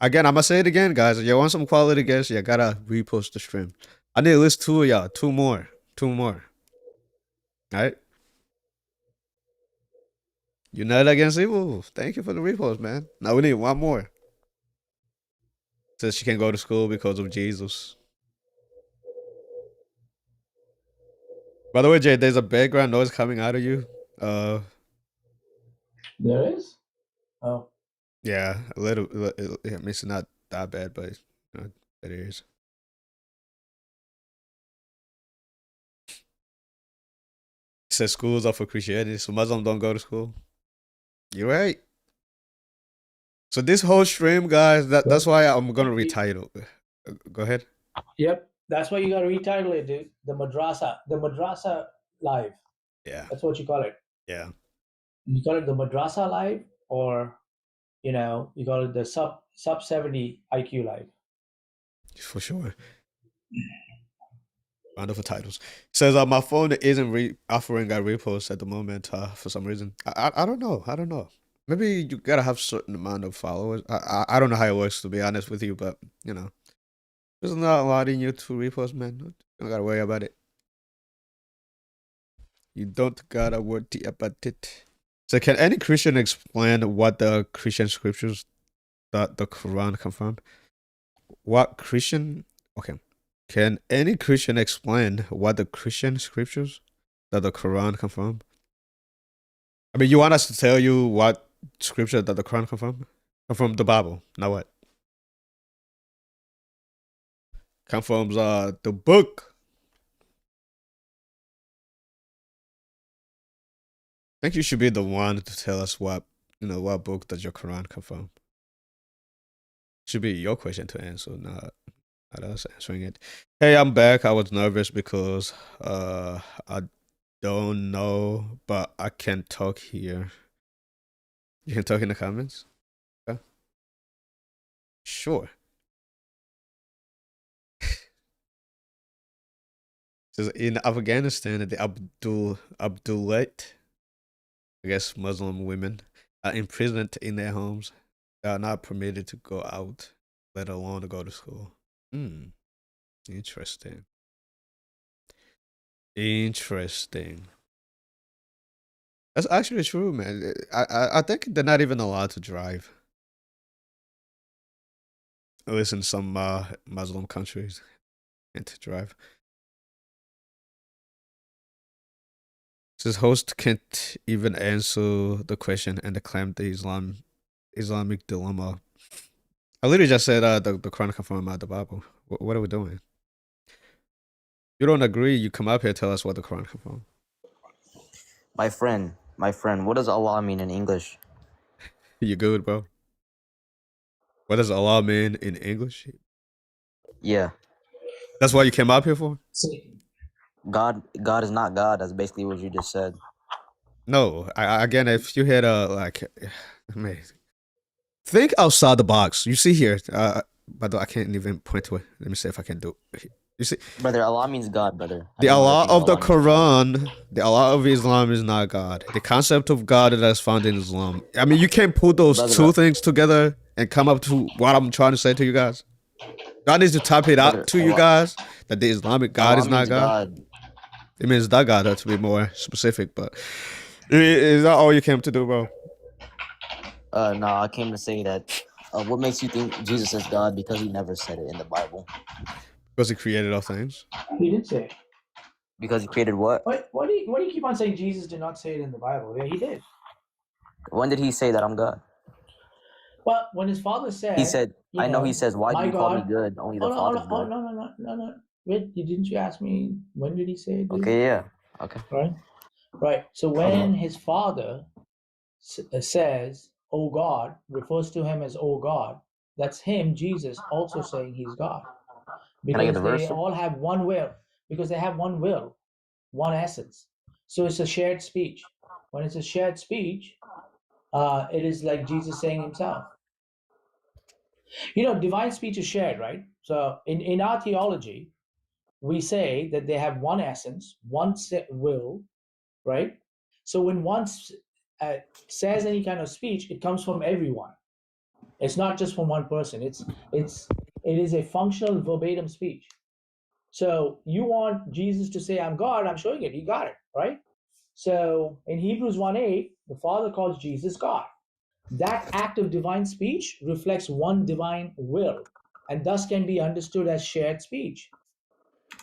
again, I'm going to say it again, guys. If you want some quality guests, you got to repost the stream. I need at least 2 of y'all. 2 more. All right? United against evil. Thank you for the repost, man. Now we need 1 more. Says she can't go to school because of Jesus. By the way, Jay, there's a background noise coming out of you. There is? Oh. Yeah, a little. I mean, it's not that bad, but it is. It says schools are for Christianity, so Muslims don't go to school. You're right. So this whole stream, guys, that's why I'm gonna retitle. Go ahead. Yep, that's why you gotta retitle it, dude. The madrasa live. Yeah, that's what you call it. Yeah, you call it the madrasa live, or you call it the sub 70 IQ live. For sure. Wonderful titles. Says my phone isn't offering a repost at the moment for some reason. I don't know. Maybe you gotta have certain amount of followers. I don't know how it works, to be honest with you, but there's not a lot in you to repost, man. You don't gotta worry about it. You don't gotta worry about it. So can any Christian explain what the Christian scriptures that the Quran confirm? What Christian? Okay. Can any Christian explain what the Christian scriptures that the Quran confirm? I mean, you want us to tell you what scripture that the Quran confirm? From the Bible. Now what? Confirms the book. I think you should be the one to tell us what book does your Quran confirm. Should be your question to answer, not us answering it. Hey, I'm back. I was nervous because I don't know, but I can talk here. You can talk in the comments. Okay. Sure. Says in Afghanistan, the Abdulite, I guess Muslim women, are imprisoned in their homes. They are not permitted to go out, let alone to go to school. Interesting. Interesting. That's actually true, man. I think they're not even allowed to drive. At least in some Muslim countries, can't drive. Says host can't even answer the question and claim the Islamic dilemma. I literally just said the Quran confirmed the Bible. What are we doing? You don't agree? You come up here, tell us what the Quran confirmed. My friend, what does Allah mean in English? You good, bro? What does Allah mean in English? Yeah. That's what you came up here for? God is not God. That's basically what you just said. No, again, if you had amazing. Think outside the box. You see here, by the way, I can't even point to it. Let me see if I can do it. You see, brother, Allah means God, brother. The Allah of the Quran, the Allah of Islam is not God. The concept of God that's found in Islam. I mean, you can't put those two things together and come up to what I'm trying to say to you guys. God needs to type it out to you guys that the Islamic God is not God. It means that God, to be more specific, but is that all you came to do, bro? No, I came to say that what makes you think Jesus is God? Because he never said it in the Bible. Because he created all things? He did say it. Because he created what? Why do you keep on saying Jesus did not say it in the Bible? Yeah, he did. When did he say that I'm God? Well, when his father said, he said, I know he says, why do you call me good? Only the Father's good. No. Wait, didn't you ask me when did he say it? Okay, yeah. Okay. Right. So when his father says, "Oh God," refers to him as "Oh God," that's him, Jesus, also saying he's God. Because they all have one will. Because they have one will, one essence. So it's a shared speech. When it's a shared speech, it is like Jesus saying himself. Divine speech is shared, right? So in our theology, we say that they have one essence, one will, right? So when one says any kind of speech, it comes from everyone. It's not just from one person. It is a functional verbatim speech. So you want Jesus to say, "I'm God," I'm showing it. He got it, right? So in Hebrews 1:8, the Father calls Jesus God. That act of divine speech reflects one divine will, and thus can be understood as shared speech.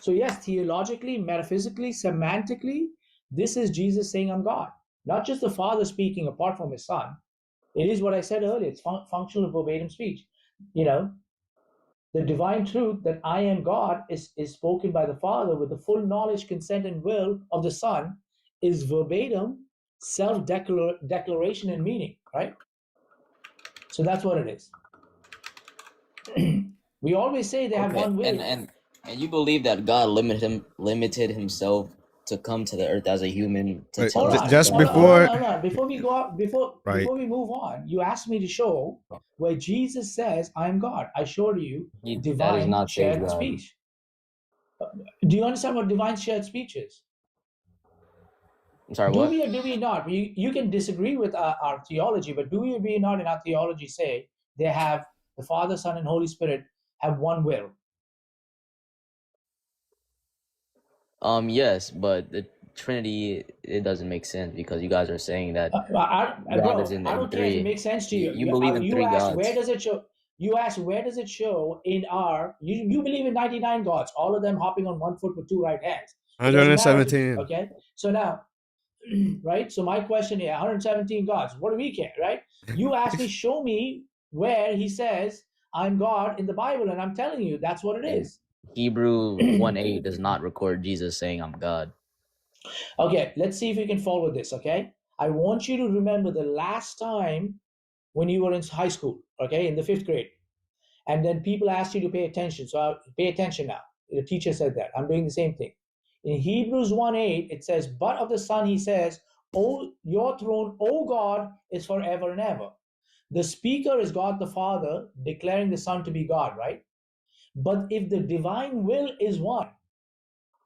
So yes, theologically, metaphysically, semantically, this is Jesus saying, "I'm God." Not just the Father speaking apart from his Son. It is what I said earlier. It's functional verbatim speech. The divine truth that I am God is spoken by the Father with the full knowledge, consent, and will of the Son is verbatim, self-declaration and meaning, right? So that's what it is. We always say they have one will. And you believe that God limited himself to come to the earth as a human to tell us Before we go up, before we move on, you asked me to show where Jesus says, "I am God." I showed you divine shared speech. Do you understand what divine shared speech is? I'm sorry, do what? we or do we not? You can disagree with our theology, but do we or do we not in our theology say they have the Father, Son, and Holy Spirit have one will? Yes, but the Trinity, it doesn't make sense because you guys are saying that God is in I don't care if it makes sense to you. You believe in three asked, gods. where does it show? You asked, where does it show in our? You believe in 99 gods, all of them hopping on one foot with two right hands. 117. Okay, so now, right? So my question here, 117 gods. What do we care, right? You asked me, show me where he says, I'm God in the Bible, and I'm telling you, that's what it is. Hebrew 1:8 does not record Jesus saying, I'm God. Okay, let's see if we can follow this, okay? I want you to remember the last time when you were in high school, okay, in the 5th grade, and then people asked you to pay attention. So pay attention now. The teacher said that. I'm doing the same thing. In Hebrews 1:8, it says, but of the Son, he says, oh, your throne, O God, is forever and ever. The speaker is God the Father, declaring the Son to be God, right? But if the divine will is one,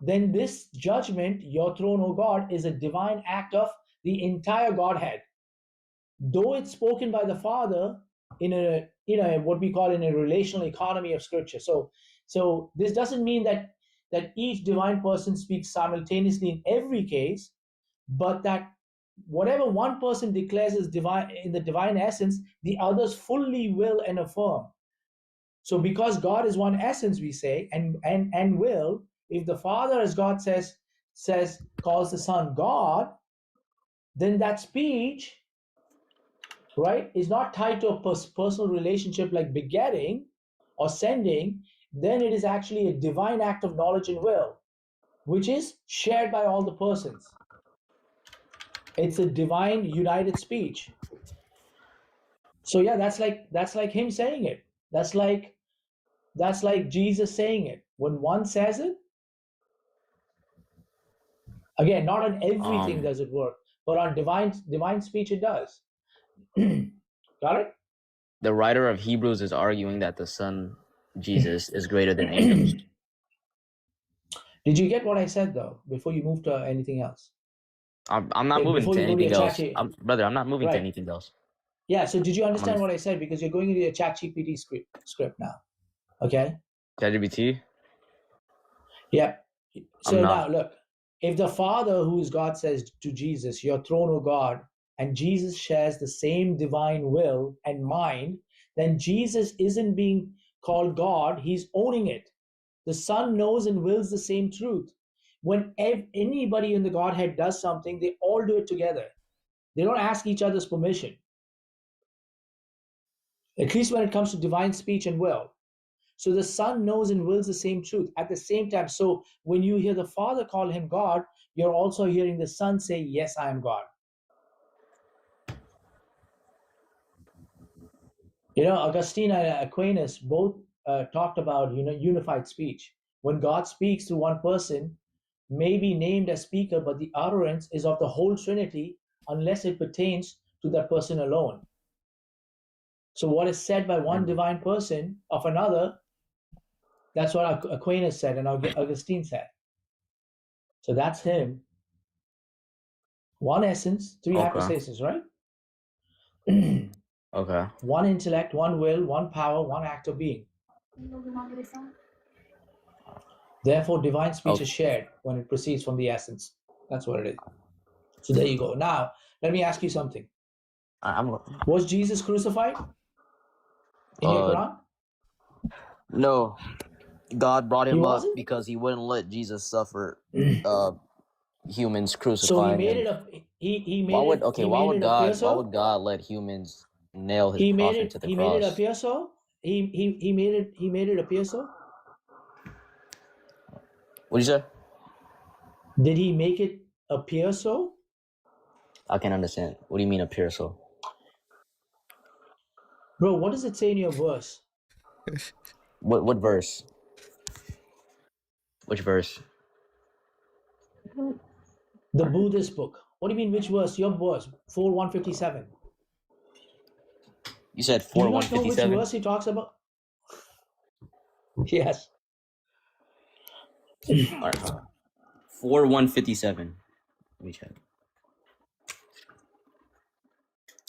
then this judgment, your throne, O God, is a divine act of the entire Godhead. Though it's spoken by the Father in a what we call in a relational economy of Scripture. So this doesn't mean that each divine person speaks simultaneously in every case, but that whatever one person declares as divine in the divine essence, the others fully will and affirm. So because God is one essence, we say, and will, if the Father, as God says calls the Son God, then that speech, right, is not tied to a personal relationship like begetting or sending. Then it is actually a divine act of knowledge and will, which is shared by all the persons. It's a divine united speech. So yeah, that's like him saying it. That's like Jesus saying it. When one says it, again, not on everything does it work, but on divine speech it does. Got it? The writer of Hebrews is arguing that the Son, Jesus, is greater than angels. Did you get what I said though? Before you move to anything else. I'm not moving to anything else. Brother, I'm not moving to anything else. Yeah, so did you understand what I said? Because you're going into your ChatGPT script now. Okay? ChatGPT? Yep. So now look, if the Father, who is God, says to Jesus, your throne, O God, and Jesus shares the same divine will and mind, then Jesus isn't being called God, he's owning it. The Son knows and wills the same truth. When anybody in the Godhead does something, they all do it together. They don't ask each other's permission. At least when it comes to divine speech and will. So the Son knows and wills the same truth at the same time. So when you hear the Father call him God, you're also hearing the Son say, yes, I am God. Augustine and Aquinas both talked about, unified speech. When God speaks to one person, may be named as speaker, but the utterance is of the whole Trinity unless it pertains to that person alone. So what is said by one divine person of another, that's what Aquinas said and Augustine said. So that's him. One essence, three hypostases, right? Okay. One intellect, one will, one power, one act of being. Therefore, divine speech is shared when it proceeds from the essence. That's what it is. So there you go. Now, let me ask you something. Was Jesus crucified in your Quran? No. God brought him up because he wouldn't let Jesus suffer humans crucifying him. Why would God let humans nail his prophet to the cross? He made it appear so? He made it appear so? What'd you say? Did he make it appear so? I can't understand. What do you mean appear so? Bro, what does it say in your verse? What verse? Which verse? The Buddhist book. What do you mean which verse? Your verse, 4:157. You said 4:157? Do you not know which verse he talks about? Yes. All right. 4:157. Let me check.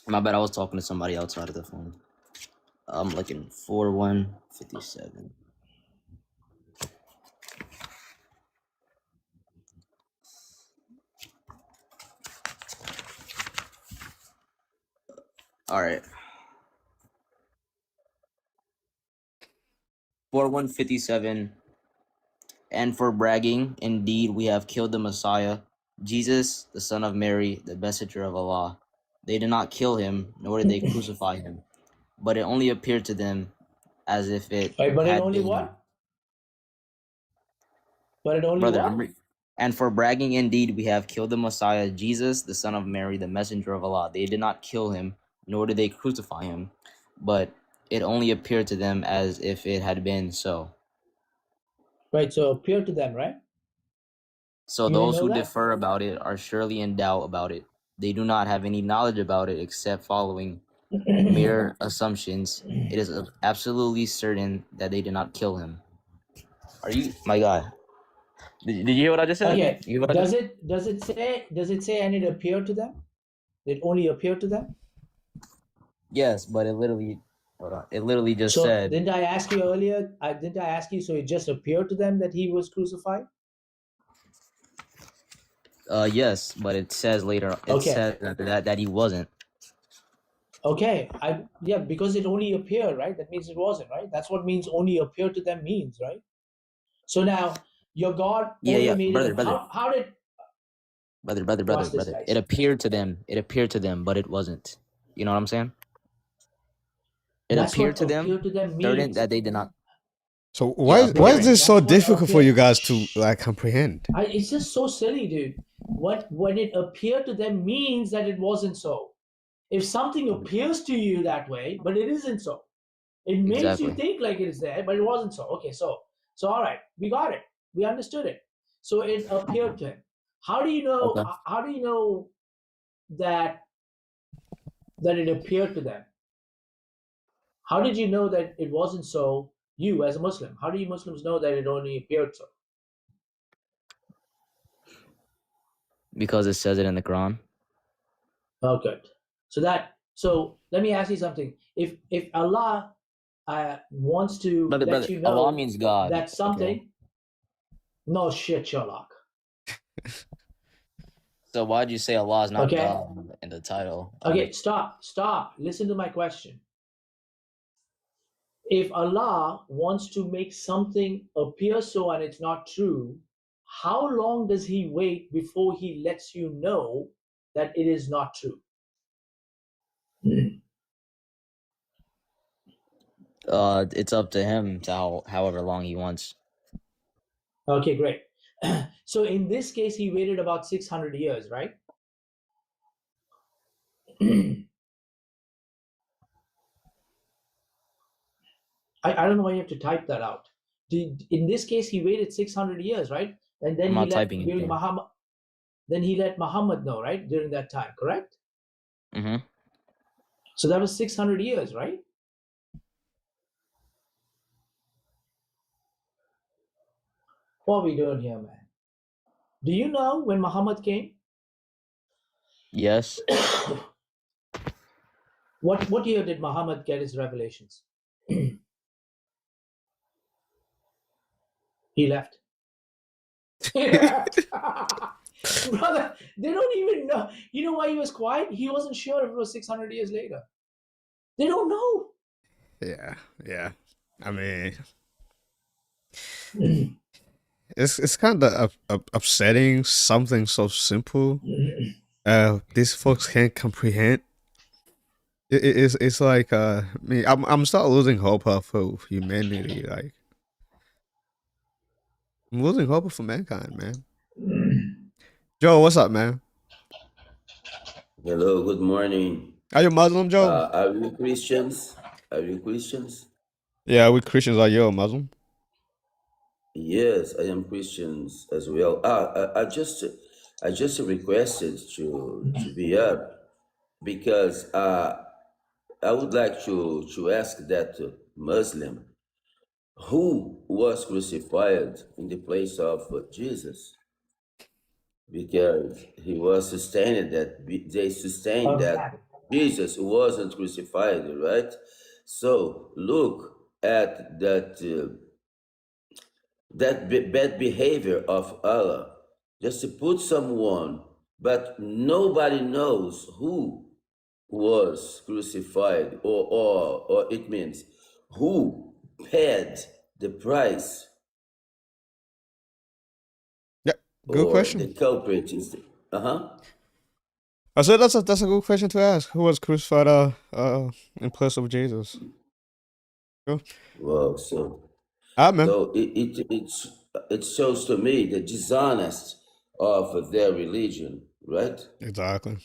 My bad, I was talking to somebody outside of the phone. I'm looking 4:157. All right. 4:157. And for bragging, indeed, we have killed the Messiah, Jesus, the son of Mary, the messenger of Allah. They did not kill him, nor did they crucify him. but it only appeared to them as if it Right, but it had only been. what? But it only Brother, what? and for bragging, indeed, we have killed the Messiah, Jesus, the Son of Mary, the messenger of Allah. They did not kill him, nor did they crucify him, but it only appeared to them as if it had been so. Right, so appear to them, right? So You didn't those know who that? differ about it are surely in doubt about it. They do not have any knowledge about it except following mere assumptions. It is absolutely certain that they did not kill him. Are you, my God? Did you hear what I just said? Okay. You hear what I Does just- it say and it appeared to them? It only appeared to them? Yes, but it literally, hold on. It literally just So said, didn't I ask you earlier? Didn't I ask you? So it just appeared to them that he was crucified? yes, but it says later. It Okay. says that he wasn't. Okay. Yeah, because it only appeared, right? That means it wasn't, right? That's what means only appeared to them means, right? So now your God only made Brother, it. brother, How did watch this, brother. guys? It appeared to them. It appeared to them, but it wasn't. You know what I'm saying? It That's appeared what to them, appear to them certain means. that they did not. So Yeah, why is appearing. this so That's what difficult for appear. you guys to like comprehend? It's just so silly, dude. When it appeared to them means that it wasn't so. If something appears to you that way, but it isn't so, it makes you Exactly. think like it is there, but it wasn't so. Okay, so all right, we got it, we understood it. So it appeared to him. How do you know? Okay. How do you know that it appeared to them? How did you know that it wasn't so? You as a Muslim, how do you Muslims know that it only appeared so? Because it says it in the Quran. Oh, good. So let me ask you something. If Allah wants to Brother, let you know Allah means God. that something, Okay. no shit, Sherlock. So why'd you say Allah is not Okay. God in the title? Okay, stop. Listen to my question. If Allah wants to make something appear so and it's not true, how long does He wait before He lets you know that it is not true? It's up to him to however long he wants. Okay, great. So in this case, he waited about 600 years, right? I don't know why you have to type that out. In this case, he waited 600 years, right? And then I'm he not let typing during anything. Muhammad. Then he let Muhammad know, right? During that time, correct? Mm-hmm. So that was 600 years, right? What are we doing here, man? Do you know when Muhammad came? Yes. What year did Muhammad get his revelations? He left. Brother, they don't even know. You know why he was quiet? He wasn't sure if it was 600 years later. They don't know. Yeah. I mean, it's kind of upsetting. Something so simple. These folks can't comprehend. It's like me. I'm start losing hope of humanity. Like I'm losing hope for mankind, man. Joe, what's up, man? Hello, good morning. Are you Muslim, Joe? Are you Christians? Are you Christians? Yeah, we Christians. Are you a Muslim? Yes, I am Christians as well. I just requested to be up because I would like to ask that Muslim who was crucified in the place of Jesus, because he was sustained that they sustained that Jesus wasn't crucified, right? So look at that bad behavior of Allah, just to put someone, but nobody knows who was crucified, or it means who paid the price, Yeah, good or question. the culprit is. Uh-huh. I said that's a good question to ask. Who was crucified in place of Jesus? Cool. Well, so Man. so it shows to me the dishonest of their religion, right? Exactly.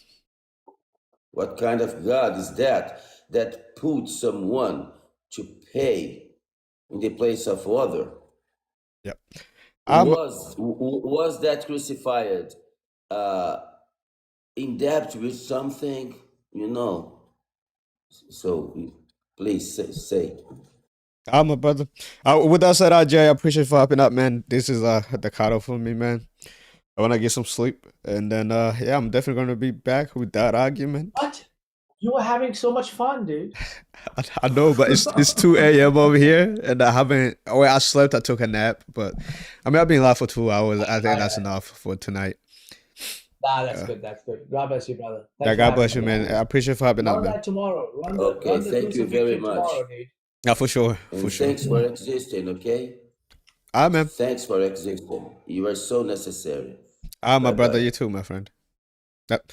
What kind of God is that put someone to pay in the place of other? Yep. Was that crucified uh, in debt with something? You know. So please say. I'm a brother. With that said, Jay, I appreciate you for hopping up, man. This is the cuddle for me, man. I wanna get some sleep, and then yeah, I'm definitely gonna be back with that argument. What? You were having so much fun, dude. I know, but it's 2 a.m. over here, and I haven't. Oh, I slept. I took a nap, but I mean, I've been live for 2 hours. I think that's enough for tonight. Nah, that's good. That's good. God bless you, brother. Yeah, God bless you, man. I appreciate you for hopping up, Run man. that tomorrow. Run Okay, the thank you very crucifixion much. tomorrow, dude. Yeah, for sure. And thanks for existing, okay? Man. Thanks for existing. You are so necessary. My brother, you too, my friend. Yep.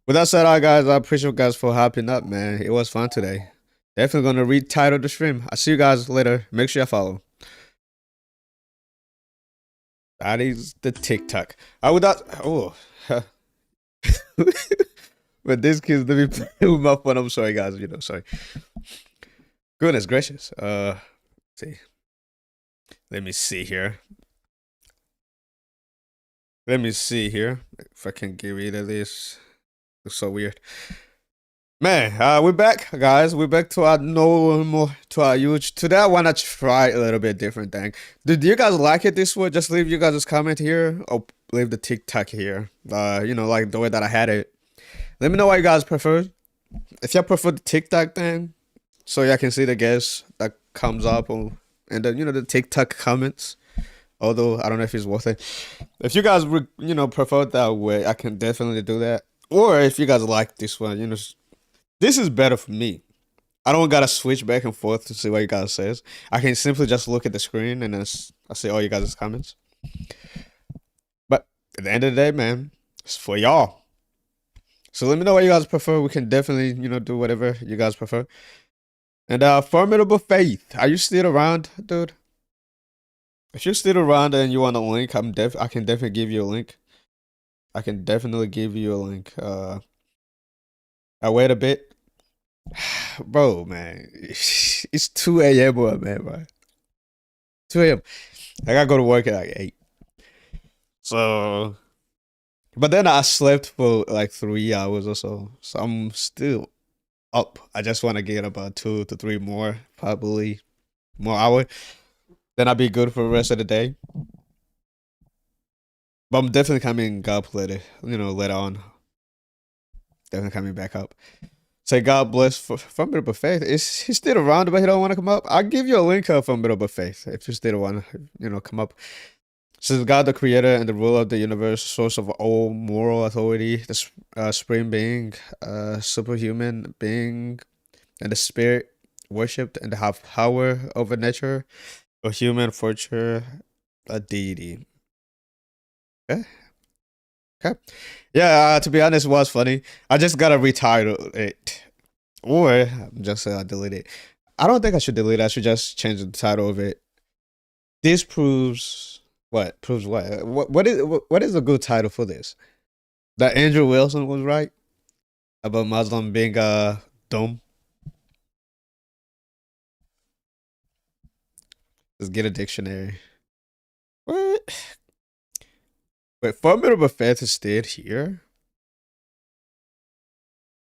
With that said, guys, I appreciate you guys for hopping up, man. It was fun today. Definitely gonna retitle the stream. I'll see you guys later. Make sure you follow. That is the TikTok. I would not. Oh. But this kid's let me play with my phone. I'm sorry, guys. Sorry. Goodness gracious. See. Let me see here. Let me see here if I can get rid of this. Looks so weird. Man, we're back, guys. We're back to our normal, to our huge. Today, I want to try a little bit different thing. Do you guys like it this way? Just leave you guys' comment here or leave the TikTok here. Like the way that I had it. Let me know what you guys prefer. If y'all prefer the TikTok thing, so y'all can see the guests that comes up and then the TikTok comments. Although I don't know if it's worth it. If you guys prefer it that way, I can definitely do that. Or if you guys like this one, this is better for me. I don't gotta switch back and forth to see what you guys says. I can simply just look at the screen and then I see all you guys' comments. But at the end of the day, man, it's for y'all. So let me know what you guys prefer. We can definitely, do whatever you guys prefer. And Formidable Faith, are you still around, dude? If you're still around and you want a link, I can definitely give you a link. I can definitely give you a link. I wait a bit. Bro, man. It's 2 a.m. man, bro. 2 a.m. I gotta go to work at like 8. So but then I slept for like 3 hours or so. So I'm still up. I just wanna get about 2 to 3 more, probably more hours. Then I'll be good for the rest of the day. But I'm definitely coming up later, later on. Definitely coming back up. Say God bless from Middle Faith. Is he still around but he don't want to come up? I'll give you a link up from Middle Faith if you still want to, come up. Says God the creator and the ruler of the universe, source of all moral authority, the supreme being, superhuman being, and the spirit worshipped and have power over nature, a human fortune, a deity. Okay. Yeah, to be honest, it was funny. I just gotta retitle it. Or just say I delete it. I don't think I should delete it. I should just change the title of it. This proves what? Proves what? What is a good title for this? That Andrew Wilson was right about Muslim being dumb. Let's get a dictionary. What? Wait, Formidable Faith is still here?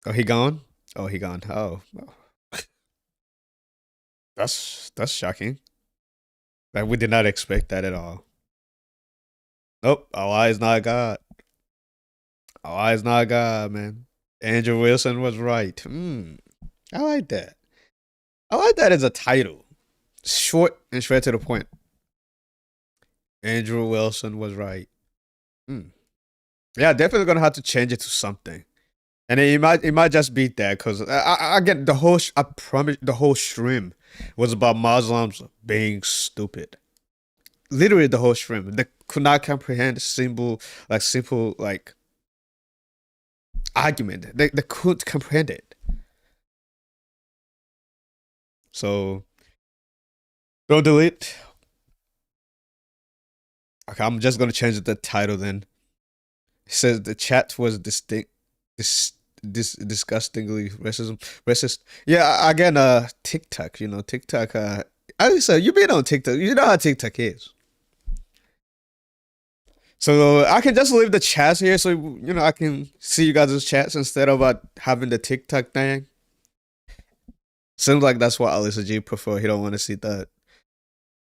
Oh, he gone? Oh, he gone. Oh. That's shocking. Like, we did not expect that at all. Nope, Allah is not God. Allah is not God, man. Andrew Wilson was right. I like that. I like that as a title. Short and straight to the point. Andrew Wilson was right. Yeah, definitely gonna have to change it to something. And it might just be that because I get the whole. I promise the whole stream was about Muslims being stupid. Literally the whole stream. They could not comprehend simple. argument. They couldn't comprehend it. So don't delete. Okay, I'm just gonna change the title then. It says the chat was disgustingly racist. Yeah, again, TikTok. You know, TikTok. Alisa, you been on TikTok. You know how TikTok is. So I can just leave the chats here, so you know I can see you guys' chats instead of having the TikTok thing. Seems like that's what Alisa G prefer. He don't want to see the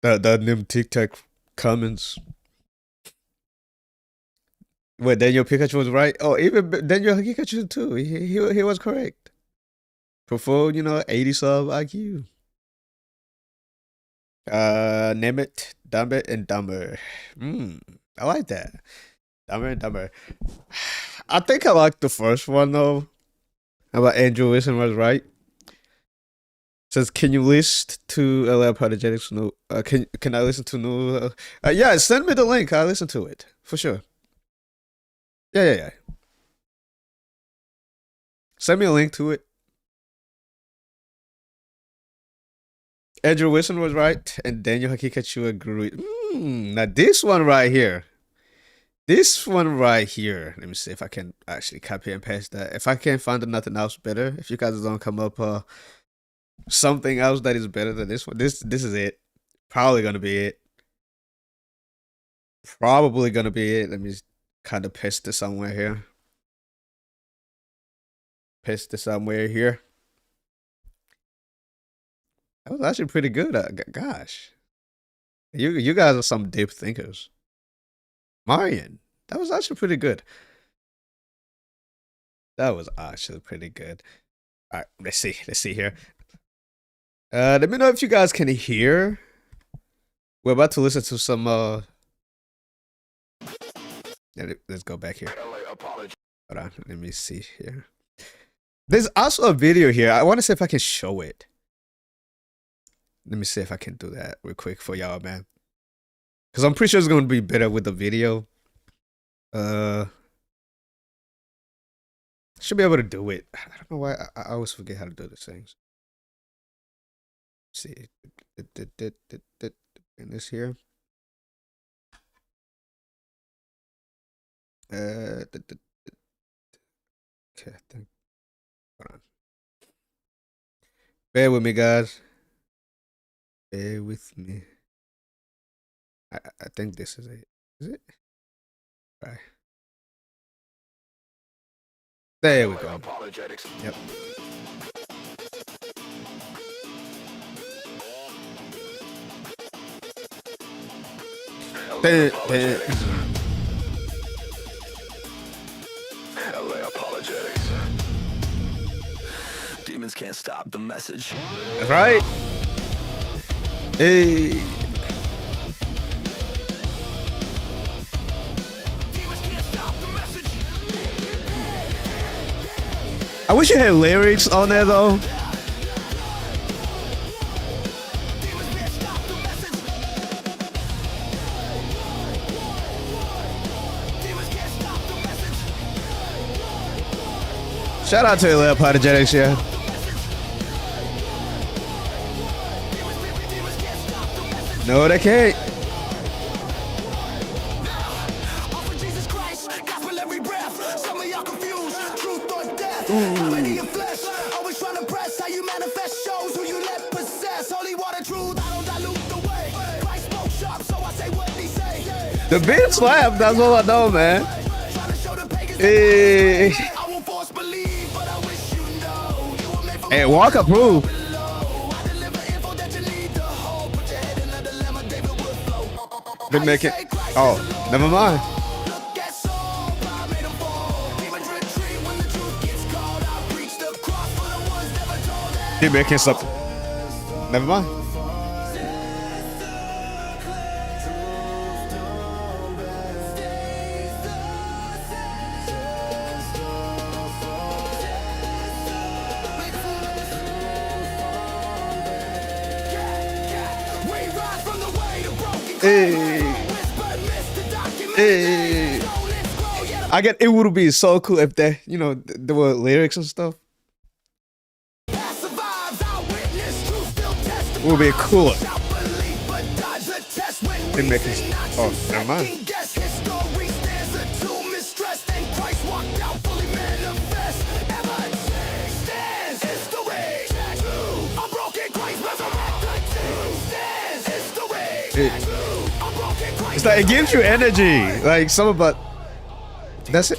them TikTok comments. Wait, Daniel Pikachu was right. Oh, even Daniel Haqiqatjou too. He was correct. Prefer, you know, 80 sub IQ. Name it, dumb it, and dumber. I like that. Dumber and dumber. I think I like the first one though. How about Andrew Wilson was right? Says, can you list to LL Apologetics? No. Can I listen to no? Yeah, send me the link. I'll listen to it for sure. Yeah. Send me a link to it. Andrew Wilson was right, and Daniel Haqiqatjou agreed. Now this one right here. This one right here. Let me see if I can actually copy and paste that. If I can't find nothing else better, if you guys don't come up something else that is better than this one, this is it. Probably gonna be it. Probably gonna be it. Let me kind of paste this somewhere here. Paste this somewhere here. That was actually pretty good. Gosh, you guys are some deep thinkers. Marion, that was actually pretty good. That was actually pretty good. All right, let's see here. Let me know if you guys can hear. We're about to listen to some. Yeah, let's go back here. Hold on, let me see here. There's also a video here. I want to see if I can show it. Let me see if I can do that real quick for y'all, man. Because I'm pretty sure it's going to be better with the video. Should be able to do it. I don't know why I always forget how to do these things. Let's see. In this here. Okay, I think. Hold on. Bear with me, guys. Bear with me. I think this is it. Is it? Right. There we go. Yep. LA Apologetics. Demons can't stop the message. That's right. Hey. I wish you had lyrics on there though. Shout out to LA Apologetics, yeah. No, they can't. The beat slap, that's all I know, man. Hey, hey, walk approved. Been making. Oh, never mind. Keep making something. Never mind. Hey. Hey. I get it would be so cool if there, you know, there were lyrics and stuff. It would be cooler. They make it. Oh, never mind. It's like it gives you energy, like some about. That's it.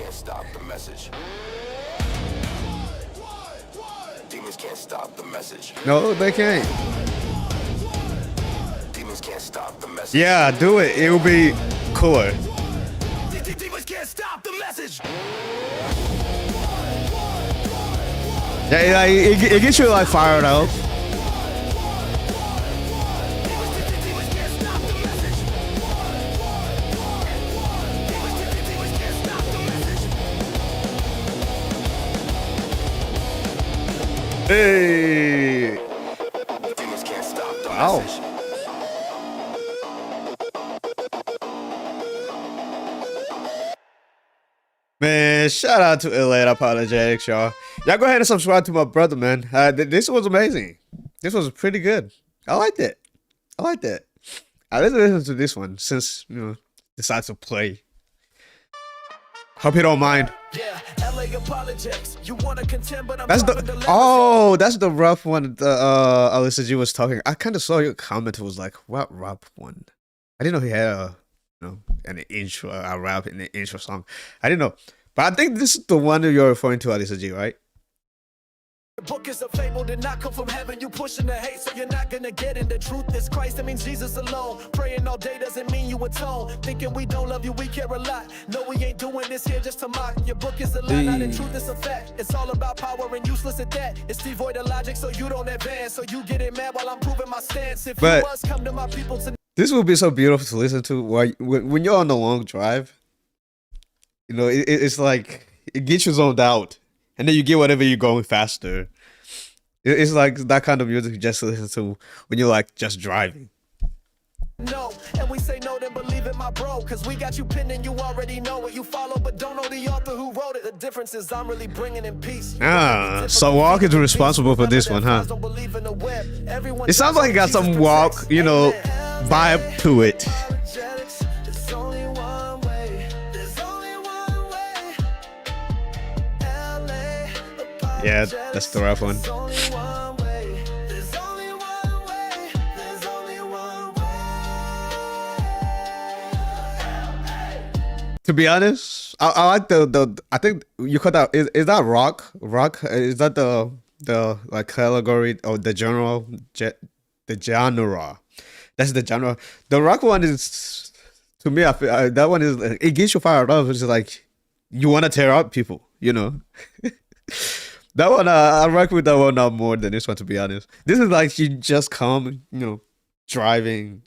Demons can't stop the message. No, they can't. Demons can't stop the message. Yeah, do it. It will be cooler. Demons can't stop the message. Yeah, like, it gets you like fired up. Hey! Wow. Man, shout out to Elite Apologetics, y'all. Y'all go ahead and subscribe to my brother, man. This was amazing. This was pretty good. I liked it. I liked it. Let's listen to this one since, you know, decided to play. Hope you don't mind. Yeah, LA apologetics. You want to contend, but I'm That's the that's the rough one that Alyssa G was talking. I kind of saw your comment. It was like, what rap one? I didn't know he had a, you know, an intro, a rap in the intro song. I didn't know, but I think this is the one that you're referring to, Alyssa G, right? The book is a fable, did not come from heaven. You pushing the hate, so you're not gonna get it. The truth is Christ, that means Jesus alone. Praying all day doesn't mean you atone. Thinking we don't love you, we care a lot. No, we ain't doing this here just to mock. Your book is a lie, not the truth is a fact. It's all about power and useless at that. It's devoid of logic, so you don't advance. So you get it mad while I'm proving my stance. If But you was come to my people tonight. This will be so beautiful to listen to when you're on the long drive. You know, it's like it gets you zoned out, and then you get whatever you're going faster. It's like that kind of music you just listen to when you're like just driving. No, and we say no, then believe it, my bro. Cause we got you pinned and you already know what you follow, but don't know the author who wrote it. The difference is I'm really bringing in peace. So Walk is responsible for this one, huh? It sounds like it got some Walk, you know, vibe to it. Yeah, that's the rough one. To be honest, I like the I think you call that is that rock? Is that the like allegory or the general the genre? That's the genre. The rock one is, to me, I feel that one is it gets you fired up. It's like you want to tear up people, you know. That one, I rock with that one now more than this one, to be honest. This is like you just come, you know, driving,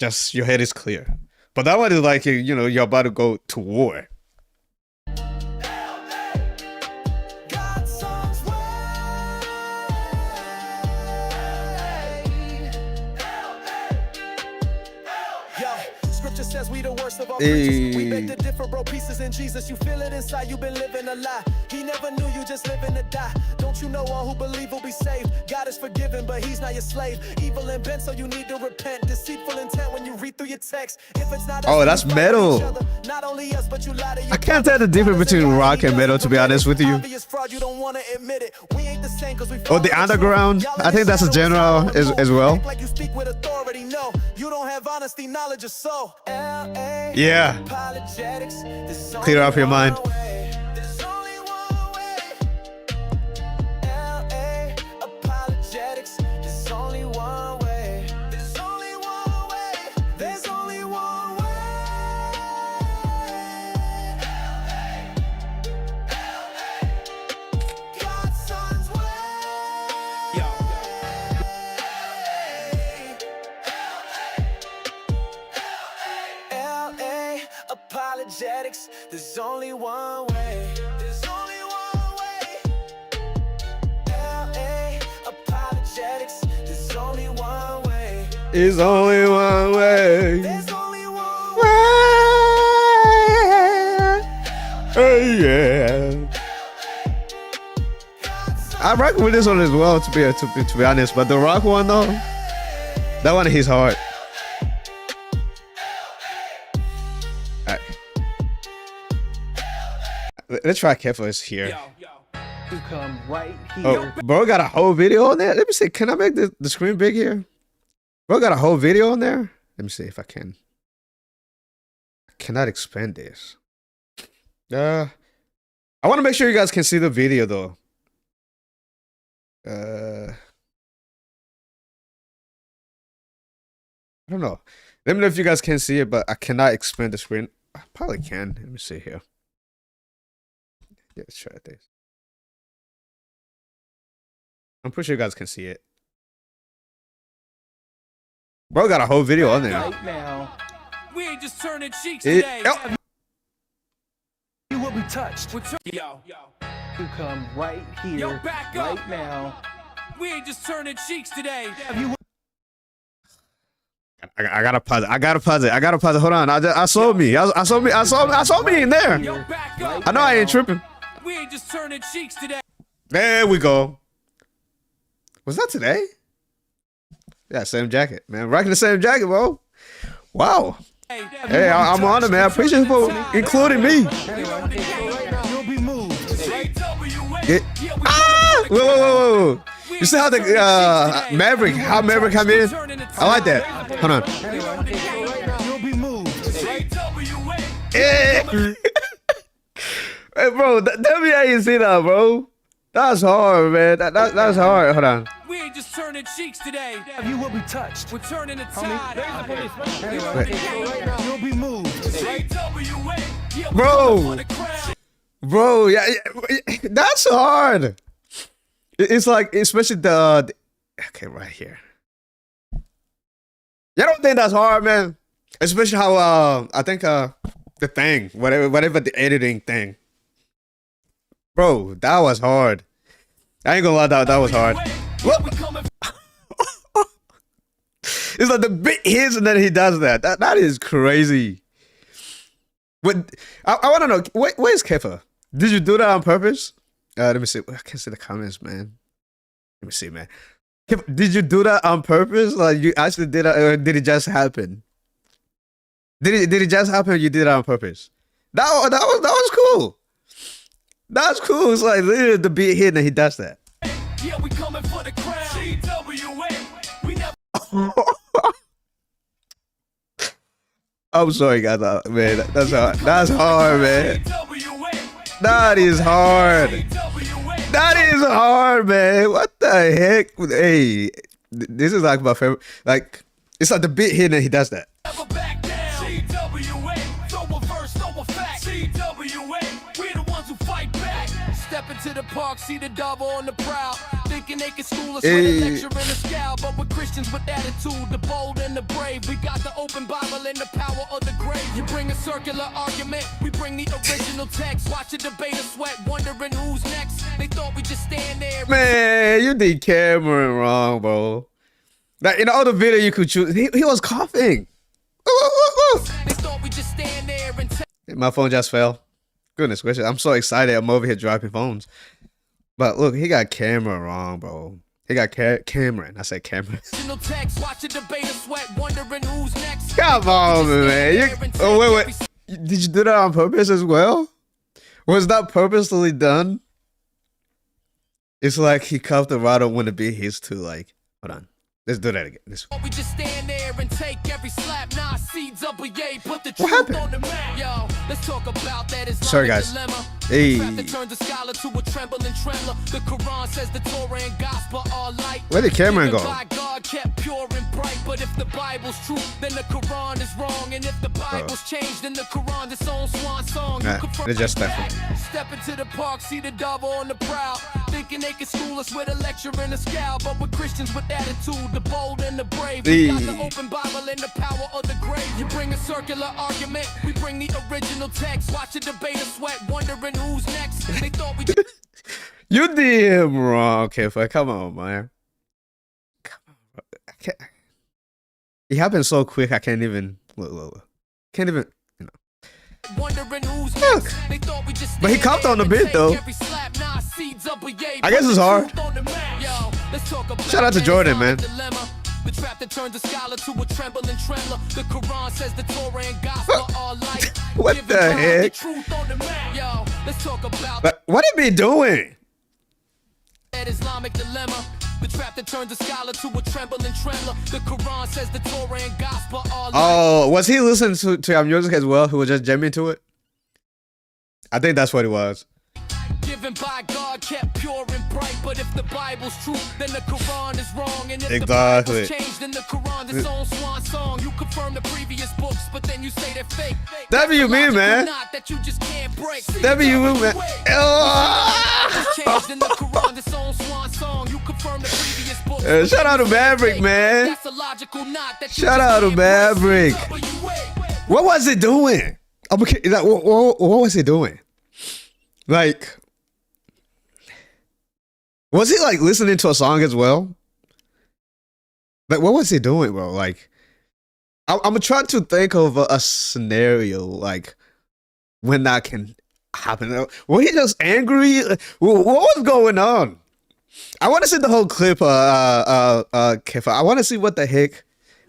just your head is clear. But that one is like, you know, you're about to go to war. Says we the worst of all creatures. We beg to differ, bro. Pieces in Jesus. You feel it inside. You've been living a lie. He never knew you, just living to die. Don't you know all who believe will be saved? God is forgiven, but he's not your slave. Evil and bent, so you need to repent. Deceitful intent when you read through your text. If it's not oh, that's metal. Not only us, but you lie to your I can't tell the difference between rock and metal, to be honest with you. Or the underground. I think that's a genre as well. Like you speak with authority. No, you don't have honesty, knowledge, or soul. Yeah. Clear up your mind. Apologetics, there's only one way. There's only one way. LA apologetics, there's only one way. There's only one way. There's only one way. Yeah. I rock with this one as well, to be honest. But the rock one though, that one hits hard. Alright. Let's try Kefa's here. You come right here. Oh, bro got a whole video on there. Let me see. Can I make the screen big here? Bro got a whole video on there. Let me see if I can. I cannot expand this. I want to make sure you guys can see the video though. I don't know. Let me know if you guys can see it, but I cannot expand the screen. I probably can. Let me see here. Yeah, let's try this. I'm pretty sure you guys can see it. Bro got a whole video on there. Right now. We ain't just turning cheeks It- today. oh. You will be touched. Yo. You come right here. Yo, back up. Right now. We ain't just turning cheeks today. I gotta pause it. I gotta pause it. Hold on. I saw me in there. Yo, back up. I know I ain't tripping. We ain't just turning cheeks today. There we go. Was that today? Yeah, same jacket, man. Rocking the same jacket, bro. Wow. Hey, I'm on it, man. I appreciate you for including me. You'll be moved. Whoa. You see how the Maverick come in? I like that. Hold on. You'll be moved. Hey, bro, tell me how you see that, bro. That's hard, man. That's hard. Hold on. We ain't just turning cheeks today. You will be touched. We're turning the tide. You'll be moved. Bro, yeah, that's hard. It's like, especially the okay, right here. You don't think that's hard, man? Especially how I think the thing, whatever the editing thing. Bro, that was hard. I ain't gonna lie, that was hard. It's like the bit hits and then he does that. That is crazy. But I want to know, where's Kefa? Did you do that on purpose? Let me see. I can't see the comments, man. Let me see, man. Kefa, did you do that on purpose? Like you actually did it, or did it just happen? Did it just happen? Or you did it on purpose? That was cool. That's cool. It's like literally the beat hit and he does that. Yeah, we coming for the crown. We never. I'm sorry, guys. Man, that's hard. That's hard, man. That is hard. That is hard, man. What the heck? Hey, this is like my favorite. Like, it's like the beat hit and he does that. To the park, see the double on the prowl, thinking they can school us with a lecture and a scowl, but we're Christians with attitude, the bold and the brave. We got the open Bible and the power of the grave. You bring a circular argument, we bring the original text. Watch a debate of sweat, wondering who's next. They thought we just stand there. Man, you did Cameron wrong, bro. Like in the other video you could choose, he was coughing. They thought we just stand there and my phone just fell. Goodness gracious, I'm so excited. I'm over here dropping phones. But look, he got Cameron wrong, bro. He got Cameron. I said Cameron. Come on, man. Oh, wait. Did you do that on purpose as well? Was that purposely done? It's like he cuffed the rider when the beat hits too. Like, hold on. Let's do that again. We just stand there and take every slap. Nah, CWA, put the what happened? On the map. Yo, let's talk about that Islamic sorry, guys. Dilemma. Hey. That turns a scholar to a trembling trembler. The Quran says the Torah and gospel are light. Where did Cameron go? By God kept pure and bright. But if the Bible's true, then the Quran is wrong. And if the Bible's changed, then the Quran its own swan song. Nah, they just stepping. Step into the park, see the double on the prowl. Thinking they can school us with a lecture and a scowl. But we're Christians with attitude, the bold and the brave. We got the open Bible and the power of the grave. You bring a circular argument, we bring the original text. Watch a debate of sweat, wondering who's next. They thought we You did him wrong, Kefa. Come on, man. Come on, bro. I can't. It happened so quick. I can't even look. Can't even. You know. wondering who's next. They thought we just But he copped on the bit though. I guess it's hard. Shout out to Jordan, man. The trap that turns a scholar to a trembling trembler. The Quran says the Torah and gospel are light. What the heck? Yo, let's talk about But what it be doing? that Islamic dilemma. The trap that turns a scholar to a trembling trembler. The Quran says the Torah and gospel are light. Oh, was he listening to your music as well? Who was just jamming to it? I think that's what it was. Given by God, kept pure and bright. But if the Bible's true, then the Quran is wrong. And if Exactly. the Bible's changed, then the Quran's its own swan song. You confirm the previous books, but then you say they're fake. That be you mean, man. That you just can't break. That be you mean, man. Changed in the Quran's its own swan song. You confirm the previous books. Shout out to Maverick, man. That's a logical knot that you Shout just out to can't break. Maverick. What was he doing? I'm okay. Like, what was he doing? Like, was he like listening to a song as well? Like, what was he doing, bro? Like, I'm trying to think of a scenario like when that can happen. Was he just angry? What was going on? I want to see the whole clip, Kefa. I want to see what the heck.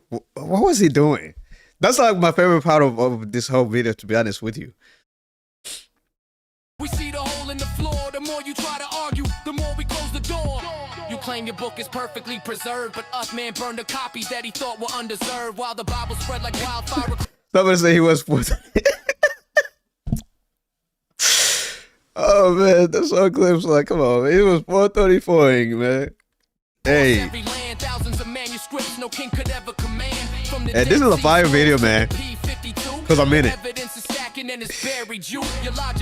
What was he doing? That's like my favorite part of this whole video, to be honest with you. We see the hole in the floor. The more you try to argue, the more we close the door. You claim your book is perfectly preserved, but us man burned the copies that he thought were undeserved, while the Bible spread like wildfire. Somebody say he was. Oh man, that's so clips. Like, come on, man. He was 434ing, man. Hey. Hey, this is a fire video, man. Cause I'm in it.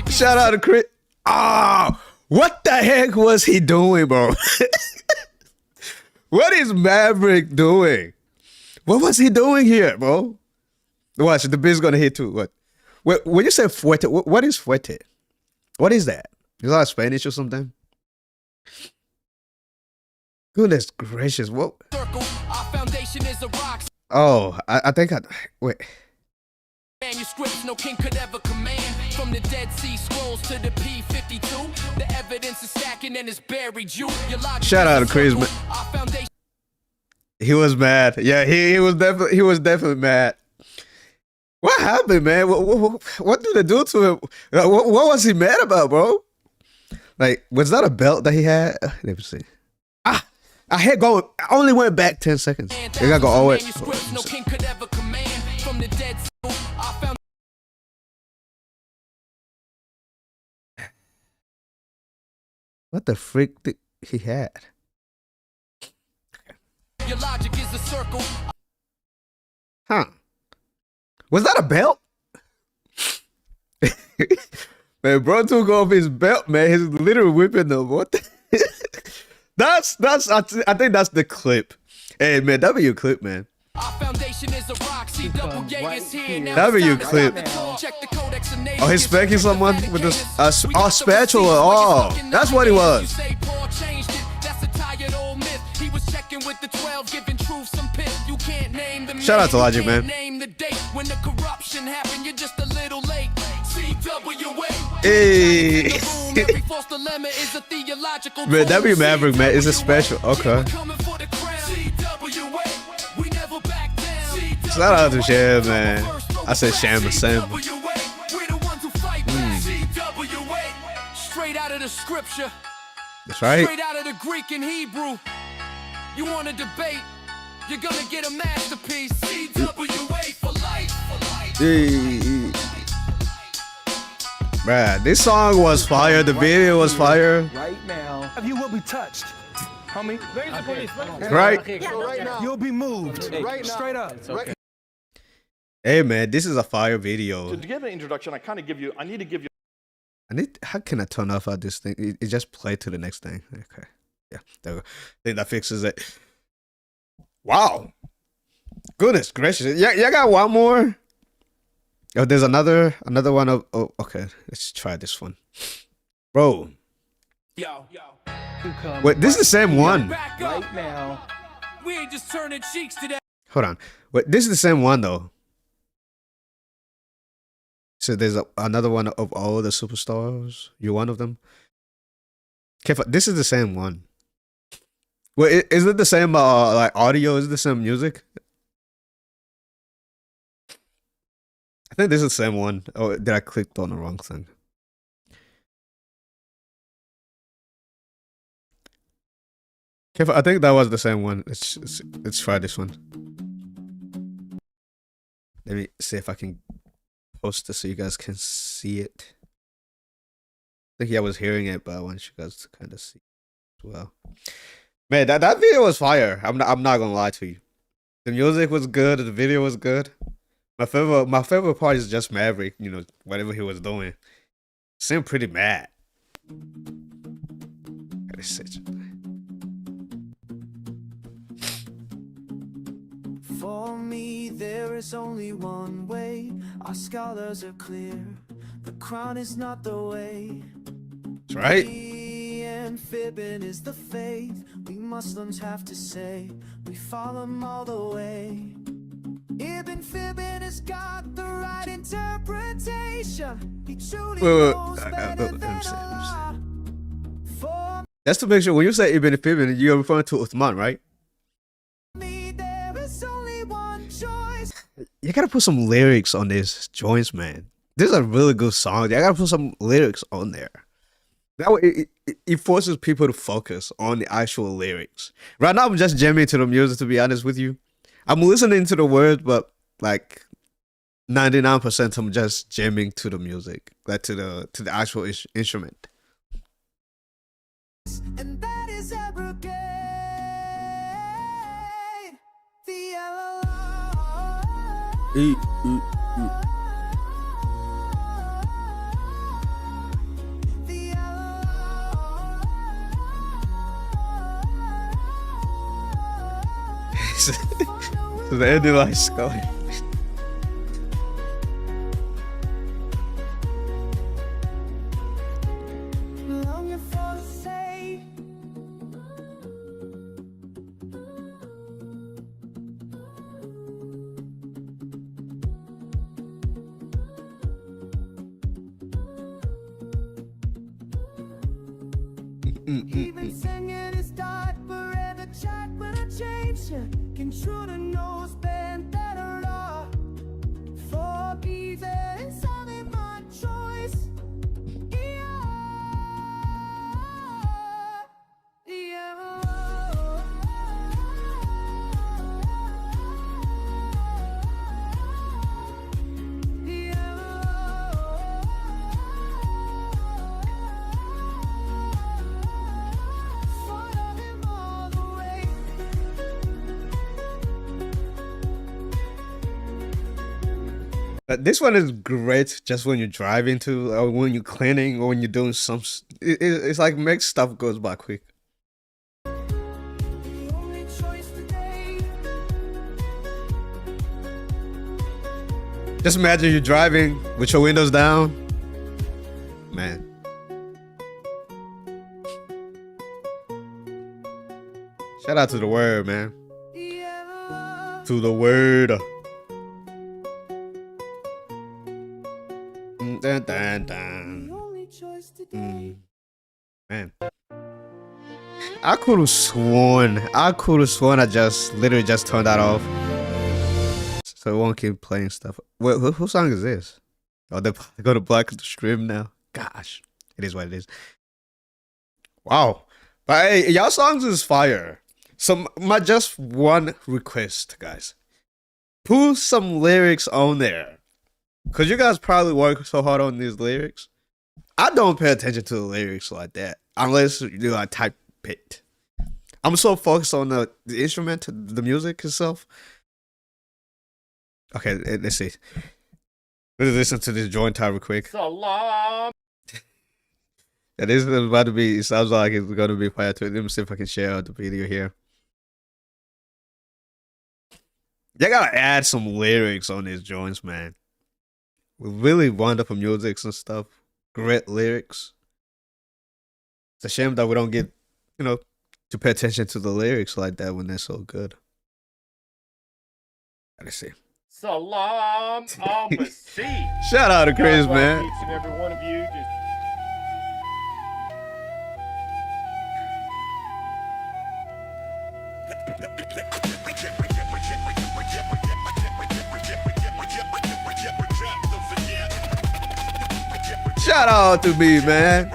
Shout out to Chris. Ah, what the heck was he doing, bro? What is Maverick doing? What was he doing here, bro? Watch, the beat's gonna hit too. What? When you say fuerte, what is fuerte? What is that? Is that Spanish or something? Goodness gracious, what? Oh, I think wait. Manuscripts no king could ever command. From the Dead Sea Scrolls to the P52, the evidence is stacking and it's buried. Shout out to Chris, man. He was mad. Yeah, he was definitely mad. What happened, man? What did they do to him? What was he mad about, bro? Like, was that a belt that he had? Let me see. I had going. I only went back 10 seconds. You gotta go all the way. No king could ever command. From the Dead Sea, I found. What the freak did he had? Your logic is a circle. Huh? Was that a belt? Man, bro took off his belt, man. He's literally whipping them. What? That's. I think that's the clip. Hey, man, that'd be your clip, man. Our foundation is a rock. See, double is here now. That'd be your clip. Oh, he's spanking someone with this spatula. Oh, that's what he was. Shout out to Logic, man. Hey. Man, that'd be Maverick, man. It's a special. Okay. Shout out to Sham, man. I said Sham and Sam. Straight out of the scripture. That's right. Straight out of the Greek and Hebrew. You want to debate? You're gonna get a masterpiece. CWA for life. Hey. Bruh, this song was fire. The video was fire. Right now, you will be touched, homie. Right. You'll be moved. Right now. Straight up. Okay. Hey man, this is a fire video. To give an introduction, I need to give you. How can I turn off this thing? It just play to the next thing. Okay. Yeah, there we go. I think that fixes it. Wow. Goodness gracious. Yeah, you got one more? Oh, there's another one. Oh, okay. Let's try this one. Bro. Yo. Wait, this is the same one. Right now. We ain't just turning cheeks to that. Hold on. Wait, this is the same one though. So there's another one of all the superstars. You're one of them. Okay, this is the same one. Wait, is it the same like audio? Is it the same music? I think this is the same one. Oh, did I click on the wrong thing? Okay, I think that was the same one. Let's try this one. Let me see if I can post this so you guys can see it. I think I was hearing it, but I want you guys to kind of see as well. Man, that video was fire. I'm not gonna lie to you. The music was good. The video was good. My favorite part is just Maverick. You know, whatever he was doing, seemed pretty mad. Gotta sit. For me, there is only one way. Our scholars are clear. The crown is not the way. That's right. And fibbing is the faith. We Muslims have to say we follow him all the way. Ibn Fibbin has got the right interpretation. He truly knows better than Allah. Just to make sure, when you say Ibn Fibbin, you're referring to Uthman, right? There is only one choice. You gotta put some lyrics on these joints, man. This is a really good song. I gotta put some lyrics on there. That way, it forces people to focus on the actual lyrics. Right now, I'm just jamming to the music, to be honest with you. I'm listening to the words, but like 99% I'm just jamming to the music, like to the actual instrument. And that is abrogate the So the ending like Scully. longing for the sake. Even singing is dark, but the chat when I change it. Can true to knows bend that law. For either is only my choice. This one is great just when you're driving to, or when you're cleaning, or when you're doing some. It's like makes stuff goes by quick. Just imagine you're driving with your windows down, man. Shout out to the word, man. To the word. Dun, dun, dun. Man, I could have sworn I just literally just turned that off, so it won't keep playing stuff. Wait, whose song is this? Oh, they're gonna block the stream now. Gosh, it is what it is. Wow, but hey, y'all songs is fire. So my just one request, guys, put some lyrics on there. Cause you guys probably work so hard on these lyrics. I don't pay attention to the lyrics like that unless you like type it. I'm so focused on the instrument, the music itself. Okay, let's see. Let's listen to this joint time real quick. Salam. Yeah, this is about to be. It sounds like it's gonna be fire too. Let me see if I can share the video here. You gotta add some lyrics on these joints, man. Really wonderful music and stuff. Great lyrics. It's a shame that we don't get, to pay attention to the lyrics like that when they're so good. Let's see. Salam Almasih. Shout out to Chris, God bless man. each and every one of you. Just Shout out to me, man.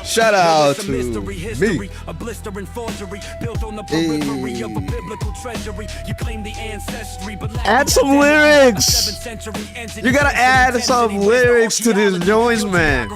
Shout out to me. A blistering forgery built on the periphery of a biblical treasury. You claim the ancestry, but Add some lyrics. You gotta add some lyrics to these joints, man.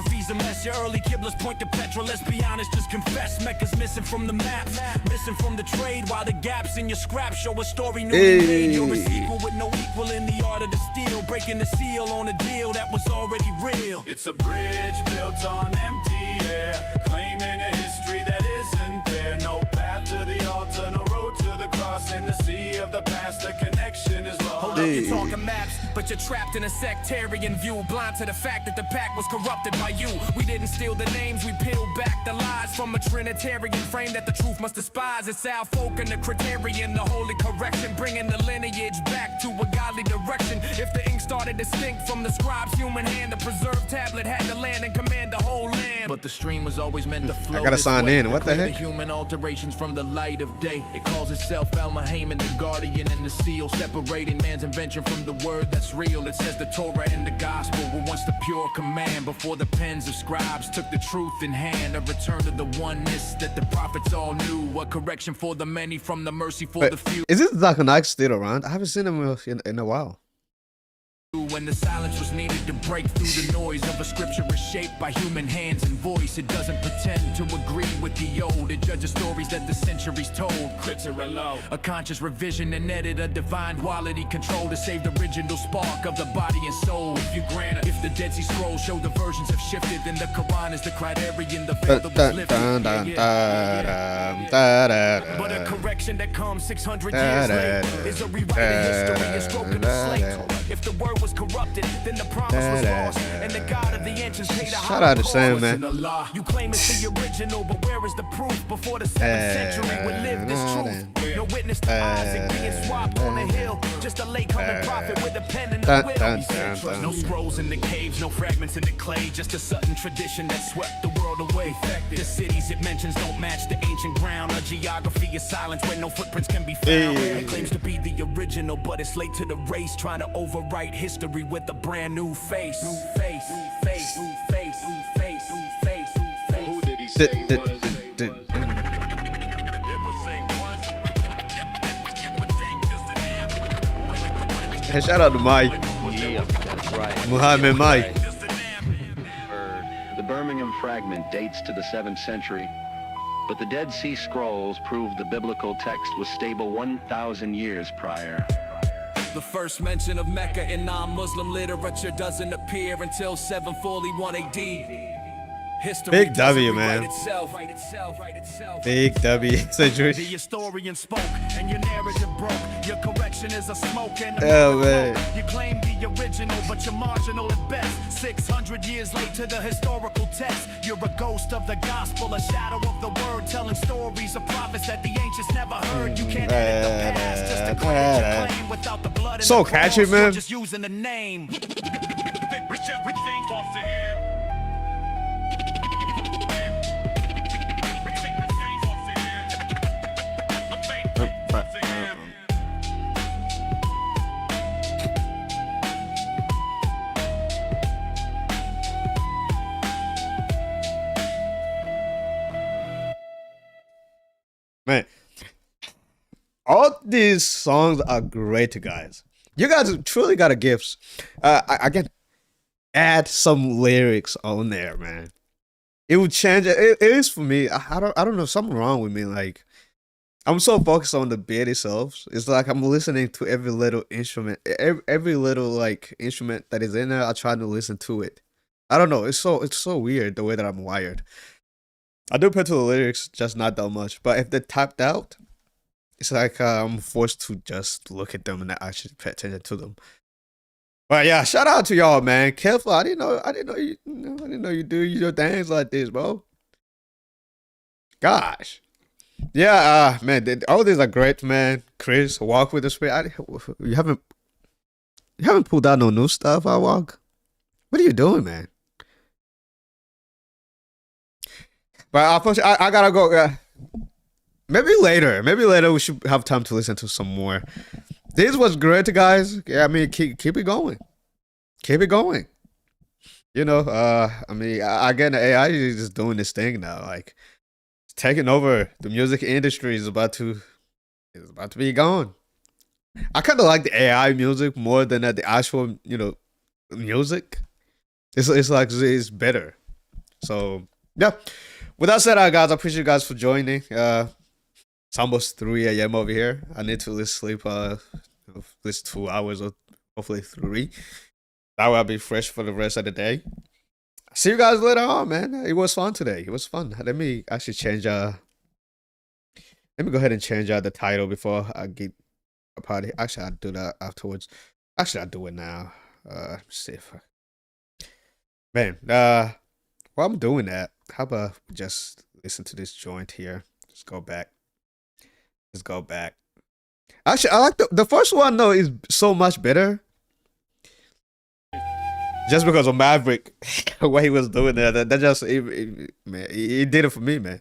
Your early kibblers point to petrol. Let's be honest, just confess. Mecca's missing from the map, missing from the trade. While the gaps in your scrap show a story newly made. You're a sequel with no equal in the art of the steel, breaking the seal on a deal that was already real. It's a bridge built on empty air, claiming a history that isn't there. No path to the altar, no road to the cross. In the sea of the past, the connection is lost. Hold up, you're talking maps, but you're trapped in a sectarian view, blind to the fact that the pack was corrupted by you. We didn't steal the names, we peeled back the lies from a trinitarian frame that the truth must despise. It's our folk and the criterion, the holy correction, bringing the lineage back to a godly direction. If the ink started to stink from the scribe's human hand, the preserved tablet had to land and command the whole land. But the stream was always meant to flow. I gotta sign in. What the heck? The human alterations from the light of day. It calls itself Al-Muhammad, the guardian and the seal, separating man's invention from the word that's real. It says the Torah and the gospel were once the pure command before the pens of scribes took the truth in hand. A return to the oneness that the prophets all knew. A correction for the many from the mercy for the few. Is this Godlogic still around? I haven't seen him in a while. When the silence was needed to break through the noise of a scripture is shaped by human hands and voice. It doesn't pretend to agree with the old. It judges stories that the centuries told. Crits are low. A conscious revision and edit, a divine quality control to save the original spark of the body and soul. If you grant it, if the Dead Sea Scrolls show the versions have shifted, then the Quran is the criterion, the veil that was lifted. But a correction that comes 600 years later is a rewrite of history, a stroke of the slate. If the word was corrupted, then the promise was lost, and the God of the ancients paid a Shout out to Sam, man. You claim it's the original, but where is the proof? Before the 7th century, we lived this truth. No witness to Isaac being swapped on a hill, just a late coming prophet with a pen and a whip. No scrolls in the caves, no fragments in the clay, just a sudden tradition that swept the world away. The cities it mentions don't match the ancient ground. A geography is silence where no footprints can be found. It claims to be the original, but it's late to the race, trying to overwrite history with a brand new face. New face, new face, new face, new face, new face, new face. Who did he say Hey, shout out to Mike. Yeah, that's right. Muhammad Mike. The Birmingham fragment dates to the 7th century, but the Dead Sea Scrolls prove the biblical text was stable 1,000 years prior. The first mention of Mecca in non-Muslim literature doesn't appear until 741 AD. History Big W, man. Itself. Big W century. The historian spoke and your narrative broke. Your correction is a smoke and Oh, man. You claim the original, but you're marginal at best. 600 years late to the historical test. You're a ghost of the gospel, a shadow of the word, telling stories of prophets that the ancients never heard. You can't edit the past just to credit your claim without the blood. So catchy, man. You're just using the name. Man, all these songs are great, guys. You guys truly got a gift. I can add some lyrics on there, man. It would change. It is for me. I don't know, something wrong with me. Like, I'm so focused on the beat itself. It's like I'm listening to every little instrument, every little like instrument that is in there. I try to listen to it. I don't know. It's so weird the way that I'm wired. I do pay to the lyrics, just not that much. But if they're typed out, it's like I'm forced to just look at them and actually pay attention to them. But yeah, shout out to y'all, man. Careful, I didn't know you do your things like this, bro. Gosh. Yeah, man, all these are great, man. Chris, Walk with the Spirit. You haven't pulled out no new stuff, I Walk. What are you doing, man? But unfortunately, I gotta go. Maybe later we should have time to listen to some more. This was great, guys. Yeah, I mean, keep it going. Keep it going. You know, I mean, again, AI is just doing this thing now. Like, it's taking over. The music industry is about to be gone. I kind of like the AI music more than the actual, music. It's like it's better. So yeah. With that said, guys, I appreciate you guys for joining. It's almost 3 a.m. over here. I need to sleep at least 2 hours or hopefully 3. That way I'll be fresh for the rest of the day. See you guys later on, man. It was fun today. It was fun. Let me actually change. Let me go ahead and change the title before I get a party. Actually, I'll do that afterwards. Actually, I'll do it now. Let's see if man. While I'm doing that, how about just listen to this joint here? Let's go back. Let's go back. Actually, I like the first one though is so much better. Just because of Maverick, what he was doing there, that just man, he did it for me, man.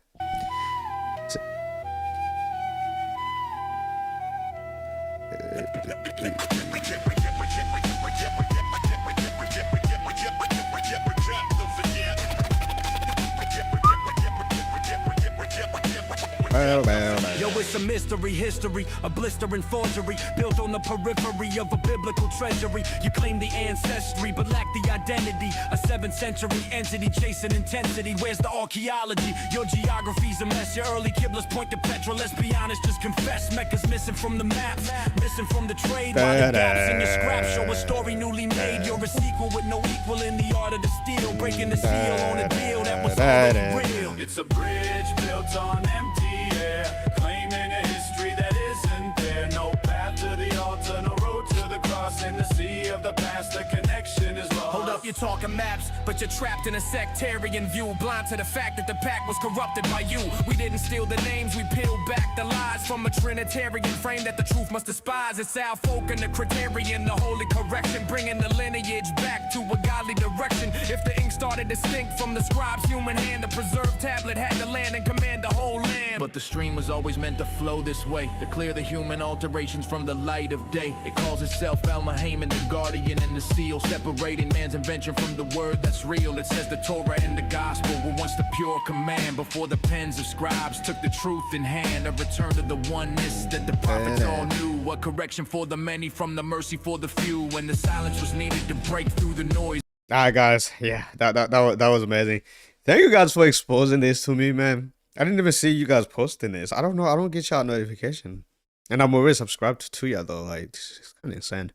Yo, it's a mystery history, a blistering forgery built on the periphery of a biblical treasury. You claim the ancestry, but lack the identity. A 7th century entity chasing intensity. Where's the archaeology? Your geography's a mess. Your early Kiblers point to petrol. Let's be honest, just confess. Mecca's missing from the maps, missing from the trade. While the gaps in your scrap show a story newly made. You're a sequel with no equal in the art of the steel, breaking the seal on a deal that was already real. It's a bridge built on empty air, claiming a history that isn't there. No path to the altar, no road to the cross. In the sea of the past, the connection is lost. Hold up, you're talking maps, but you're trapped in a sectarian view, blind to the fact that the pack was corrupted by you. We didn't steal the names, we peeled back the lies from a Trinitarian frame that the truth must despise. It's our folk and the criterion, the holy correction, bringing the lineage back to a godly direction. If the ink started to stink from the scribe's human hand, the preserved tablet had to land and command the whole land. But the stream was always meant to flow this way, to clear the human alterations from the light of day. It calls itself Al-Muhammad, the guardian and the seal, separating man's invention from the word that's real. It says the Torah and the gospel were once the pure command, before the pens of scribes took the truth in hand. A return to the oneness that the prophets all knew, a correction for the many from the mercy for the few, when the silence was needed to break through the noise. Alright, guys, yeah, that was amazing. Thank you guys for exposing this to me, man. I didn't even see you guys posting this. I don't know. I don't get y'all notification, and I'm already subscribed to you though. Like, it's kind of insane.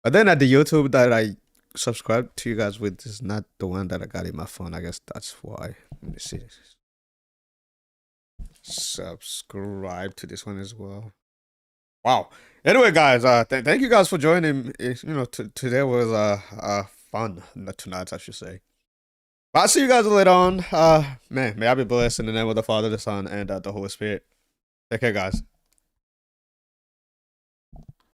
But then at the YouTube that I subscribed to you guys with is not the one that I got in my phone. I guess that's why. Let me see. Subscribe to this one as well. Wow. Anyway, guys, thank you guys for joining. Today was fun. Tonight, I should say. I'll see you guys later on. Man, may I be blessed in the name of the Father, the Son, and the Holy Spirit. Take care, guys.